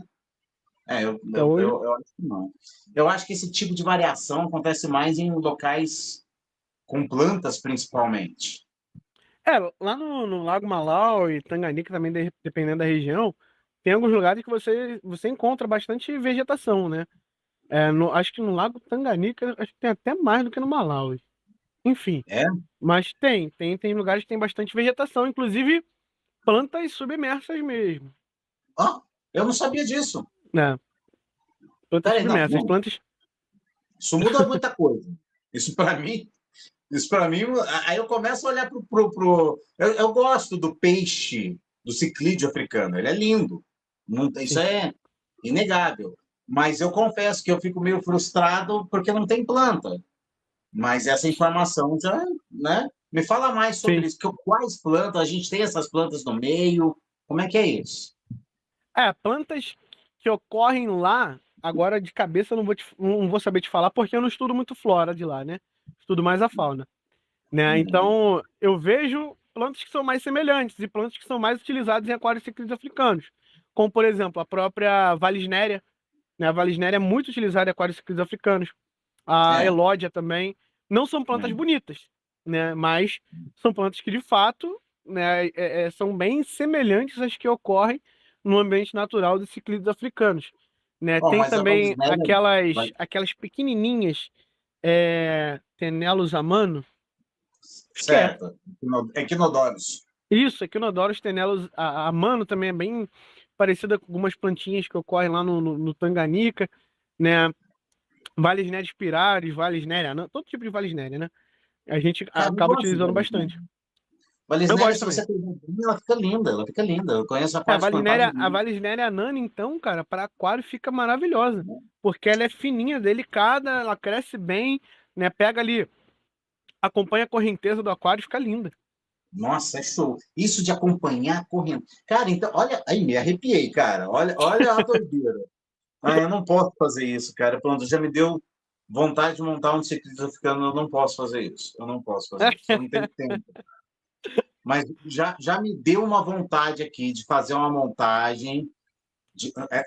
S2: Até hoje.
S1: Eu acho que não. Eu acho que esse tipo de variação acontece mais em locais com plantas, principalmente.
S2: É, lá no Lago Malau e Tanganica também, dependendo da região, tem alguns lugares que você encontra bastante vegetação, né? Acho que no Lago Tanganica, acho que tem até mais do que no Malawi. Enfim,
S1: É?
S2: mas tem lugares que tem bastante vegetação, inclusive plantas submersas mesmo,
S1: Ó, eu não sabia disso.
S2: né? Plantas
S1: Peraí, não,
S2: submersas,
S1: não.
S2: plantas...
S1: Isso muda muita coisa. Isso para mim, isso para mim, aí eu começo a olhar eu gosto do peixe, do ciclídeo africano. Ele é lindo. Isso
S2: Sim,
S1: é inegável. Mas eu confesso que eu fico meio frustrado porque não tem planta. Mas essa informação já, né? Me fala mais
S2: sim.
S1: sobre isso. Quais plantas? A gente tem essas plantas no meio? Como é que é isso?
S2: Plantas que ocorrem lá, agora de cabeça eu não vou saber te falar, porque eu não estudo muito flora de lá, né? Estudo mais a fauna, né?
S1: Uhum.
S2: Então, eu vejo plantas que são mais semelhantes e plantas que são mais utilizadas em aquários cíclicos africanos, como, por exemplo, a própria Valisneria, né? A Valisneria é muito utilizada em aquários cíclicos africanos. A
S1: É.
S2: Elódia também. Não são plantas
S1: Uhum.
S2: bonitas, né? Mas são plantas que, de fato, né, são bem semelhantes às que ocorrem no ambiente natural dos ciclídeos africanos. Né?
S1: Bom,
S2: Tem
S1: mas a
S2: também
S1: Valisnéria
S2: aquelas pequenininhas Tenelos amano, acho que é.
S1: certo. Equinodorus.
S2: Isso, Equinodoros tenelos amano também é bem parecida com algumas plantinhas que ocorrem lá no Tanganica, né? Valisneria spiralis, Valisneria, todo tipo de Valisneria, né? A gente
S1: Cara, eu
S2: acaba
S1: gosto de
S2: utilizando
S1: Valisnéria.
S2: bastante. Eu
S1: Valisnéria,
S2: gosto
S1: se
S2: também.
S1: você cuidar bem, ela fica linda. Ela fica linda. Eu conheço aquários plantados.
S2: A Valisneria nana, então, cara, para aquário fica maravilhosa. Porque ela é fininha, delicada, ela cresce bem, né? Pega ali, acompanha a correnteza do aquário e fica linda.
S1: Nossa, é show. Isso de acompanhar correndo. Cara, então, olha, aí me arrepiei, cara. Olha a doideira. Ah, eu não posso fazer isso, cara. Pronto, já me deu vontade de montar um ciclista africano. Eu não posso fazer isso. Eu não posso fazer isso. Eu não tenho tempo. Mas já me deu uma vontade aqui de fazer uma montagem.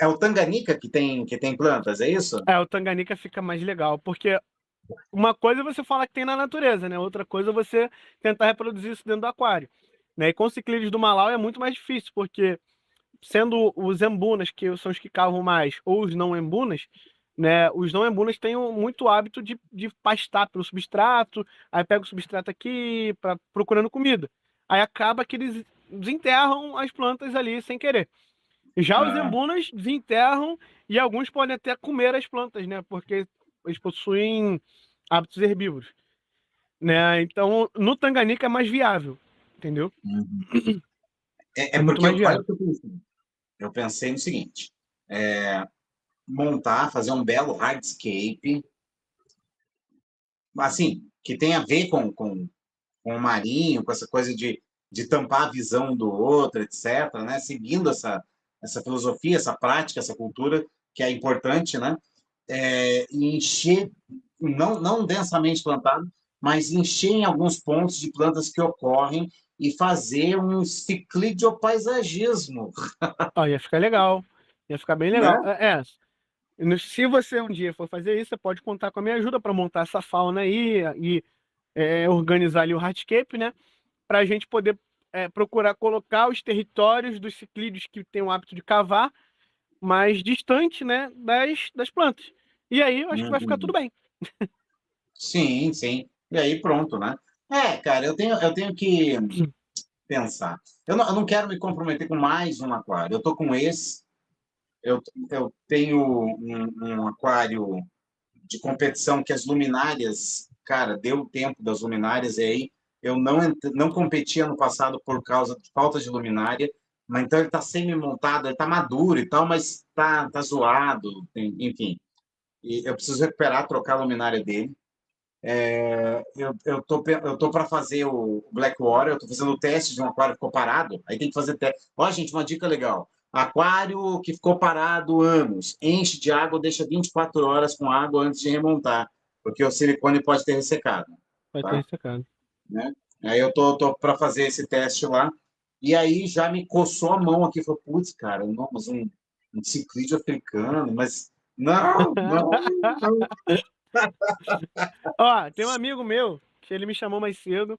S1: É o Tanganica que tem plantas, é isso?
S2: O Tanganica fica mais legal, porque uma coisa é você falar que tem na natureza, né? Outra coisa é você tentar reproduzir isso dentro do aquário. Né? E com ciclídeos do Malau é muito mais difícil, porque sendo os embunas, que são os que cavam mais, ou os não embunas, né? Os não embunas têm muito hábito de pastar pelo substrato, aí pega o substrato aqui procurando comida. Aí acaba que eles desenterram as plantas ali sem querer. Já os
S1: Ah,
S2: embunas desenterram e alguns podem até comer as plantas, né? Porque eles possuem hábitos herbívoros, né? Então, no Tanganica é mais viável, entendeu?
S1: uhum.
S2: É
S1: É
S2: muito
S1: porque,
S2: mais
S1: olha o
S2: viável.
S1: que eu pensei. Eu pensei no seguinte: montar, fazer um belo hardscape, assim, que tem a ver com o marinho, com essa coisa de tampar a visão do outro, etc., né? Seguindo essa filosofia, essa prática, essa cultura, que é importante, né? E encher, não densamente plantado, mas encher em alguns pontos de plantas que ocorrem e fazer um ciclídeo-paisagismo,
S2: Ó, ia ficar legal. Ia ficar bem
S1: né?
S2: legal. Se você um dia for fazer isso, você pode contar com a minha ajuda para montar essa fauna aí e organizar ali o hardscape, né? Para a gente poder procurar colocar os territórios dos ciclídeos que têm o hábito de cavar mais distante, né, das plantas. E aí eu acho que vai ficar tudo
S1: Uhum.
S2: bem.
S1: Sim, sim. E aí pronto, né? Cara, eu tenho que pensar. Eu não quero me comprometer com mais um aquário. Eu estou com esse. Eu tenho um aquário de competição que as luminárias, cara, deu o tempo das luminárias, e aí eu não competi ano passado por causa de falta de luminária, mas então ele está semi-montado, ele está maduro e tal, mas tá zoado, enfim. E eu preciso recuperar, trocar a luminária dele. Eu tô para fazer o Blackwater, eu tô fazendo o teste de um aquário que ficou parado, aí tem que fazer teste. Ó, gente, uma dica legal. Aquário que ficou parado anos, enche de água, deixa 24 horas com água antes de remontar, porque o silicone pode ter ressecado,
S2: Vai ter
S1: tá?
S2: ressecado.
S1: Né? Aí eu tô para fazer esse teste lá. E aí já me coçou a mão aqui. Falei, putz, cara, não, mas um ciclídeo africano, mas não, não, não.
S2: Ó, tem um amigo meu que ele me chamou mais cedo,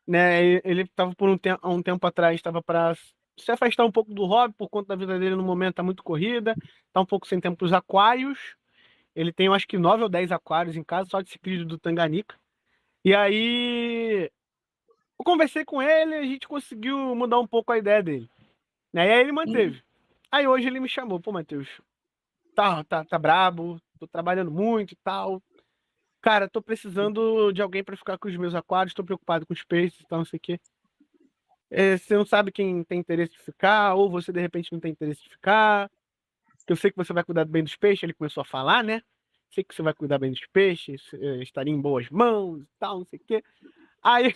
S2: né? Ele tava há um tempo atrás, estava para se afastar um pouco do hobby por conta da vida dele no momento, tá muito corrida, tá um pouco sem tempo pros aquários. Ele tem, eu acho que 9 ou 10 aquários em casa, só de ciclismo do Tanganica. E aí, eu conversei com ele, a gente conseguiu mudar um pouco a ideia dele, né? E aí ele manteve. Aí hoje ele me chamou, pô, Matheus, tá brabo, tô trabalhando muito e tal. Cara, tô precisando de alguém pra ficar com os meus aquários, tô preocupado com os peixes e tal, não sei o quê. Você não sabe quem tem interesse de ficar, ou você de repente não tem interesse de ficar. Eu sei que você vai cuidar bem dos peixes, ele começou a falar, né? Sei que você vai cuidar bem dos peixes, estaria em boas mãos e tal, não sei o quê. Aí,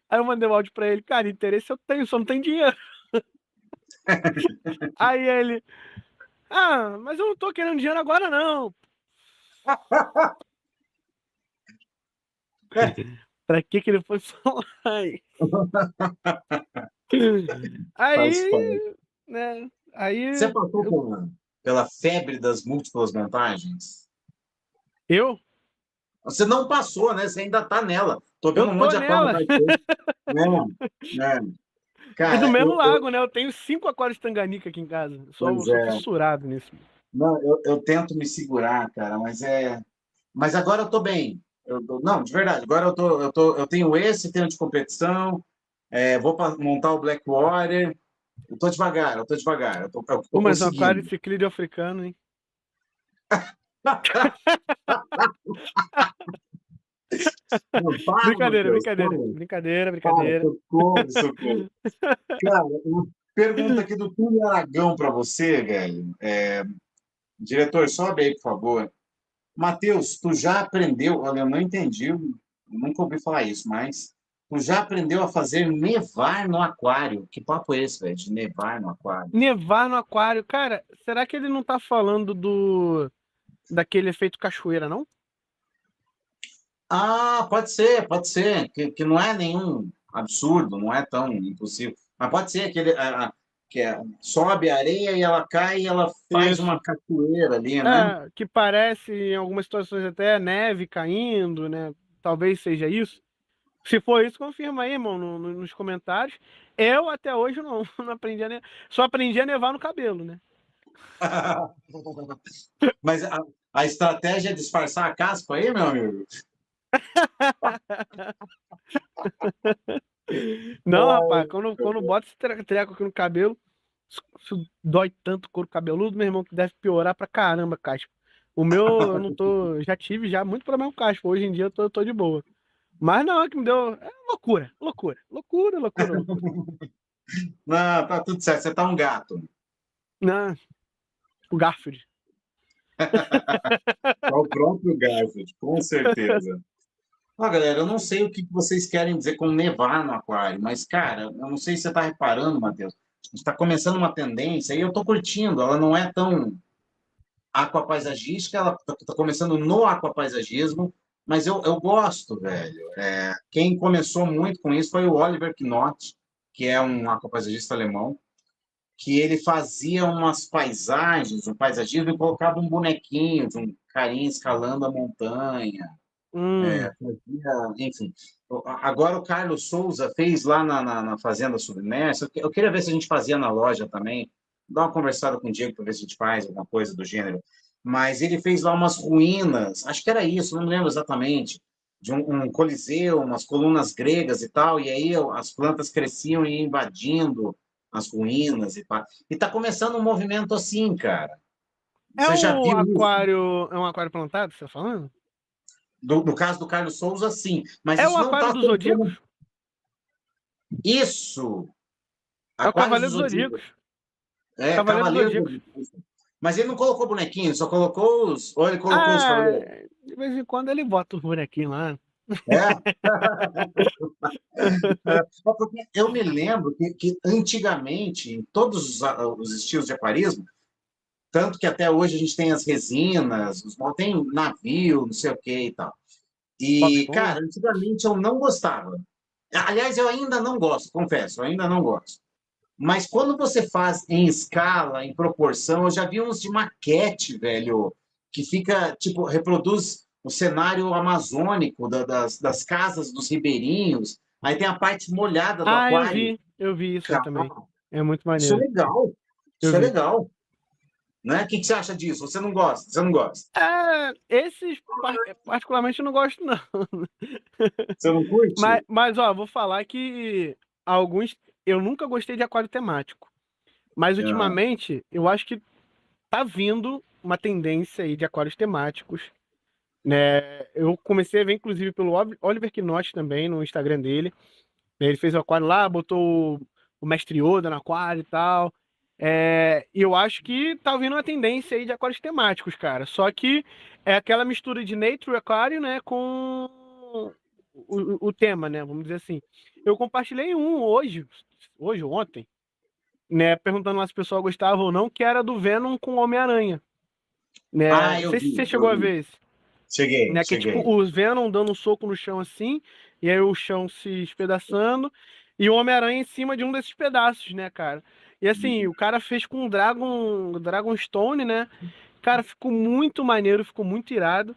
S2: aí eu mandei um áudio pra ele, cara, interesse eu tenho, só não tem dinheiro. Aí ele, mas eu não tô querendo dinheiro agora, não. Pra que ele foi falar isso?
S1: Faz parte.
S2: Aí, né?
S1: Você
S2: Aí
S1: passou pela febre das múltiplas vantagens?
S2: eu,
S1: Você não passou, né? Você ainda está nela. Tô
S2: eu
S1: vendo um monte
S2: tô
S1: de aquário
S2: nela.
S1: atrás de você. Né?
S2: E do
S1: Cara,
S2: mesmo lago, né? Eu tenho 5 aquários Tanganica aqui em casa.
S1: pois
S2: Sou
S1: é.
S2: fissurado nisso.
S1: Não, eu tento me segurar, cara, mas agora eu tô bem. Não, de verdade. Agora eu tenho esse, tenho de competição. Vou montar o Blackwater. Eu tô devagar, eu tô devagar. Eu
S2: Pô,
S1: tô
S2: mas um aquário
S1: conseguindo.
S2: de ciclídeo africano, hein?
S1: Não, para,
S2: Brincadeira,
S1: Matheus.
S2: brincadeira.
S1: Para,
S2: Brincadeira,
S1: para,
S2: brincadeira.
S1: socorro, socorro. Cara, uma pergunta aqui do Túlio Aragão para você, velho. Diretor, sobe aí, por favor. Matheus, tu já aprendeu? Olha, eu não entendi, eu nunca ouvi falar isso, mas tu já aprendeu a fazer nevar no aquário? Que papo é esse, velho, de nevar no aquário?
S2: Nevar no aquário. Cara, será que ele não tá falando daquele efeito cachoeira, não?
S1: Ah, pode ser, que não é nenhum absurdo, não é tão impossível. Mas pode ser sobe a areia e ela cai e ela faz
S2: Isso.
S1: uma cachoeira ali, né?
S2: Que parece, em algumas situações, até neve caindo, né? Talvez seja isso. Se for isso, confirma aí, irmão, nos comentários. Eu até hoje não, não aprendi a nevar. Só aprendi a nevar no cabelo, né?
S1: Mas a estratégia é disfarçar a caspa aí, meu amigo?
S2: Não, rapaz, quando bota esse treco aqui no cabelo, isso dói tanto o couro cabeludo, meu irmão, que deve piorar pra caramba, caspa. O meu, eu não tô. Já tive já muito problema com caspa. Hoje em dia eu tô de boa. Mas não, é que me deu. É loucura, loucura, loucura, loucura, loucura.
S1: Não, tá tudo certo, você tá um gato.
S2: Não, o Garfield.
S1: É o próprio Garfield, com certeza. Ó, galera, eu não sei o que vocês querem dizer com nevar no aquário, mas, cara, eu não sei se você está reparando, Matheus. A gente está começando uma tendência e eu estou curtindo. Ela não é tão aquapaisagística, ela está começando no aquapaisagismo, mas eu gosto, velho. Quem começou muito com isso foi o Oliver Knott, que é um aquapaisagista alemão, que ele fazia umas paisagens, um paisagismo e colocava um bonequinho de um carinha escalando a montanha.
S2: Hum.
S1: Enfim. Agora o Carlos Souza fez lá na Fazenda Submersa. Eu queria ver se a gente fazia na loja também. Dar uma conversada com o Diego para ver se a gente faz alguma coisa do gênero. Mas ele fez lá umas ruínas, acho que era isso, não me lembro exatamente, de um coliseu, umas colunas gregas e tal, e aí as plantas cresciam e iam invadindo as ruínas e pá. E tá começando um movimento assim, cara. Você já viu isso?
S2: É um aquário plantado, você tá falando?
S1: No caso do Carlos Souza, sim. Mas
S2: É o
S1: isso não
S2: aquário
S1: está
S2: dos Zodíacos?
S1: Isso!
S2: É o
S1: Aquários
S2: Cavaleiro
S1: dos
S2: dos Zodíacos.
S1: Zodíaco.
S2: Cavaleiro dos
S1: Cavaleiro
S2: Zodíacos.
S1: do... Mas ele não colocou bonequinho, só colocou os... Ou ele colocou os
S2: Ah,
S1: cavaleiros?
S2: de vez em quando ele bota os bonequinhos lá.
S1: É? Porque eu me lembro que antigamente, em todos os estilos de aquarismo, tanto que até hoje a gente tem as resinas, tem navio, não sei o que e tal.
S2: Bob
S1: E,
S2: Esponja.
S1: cara, antigamente eu não gostava. Aliás, eu ainda não gosto, confesso, eu ainda não gosto. Mas quando você faz em escala, em proporção, eu já vi uns de maquete, velho, que fica, tipo, reproduz o cenário amazônico das casas dos ribeirinhos. Aí tem a parte molhada do
S2: Ah,
S1: aquário.
S2: eu vi isso aí
S1: Cara,
S2: também. É muito
S1: isso é
S2: maneiro.
S1: legal.
S2: Eu
S1: Isso é
S2: vi.
S1: legal. Né? O que você acha disso? Você não gosta? Você não gosta?
S2: Esses, particularmente, eu não gosto, não.
S1: Você não curte?
S2: Mas, ó, vou falar que alguns. Eu nunca gostei de aquário temático. Mas,
S1: Ah,
S2: ultimamente, eu acho que tá vindo uma tendência aí de aquários temáticos, né? Eu comecei a ver, inclusive, pelo Oliver Knost também, no Instagram dele. Ele fez o aquário lá, botou o Mestre Yoda no aquário e tal. E eu acho que tá vindo uma tendência aí de aquários temáticos, cara. Só que é aquela mistura de Nature Aquário, né, com o tema, né? Vamos dizer assim. Eu compartilhei um hoje ou ontem, né? Perguntando lá se o pessoal gostava ou não, que era do Venom com Homem-Aranha, né? Não
S1: eu
S2: sei se
S1: vi,
S2: você
S1: eu
S2: chegou a
S1: vi.
S2: ver esse.
S1: Cheguei,
S2: Né? Que é tipo
S1: cheguei.
S2: o Venom dando um soco no chão assim, e aí o chão se espedaçando, e o Homem-Aranha em cima de um desses pedaços, né, cara? E assim, o cara fez com Dragonstone, né? Cara, ficou muito maneiro, ficou muito irado.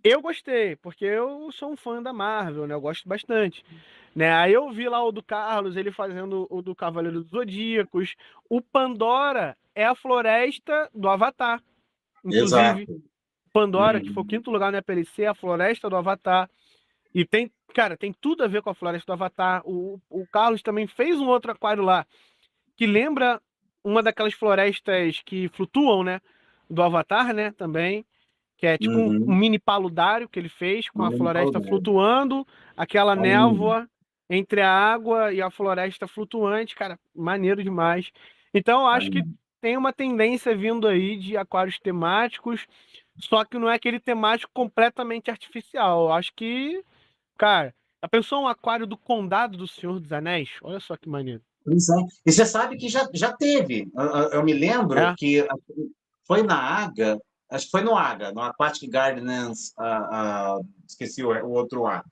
S2: Eu gostei, porque eu sou um fã da Marvel, né? Eu gosto bastante. Né? Aí eu vi lá o do Carlos, ele fazendo o do Cavaleiro dos Zodíacos. O Pandora é a floresta do Avatar, inclusive.
S1: Exato.
S2: Pandora, que foi o
S1: Uhum.
S2: quinto lugar na PLC, a Floresta do Avatar. E tem, cara, tem tudo a ver com a Floresta do Avatar. O Carlos também fez um outro aquário lá que lembra uma daquelas florestas que flutuam, né? Do Avatar, né? Também. Que é tipo um
S1: Uhum.
S2: mini paludário que ele fez com a
S1: Não me
S2: floresta
S1: empolguei.
S2: flutuando, aquela
S1: Hum.
S2: névoa entre a água e a floresta flutuante. Cara, maneiro demais. Então, eu acho que tem uma tendência vindo aí de aquários temáticos, só que não é aquele temático completamente artificial. Eu acho que, cara, a pensou um aquário do Condado do Senhor dos Anéis? Olha só que maneiro.
S1: Pois é. E você sabe que já teve. Eu me lembro
S2: É,
S1: que foi na Aga, acho que foi no Aga, no Aquatic Gardens, esqueci o outro A.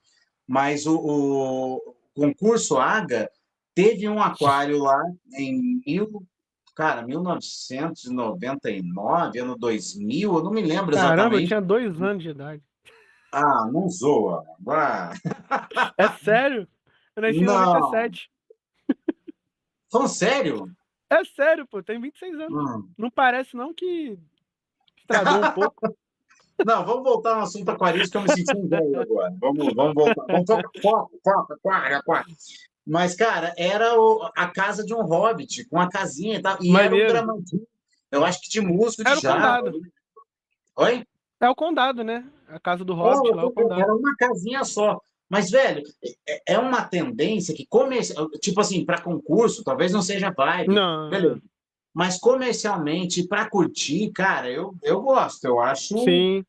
S1: Mas o concurso Aga teve um aquário lá em cara, 1999, ano 2000, eu não me lembro
S2: caramba, eu
S1: exatamente.
S2: tinha 2 anos de idade.
S1: Ah, não zoa. Ah,
S2: É sério? Eu nasci em
S1: não.
S2: 97.
S1: Falando sério?
S2: É sério, pô, tem 26 anos.
S1: Hum.
S2: Não parece não que estragou um pouco.
S1: Não, vamos voltar ao assunto aquarismo, que eu me senti um velho agora. Vamos voltar. Vamos focar, foco, aquário, aquário. Mas, cara, era a casa de um hobbit, com a casinha e tal, e era um
S2: Maneiro.
S1: gramadinho, eu acho que de musgo de
S2: Era o
S1: jarro.
S2: condado.
S1: Oi?
S2: É o condado, né? A casa do Hobbit lá é o
S1: Era
S2: condado.
S1: uma casinha só. Mas, velho, é uma tendência que, tipo assim, para concurso, talvez não seja vibe,
S2: Não,
S1: beleza. Mas comercialmente, para curtir, cara, eu gosto,
S2: sim.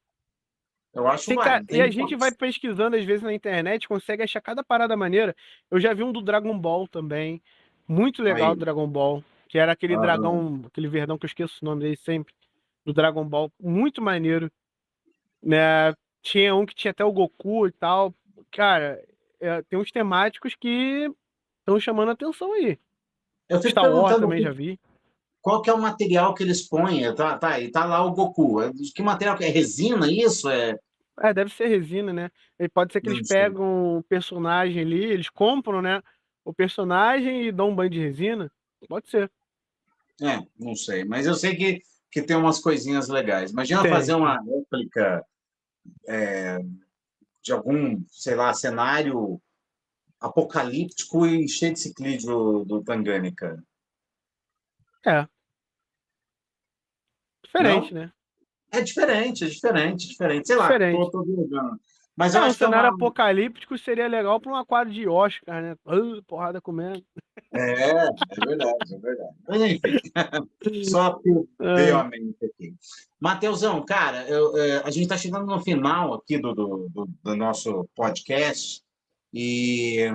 S1: eu acho
S2: Sim, cara,
S1: vibe.
S2: e a gente vai pesquisando às vezes na internet, consegue achar cada parada maneira. Eu já vi um do Dragon Ball também. Muito legal do
S1: Aí,
S2: Dragon Ball. Que era aquele
S1: aham.
S2: dragão, aquele verdão que eu esqueço o nome dele sempre. Do Dragon Ball. Muito maneiro. Né? Tinha um que tinha até o Goku e tal. Cara, tem uns temáticos que estão chamando a atenção aí.
S1: Eu fico
S2: Star Wars
S1: perguntando
S2: também já vi.
S1: qual que é o material que eles põem. E tá lá o Goku. Que material que é? Resina, isso?
S2: Deve ser resina, né? E pode ser que eles
S1: Não sei.
S2: pegam o personagem ali, eles compram, né? O personagem e dão um banho de resina. Pode ser.
S1: Não sei. Mas eu sei que tem umas coisinhas legais. Imagina fazer
S2: Tem,
S1: uma
S2: tem.
S1: réplica de algum, sei lá, cenário apocalíptico e cheio de ciclídeo do Tangânica.
S2: É,
S1: Não?
S2: diferente, né?
S1: É diferente, é diferente, diferente. Sei lá,
S2: Diferente.
S1: tô viajando. Mas eu
S2: Um
S1: acho que é
S2: cenário
S1: uma.
S2: apocalíptico seria legal para um aquário de Oscar, né? Porrada comendo.
S1: É verdade, é verdade. Mas enfim, só que veio
S2: É,
S1: à mente aqui. Mateusão, cara, a gente está chegando no final aqui do nosso podcast e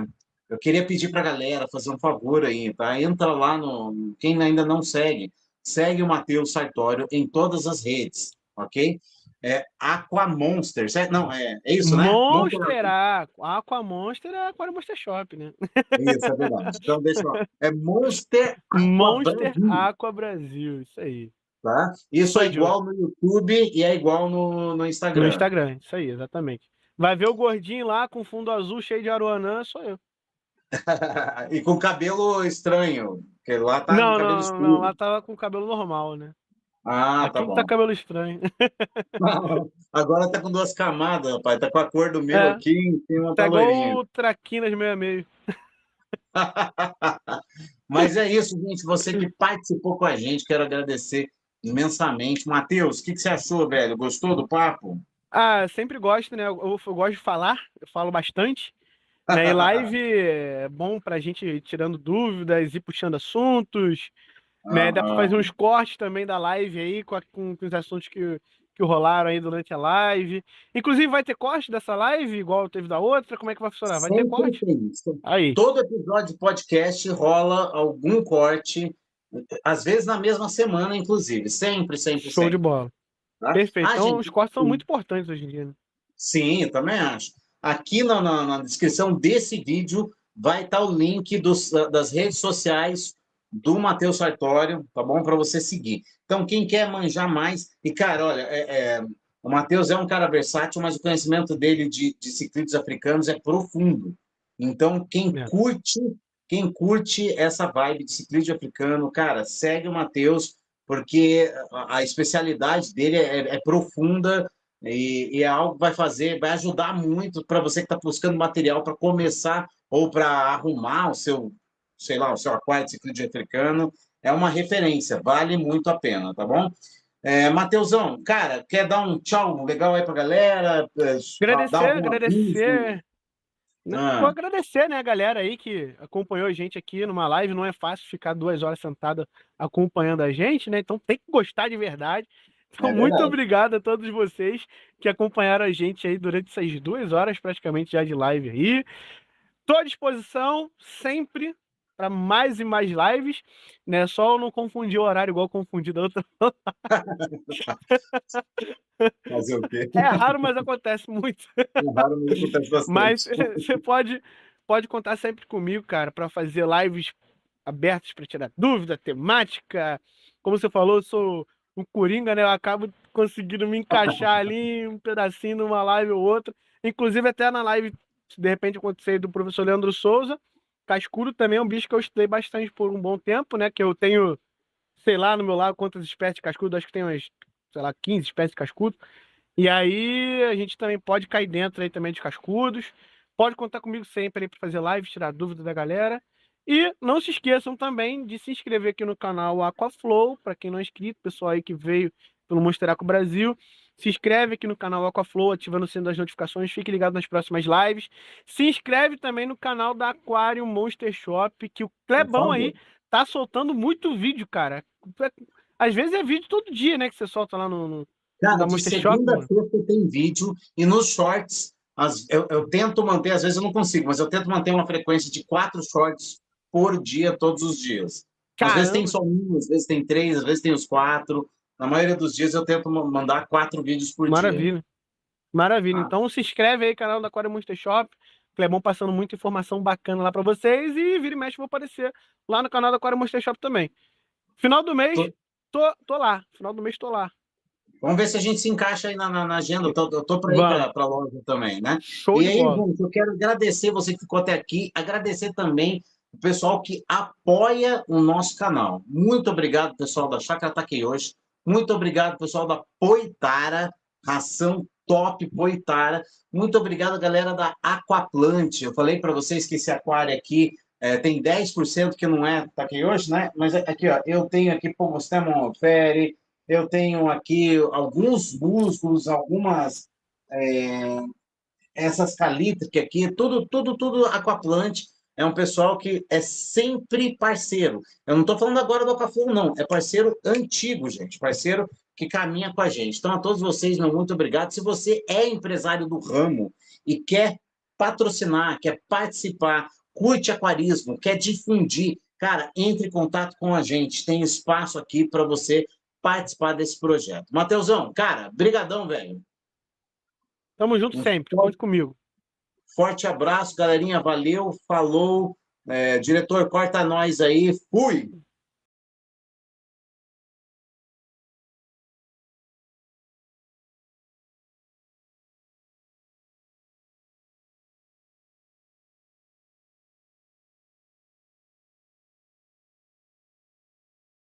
S1: eu queria pedir para a galera fazer um favor aí, tá? Entra lá no. Quem ainda não segue, segue o Matheus Sartório em todas as redes, ok? É Aqua Monster, certo? Não, é isso, né?
S2: Monster Aqua Monster é Aquário Monster Shop, né?
S1: Isso, é verdade. Então, deixa eu... É Monster Aqua
S2: Monster
S1: Brasil,
S2: Aqua Brasil, isso aí.
S1: tá? Isso é
S2: Foi, Ju.
S1: igual no YouTube e é igual no
S2: No
S1: Instagram.
S2: Instagram, isso aí, exatamente. Vai ver o gordinho lá com fundo azul cheio de aruanã, sou eu.
S1: E com cabelo estranho, porque lá tá com
S2: Não,
S1: cabelo
S2: não, não, lá
S1: escuro.
S2: tava com cabelo normal, né?
S1: Ah, tá
S2: Aqui que tá
S1: bom.
S2: cabelo estranho.
S1: Agora tá com duas camadas, rapaz. Tá com a cor do meu
S2: É,
S1: aqui, em cima tá
S2: tá igual
S1: loirinho.
S2: o Traquinas 66.
S1: Mas é isso, gente. Você que participou com a gente, quero agradecer imensamente. Matheus, o que você achou, velho? Gostou do papo?
S2: Ah, sempre gosto, né? Eu gosto de falar, eu falo bastante. Né? E live é bom pra gente ir tirando dúvidas e puxando assuntos. Né? Dá pra fazer uns
S1: Aham.
S2: cortes também da live aí com os assuntos que rolaram aí durante a live. Inclusive, vai ter corte dessa live, igual teve da outra? Como é que vai funcionar? Vai ter
S1: Sempre
S2: corte?
S1: tem isso.
S2: Aí,
S1: Todo episódio de podcast rola algum corte, às vezes na mesma semana, inclusive. Sempre, sempre,
S2: show de
S1: sempre.
S2: bola.
S1: Tá?
S2: Perfeito.
S1: Ah,
S2: Então, os
S1: gente,
S2: cortes são muito importantes hoje em dia, né?
S1: sim, eu também acho. Aqui na descrição desse vídeo vai estar o link das redes sociais do Matheus Sartório, tá bom? Para você seguir. Então, quem quer manjar mais... E, cara, olha, o Matheus é um cara versátil, mas o conhecimento dele de ciclídeos africanos é profundo. Então,
S2: É.
S1: quem curte essa vibe de ciclismo africano, cara, segue o Matheus, porque a especialidade dele é profunda e é algo que vai ajudar muito para você que está buscando material para começar ou para arrumar o seu, sei lá, o seu aquário de ciclismo africano. É uma referência, vale muito a pena, tá bom? Mateusão, cara, quer dar um tchau legal aí para a galera? Dar
S2: Agradecer,
S1: algum aviso?
S2: agradecer. Não, vou
S1: Ah,
S2: agradecer, né, a galera aí que acompanhou a gente aqui numa live. Não é fácil ficar 2 horas sentada acompanhando a gente, né? Então tem que gostar de verdade. Então,
S1: é
S2: muito
S1: verdade.
S2: obrigado a todos vocês que acompanharam a gente aí durante essas 2 horas praticamente já de live aí. Estou à disposição sempre para mais e mais lives, né? Só eu não confundir o horário igual eu confundi da outra.
S1: Fazer o quê?
S2: É raro, mas acontece muito.
S1: É raro, mas acontece
S2: Mas
S1: bastante.
S2: você pode contar sempre comigo, cara, para fazer lives abertas para tirar dúvida, temática. Como você falou, eu sou um coringa, né? Eu acabo conseguindo me encaixar ali um pedacinho numa live ou outra. Inclusive, até na live, se de repente acontecer do professor Leandro Souza, cascudo também é um bicho que eu estudei bastante por um bom tempo, né? Que eu tenho, sei lá, no meu lado quantas espécies de cascudo, acho que tem umas, sei lá, 15 espécies de cascudo. E aí a gente também pode cair dentro aí também de cascudos. Pode contar comigo sempre aí para fazer live, tirar dúvida da galera. E não se esqueçam também de se inscrever aqui no canal Aquaflow, para quem não é inscrito, pessoal aí que veio pelo Monster Aqua Brasil. Se inscreve aqui no canal Aquaflow, ativando o sino das notificações, fique ligado nas próximas lives. Se inscreve também no canal da Aquarium Monster Shop, que o
S1: Por
S2: Clebão aí
S1: favor.
S2: tá soltando muito vídeo, cara. Às vezes é vídeo todo dia, né, que você solta lá no
S1: Cara,
S2: da
S1: de
S2: Monster Shop,
S1: segunda a
S2: mano.
S1: sexta tem vídeo e nos shorts eu tento manter, às vezes eu não consigo, mas eu tento manter uma frequência de 4 shorts por dia, todos os dias. Às vezes tem
S2: Caramba,
S1: só um, às vezes tem 3, às vezes tem os 4. Na maioria dos dias eu tento mandar 4 vídeos por dia.
S2: maravilha. Maravilha.
S1: Tá?
S2: Então se inscreve aí, canal da Aquarium Monster Shop. Clebão passando muita informação bacana lá pra vocês. E vira e mexe, vou aparecer lá no canal da Aquarium Monster Shop também. Final do mês,
S1: Tô-
S2: tô lá. Final do mês, tô lá.
S1: Vamos ver se a gente se encaixa aí na agenda. Eu tô para ir
S2: Vamos.
S1: para a loja também, né?
S2: Show
S1: E
S2: de
S1: aí,
S2: bola.
S1: gente, eu quero agradecer você que ficou até aqui, agradecer também o pessoal que apoia o nosso canal. Muito obrigado, pessoal da Chácara Taqueios. Muito obrigado, pessoal da Poitara, ração top Poitara. Muito obrigado, galera da Aquaplant. Eu falei para vocês que esse aquário aqui tem 10% que não é Taqueios, né? Mas aqui, ó, eu tenho aqui Pogostemon Fere, eu tenho aqui alguns musgos, algumas essas calitras aqui, tudo Aquaplant. É um pessoal que é sempre parceiro. Eu não estou falando agora do Aquaflow, não. É parceiro antigo, gente. Parceiro que caminha com a gente. Então, a todos vocês, meu muito obrigado. Se você é empresário do ramo e quer patrocinar, quer participar, curte aquarismo, quer difundir, cara, entre em contato com a gente. Tem espaço aqui para você participar desse projeto. Mateusão, cara, brigadão, velho.
S2: Tamo junto
S1: Um
S2: sempre, conte comigo.
S1: forte abraço, galerinha, valeu, falou. Diretor, corta nós aí, fui!